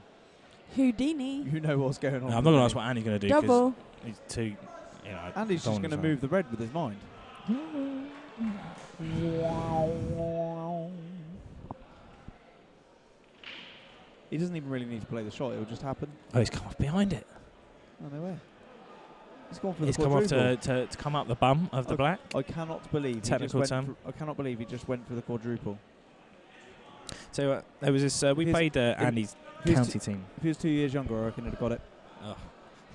Houdini. You know what's going on. No, I'm not going to ask what Andy's going to do. Double. He's too, Andy's just going to move the red with his mind. He doesn't even really need to play the shot. It will just happen. Oh, he's come off behind it. Oh, no way. He's gone for He's the come off quadruple. to come up the bum of the black. I cannot believe Technical term. I cannot believe he just went for the quadruple. So there was this. We played Andy's county team. If he was 2 years younger, I reckon he'd have got it. Oh.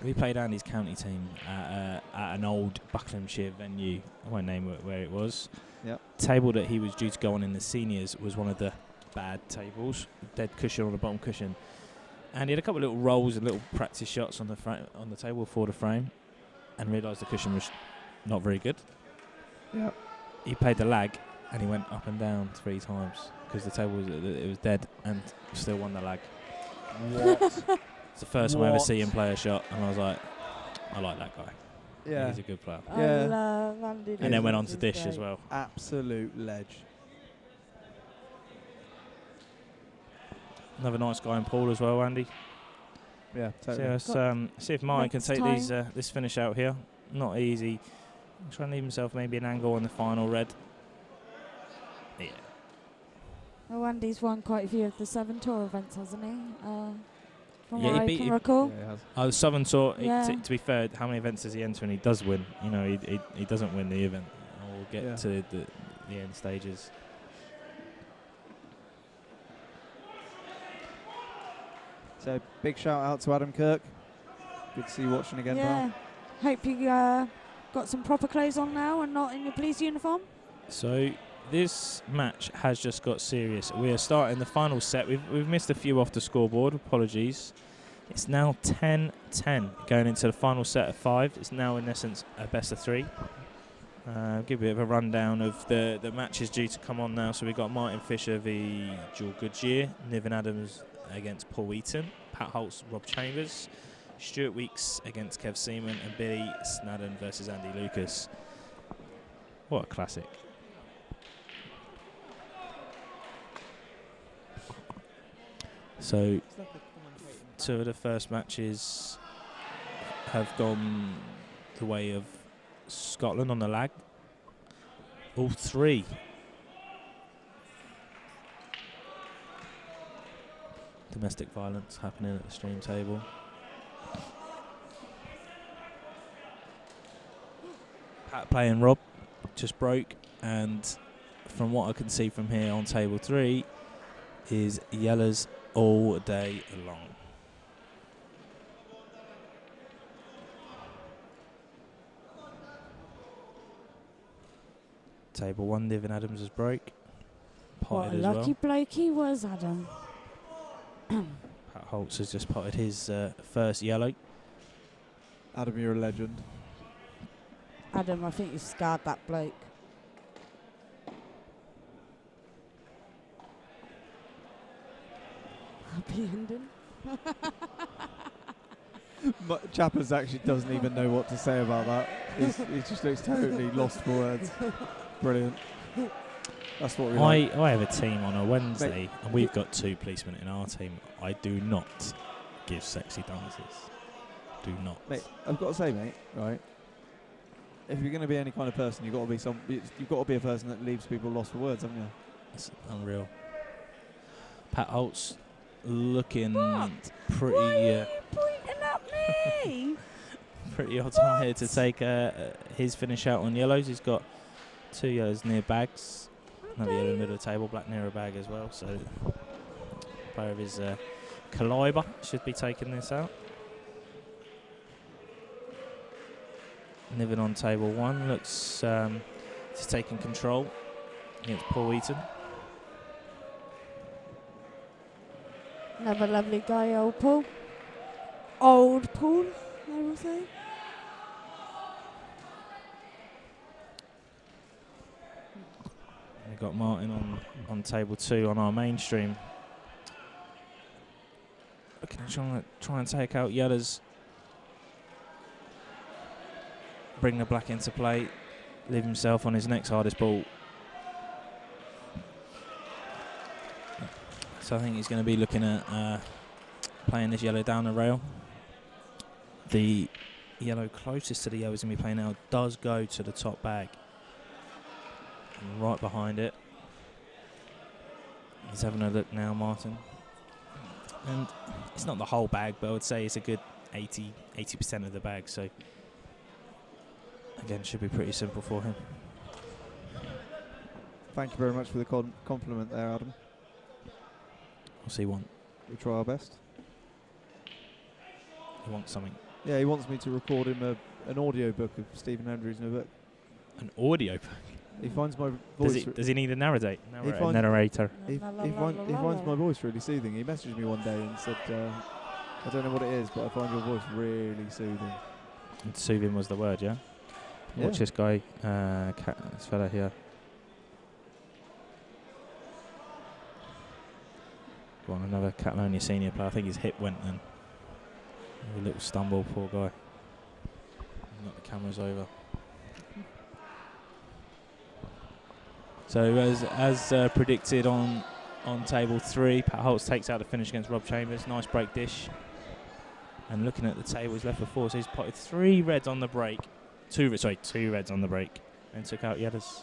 We played Andy's county team at an old Buckinghamshire venue. I won't name it where it was. Yep. Table that he was due to go on in the seniors was one of the bad tables. Dead cushion on the bottom cushion, and he had a couple of little rolls and little practice shots on the table for the frame, and realised the cushion was not very good. Yeah. He played the lag, and he went up and down 3 times because the table was dead, and still won the lag. What? It's the first time I ever see him play a shot, and I was like, I like that guy. Yeah. He's a good player. I love Andy. And then went on to He's dish great. as well. Absolute ledge. Another nice guy in Paul as well, Andy. Yeah, So totally. let's see if Mike can Next take these time. this finish out here. Not easy. Trying to leave himself maybe an angle on the final red. Yeah. Oh, Andy's won quite a few of the 7 Tour events, hasn't he? From Yeah, what he I beat- can he- recall. Yeah, it has. The Southern Tour, Yeah. to be fair, how many events does he enter and he does win? You know, he doesn't win the event. We'll get Yeah. to the end stages. So big shout out to Adam Kirk. Good to see you watching again, Yeah. pal. Hope you got some proper clothes on now and not in your police uniform. So this match has just got serious. We are starting the final set. We've missed a few off the scoreboard. Apologies. It's now 10-10 going into the final set of 5. It's now in essence a best of 3. Give a bit of a rundown of the matches due to come on now. So we've got Martin Fisher v Joel Goodyear, Niven Adams against Paul Eaton, Pat Holtz, Rob Chambers, Stuart Weeks against Kev Seaman, and Billy Snadden versus Andy Lucas. What a classic. So 2 of the first matches have gone the way of Scotland on the lag. All 3. Domestic violence happening at the stream table. Pat playing Rob just broke, and from what I can see from here on table 3 is yellers all day long. Table 1, Niven Adams has broke. What a Potted as lucky well. bloke he was, Adam. Pat Holtz has just potted his first yellow. Adam, you're a legend. Adam, I think you scarred that bloke. Happy ending. Chappers actually doesn't even know what to say about that. He just looks totally lost for words. Brilliant. That's what we like. I have a team on a Wednesday, and we've got 2 policemen in our team. I do not give sexy dances. Do not. Mate, I've got to say, mate, right? If you're going to be any kind of person, you've got to be a person that leaves people lost for words, haven't you? It's unreal. Pat Holtz looking What? pretty Why are you pointing at me? pretty odds on here to take his finish out on yellows. He's got 2 yellows near bags. Another yellow in the middle of the table, black near a bag as well. So player of his calibre should be taking this out. Niven on table 1 looks he's taking control against Paul Eaton. Another lovely guy, old Paul. Old Paul, I will say. We've got Martin on table 2 on our mainstream. Looking to try and take out yellows. Bring the black into play. Leave himself on his next hardest ball. So I think he's going to be looking at playing this yellow down the rail. The yellow closest to the yellow he's going to be playing now does go to the top bag. And right behind it. He's having a look now, Martin. And it's not the whole bag, but I would say it's a good 80% of the bag. So again, should be pretty simple for him. Thank you very much for the compliment there, Adam. What's he want? We try our best. He wants something. Yeah, he wants me to record him an audio book of Stephen Andrews' new book. An audio book? He finds my voice... Does he need a narrator? Narrator. He La, la, he la, finds la, la, la. my voice really soothing. He messaged me one day and said, I don't know what it is, but I find your voice really soothing. And soothing was the word, yeah? Watch Yeah. this guy, this fella here. Go on, another Catalonia senior player. I think his hip went then. A little stumble, poor guy. Knocked the cameras over. So as predicted on on table 3. Pat Holtz takes out the finish against Rob Chambers. Nice break dish. And looking at the table, he's left for 4, so he's potted 3 reds on the break. 2 reds on the break. And took out Yedders.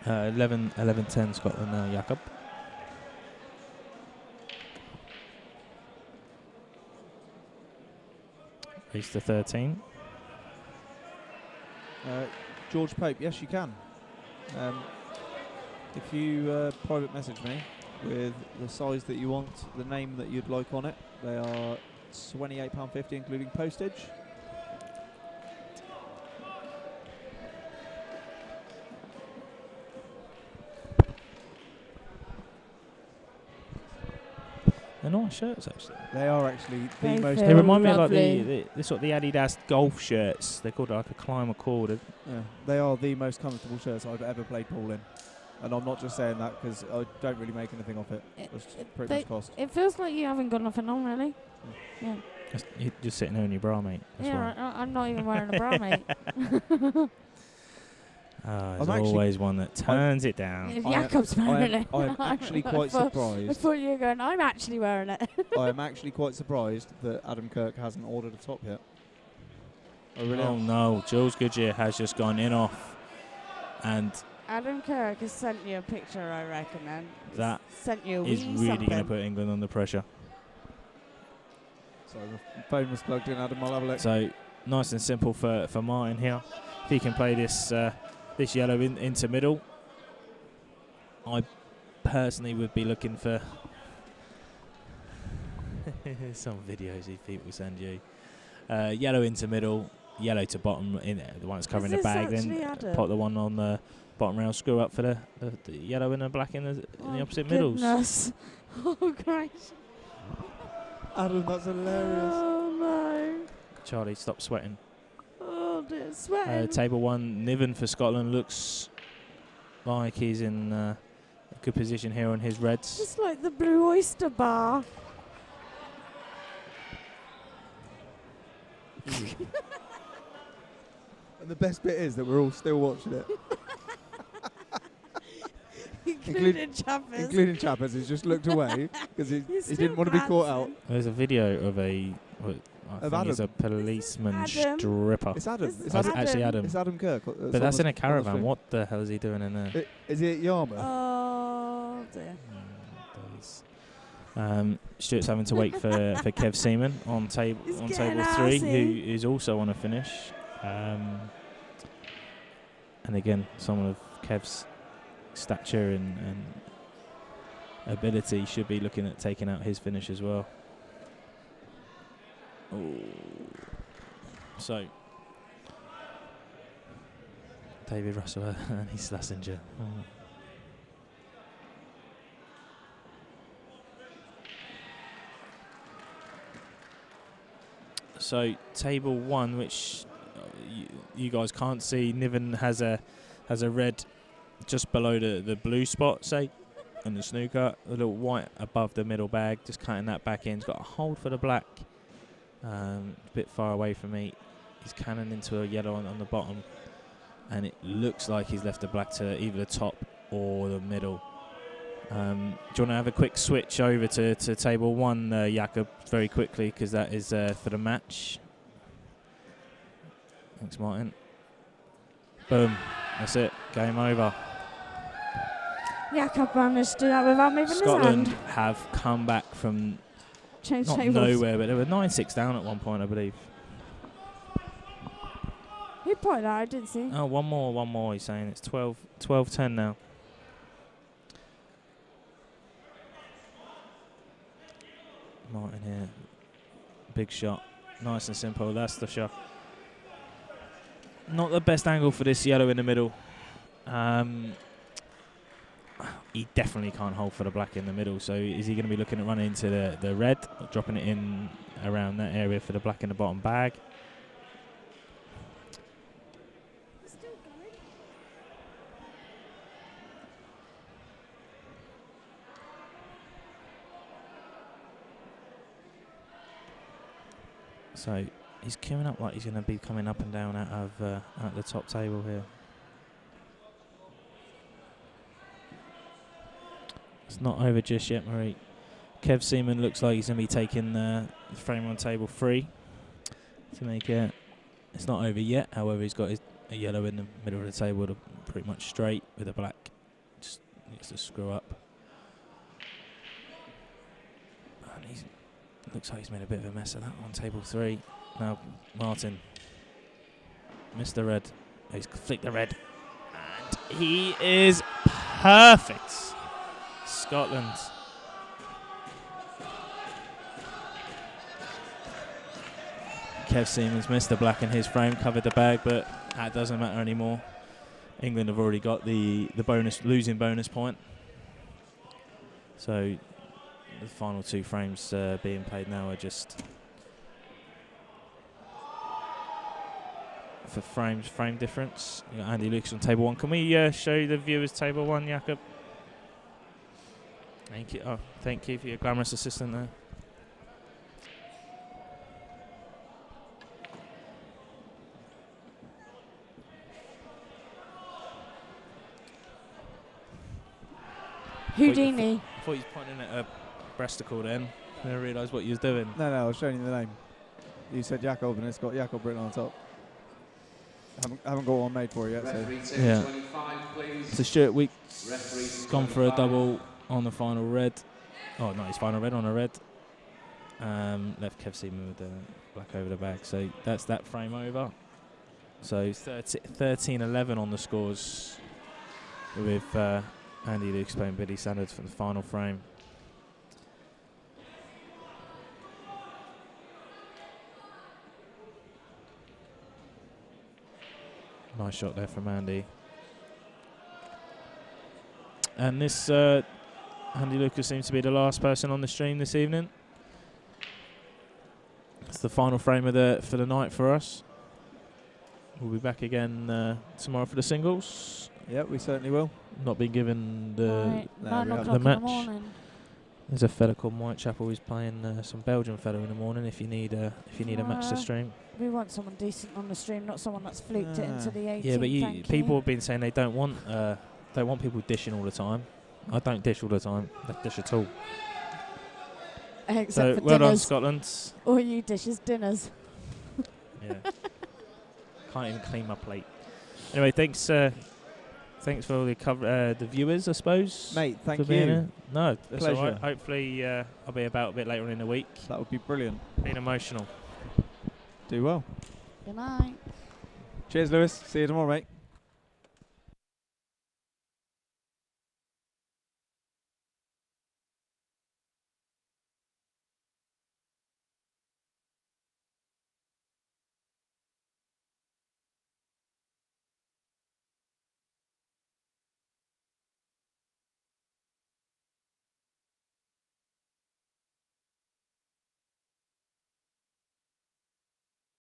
11-10 Scotland now, Jakob. Race to 13. George Pope, yes you can. If you private message me with the size that you want, the name that you'd like on it, they are £28.50 including postage. They're nice shirts, actually. They are actually the most. They remind me of like the sort of the Adidas golf shirts. They're called like a climber cord. Yeah, they are the most comfortable shirts I've ever played pool in, and I'm not just saying that because I don't really make anything off it. It's pretty much cost. It feels like you haven't got nothing on, really. Yeah. You're just sitting there in your bra, mate. I'm not even wearing a bra, mate. There's always one that turns it down. Jakob's wearing it. I am actually quite surprised. I thought you were going, I'm actually wearing it. I am actually quite surprised that Adam Kirk hasn't ordered a top yet. Oh no, Jules Goodyear has just gone in off. And Adam Kirk has sent you a picture, I reckon, then. That sent you a is really going to put England under pressure. Sorry, my phone was plugged in, Adam. I'll have a look. So, nice and simple for Martin here. If he can play this this yellow into middle, I personally would be looking for some videos these people send you. Yellow into middle, yellow to bottom, in the one that's covering the bag. Then put the one on the bottom rail, screw up for the yellow and the black in the opposite middles. Oh, Christ. Adam, that's hilarious. Oh, no. Charlie, stop sweating. Oh, dear, sweating. Table 1, Niven for Scotland looks like he's in a good position here on his reds. Just like the Blue Oyster Bar. And the best bit is that we're all still watching it. Including Chappers. Including Chappers, he's just looked away because he didn't want to be caught out. There's a video of I think it's a policeman stripper. It's Adam. It's actually Adam. It's Adam Kirk. But that's in a caravan. What the hell is he doing in there? Is he at Yarmouth? Oh, dear. Stuart's having to wait for Kev Seaman on table 3, who is also on a finish. And again, someone of Kev's stature and ability should be looking at taking out his finish as well. Ooh. So David Russell and his Schlesinger. Oh. So table 1, which you guys can't see, Niven has a red just below the blue spot, say, and the snooker, a little white above the middle bag, just cutting that back in. He's got a hold for the black, a bit far away from me. He's cannon into a yellow on the bottom, and it looks like he's left the black to either the top or the middle. Do you want to have a quick switch over to table 1, Jakob, very quickly, because that is for the match. Thanks, Martin. Boom. That's it. Game over. Jakob managed to do that without moving his hand. Scotland have come back from not nowhere, but they were 9-6 down at one point, I believe. Who put that? I didn't see. Oh, one more. He's saying it's 12-10 now. Martin here. Big shot. Nice and simple. That's the shot. Not the best angle for this yellow in the middle. He definitely can't hold for the black in the middle. So is he going to be looking at running into the red, or dropping it in around that area for the black in the bottom bag? So he's queuing up like he's going to be coming up and down out of the top table here. It's not over just yet, Marie. Kev Seaman looks like he's going to be taking the frame on table 3 to make it. It's not over yet. However, he's got a yellow in the middle of the table, pretty much straight with a black. Just needs to screw up. And looks like he's made a bit of a mess of that on table 3. Now Martin missed the red. He's flicked the red, and he is perfect. Scotland. Kev Seaman's missed the black in his frame, covered the bag, but that doesn't matter anymore. England have already got the losing bonus point. So the final 2 frames being played now are just for frame difference. You got Andy Lucas on table 1. Can we show the viewers table 1, Jakob? Thank you. Oh, thank you for your glamorous assistant there. Houdini. I thought you was pointing at a breasticle then. I didn't realise what you was doing. No, I was showing you the name. You said Jakob, and it's got Jakob written on top. I haven't got one made for you yet. So. Yeah. So Stuart Weeks gone for a double on the final red. Oh no, his final red on a red. Left Kev Seaman with the black over the bag. So that's that frame over. So 13-11 on the scores with Andy Lucas playing Billy Sanders for the final frame. Nice shot there from Andy. And this Andy Lucas seems to be the last person on the stream this evening. It's the final frame of for the night for us. We'll be back again tomorrow for the singles. Yep, we certainly will. Not been given the the match. There's a fella called Whitechapel who's playing some Belgian fella in the morning. If you need a match to stream. We want someone decent on the stream, not someone that's fluked it into the 18. Yeah, but people have been saying they don't want people dishing all the time. I don't dish all the time. I don't dish at all. Except so for well dinners. done, Scotland. All you dishes dinners. Yeah. Can't even clean my plate. Anyway, thanks for all the viewers, I suppose. Mate, thank you. No, that's all Pleasure. right. Hopefully, I'll be about a bit later on in the week. That would be brilliant. Being emotional. Do well. Good night. Cheers, Lewis. See you tomorrow, mate.